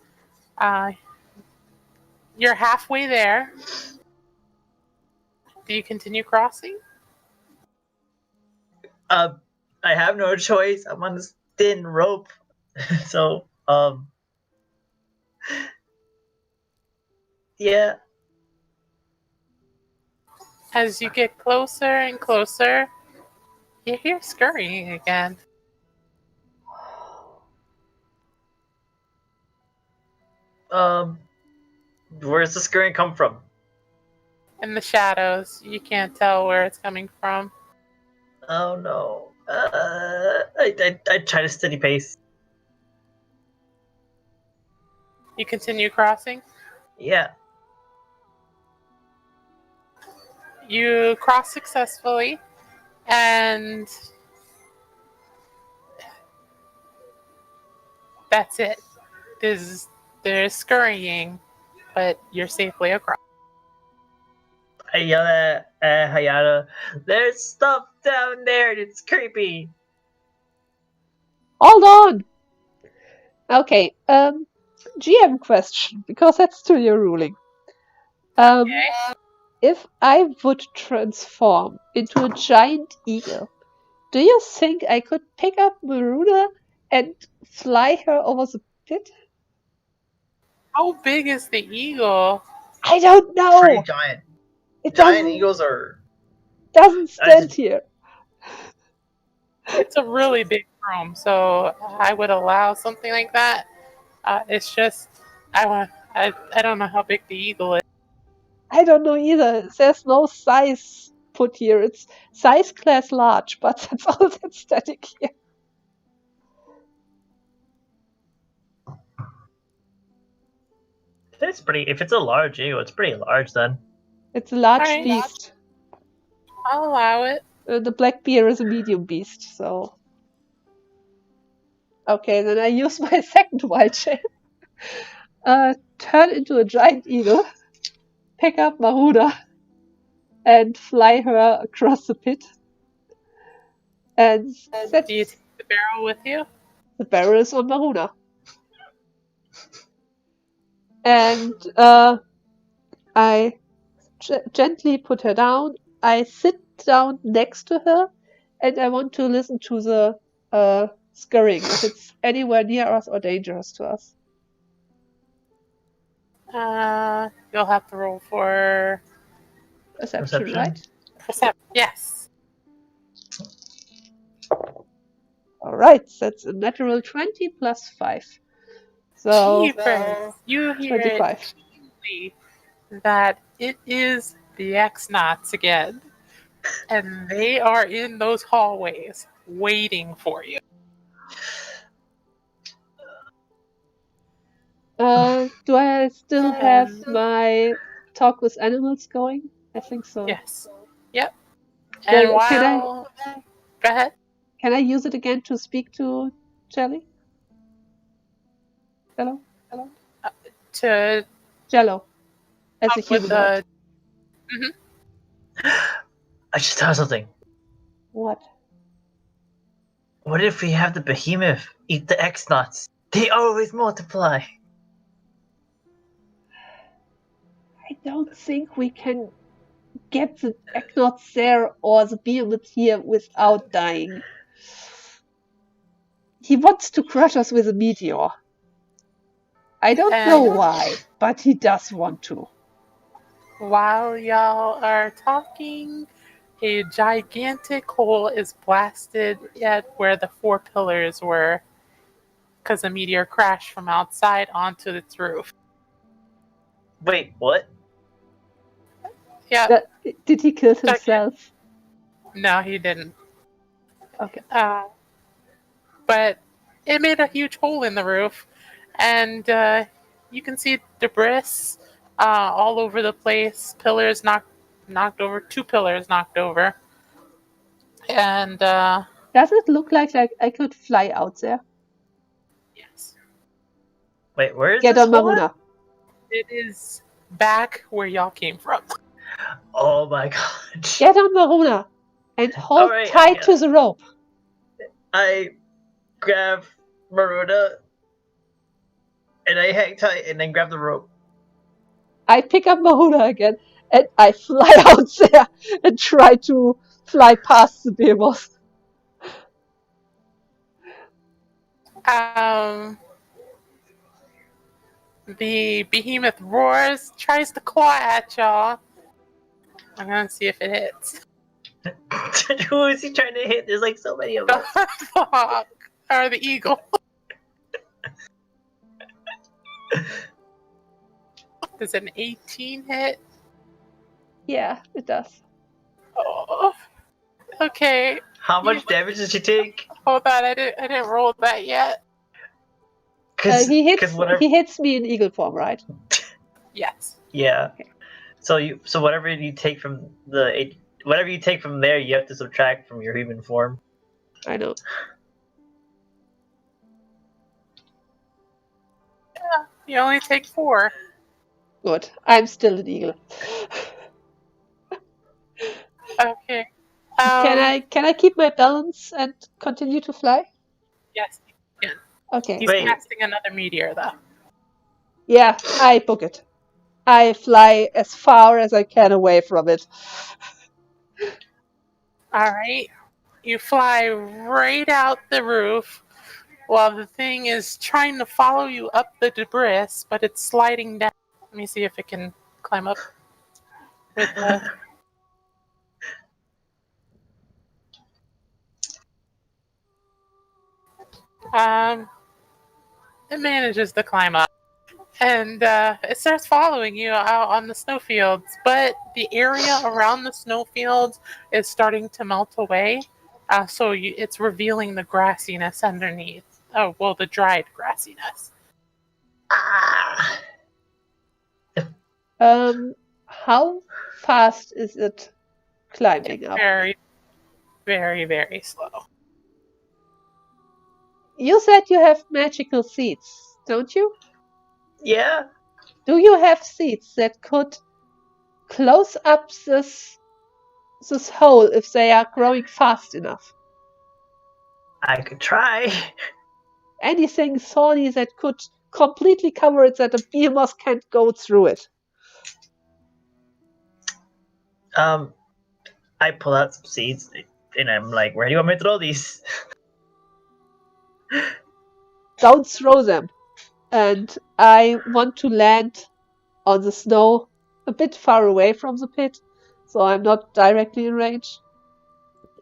You're halfway there. Do you continue crossing? I have no choice. I'm on this thin rope. So, yeah. As you get closer and closer, you hear scurrying again. Where's the scurrying come from? In the shadows, you can't tell where it's coming from. Oh no. I try to steady pace. You continue crossing? Yeah. You cross successfully, and That's it. There's scurrying, but you're safely across. I yell at Hayata. There's stuff down there. And it's creepy. Hold on! Okay, GM question, because that's still your ruling. Okay. If I would transform into a giant eagle, do you think I could pick up Maruna and fly her over the pit? How big is the eagle? I don't know! Pretty giant. It Giant eagles are. doesn't stand here. It's a really big room, so I would allow something like that. It's just I don't know how big the eagle is. I don't know either. There's no size put here. It's size class large, but that's all that's static here. It's pretty. If it's a large eagle, it's pretty large then. It's a large Alright. beast. I'll allow it. The black bear is a medium beast, so. Okay, then I use my second wild shape. Turn into a giant eagle, pick up Maruna, and fly her across the pit. And Do you take the barrel with you? the barrel is on Maruna. And I gently put her down. I sit down next to her, and I want to listen to the scurrying, if it's anywhere near us or dangerous to us. You'll have to roll for Perception, right? perception. Yes. Alright, that's a natural 20 plus 5. So, Jeepers. You hear 25. it that it is the X-Knots again. And they are in those hallways waiting for you. Do I still have my talk with animals going? I think so. Yes. Yep. Then And can go ahead. Can I use it again to speak to Jelly? Jello? To Jello. As a talk with humanoid. the I just thought of something. What? What if we have the behemoth eat the X-Knots? They always multiply. I don't think we can get the Eknots there or the behemoth here without dying. He wants to crush us with a meteor. I don't know why, but he does want to. While y'all are talking, a gigantic hole is blasted at where the 4 pillars were because a meteor crashed from outside onto its roof. Wait, what? Yeah. Did he kill himself? No, he didn't. Okay. But it made a huge hole in the roof, and you can see debris all over the place. Pillars knocked over. 2 pillars knocked over. And does it look like I could fly out there? Yes. Wait, where is Get this on hole? Maruna. It is back where y'all came from. Oh my god. Get on Maruna and hold tight to the rope. I grab Maruna and I hang tight and then grab the rope. I pick up Maruna again and I fly out there and try to fly past the behemoth. The behemoth roars, tries to claw at y'all. I'm gonna see if it hits. Who is he trying to hit? There's like so many of us. The hawk or the eagle. Does an 18 hit? Yeah, it does. Oh. Okay. How much damage did she take? Hold on, I didn't roll that yet. He hits me in eagle form, right? Yes. Yeah. Okay. So whatever you take from whatever you take from there, you have to subtract from your human form. I know. You only take 4. Good. I'm still an eagle. Okay. Can I keep my balance and continue to fly? Yes, you can. Okay. He's Wait. casting another meteor, though. Yeah, I book it. I fly as far as I can away from it. All right. You fly right out the roof while the thing is trying to follow you up the debris, but it's sliding down. Let me see if it can climb up with the. It manages to climb up. And it starts following you out on the snowfields, but the area around the snowfields is starting to melt away. It's revealing the grassiness underneath. Oh, well, the dried grassiness. Ah! How fast is it climbing up? Very, very, very slow. You said you have magical seeds, don't you? Yeah. Do you have seeds that could close up this hole if they are growing fast enough? I could try. Anything thorny that could completely cover it that a behemoth can't go through it. I pull out some seeds and I'm like, where do you want me to throw these? Don't throw them. And I want to land on the snow a bit far away from the pit, so I'm not directly in range,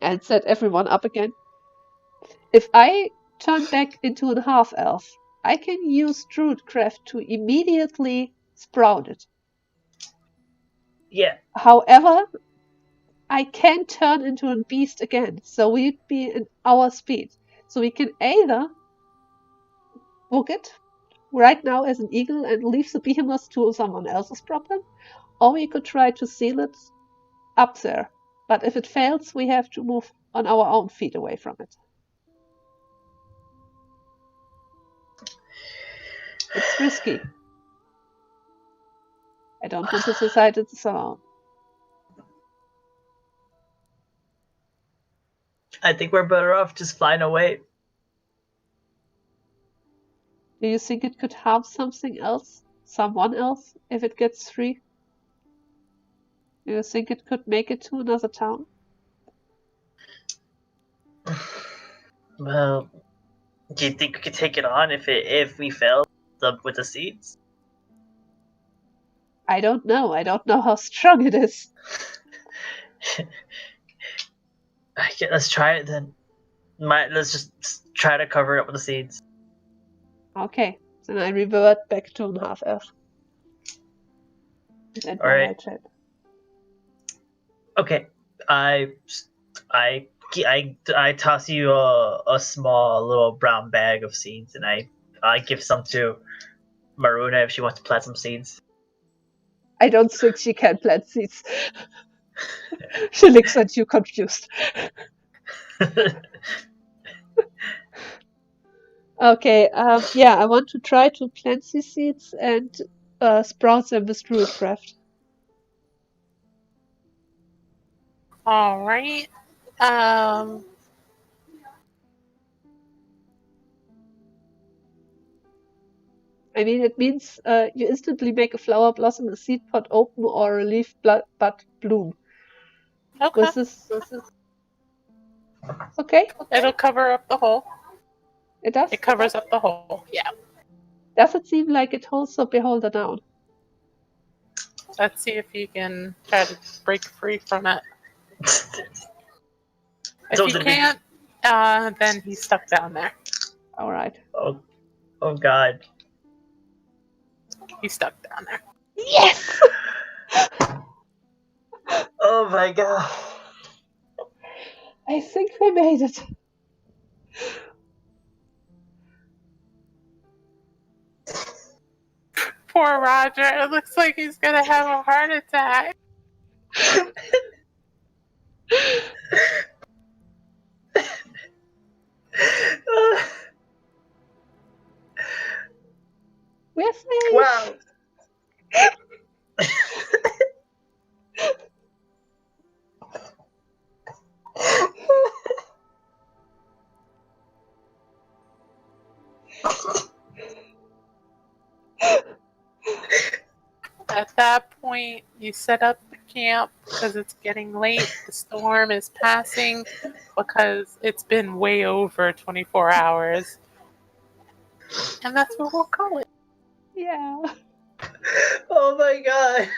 and set everyone up again. If I turn back into a half-elf, I can use Druidcraft to immediately sprout it. Yeah. However, I can turn into a beast again, so we'd be in our speed. So we can either book it right now as an eagle and leave the behemoth to someone else's problem, or we could try to seal it up there. But if it fails, we have to move on our own feet away from it. It's risky. I don't want to decide it alone. I think we're better off just flying away. Do you think it could harm something else? Someone else, if it gets free? Do you think it could make it to another town? Well, do you think we could take it on if we fail with the seeds? I don't know. I don't know how strong it is. Okay, let's try it then. Let's just try to cover it up with the seeds. Okay, then I revert back to a half-elf. And All right. my chat. Okay, I toss you a small little brown bag of seeds, and I give some to Maruna if she wants to plant some seeds. I don't think she can plant seeds. She looks at you confused. Okay, yeah, I want to try to plant these seeds and sprout them with Druidcraft. All right. I mean, it means you instantly make a flower blossom, a seed pod open, or a leaf bud bloom. Okay. Was this okay? It'll cover up the hole. It does? It covers up the hole. Yeah. Does it seem like it holds the beholder down? Let's see if you can try to break free from it. If So you did we- can't, then he's stuck down there. All right. Oh God. He's stuck down there. Yes! Oh my God. I think we made it. Poor Roger. It looks like he's gonna have a heart attack. We We're safe. Wow. At that point, you set up the camp because it's getting late. The storm is passing because it's been way over 24 hours. And that's what we'll call it. Yeah. Oh my god.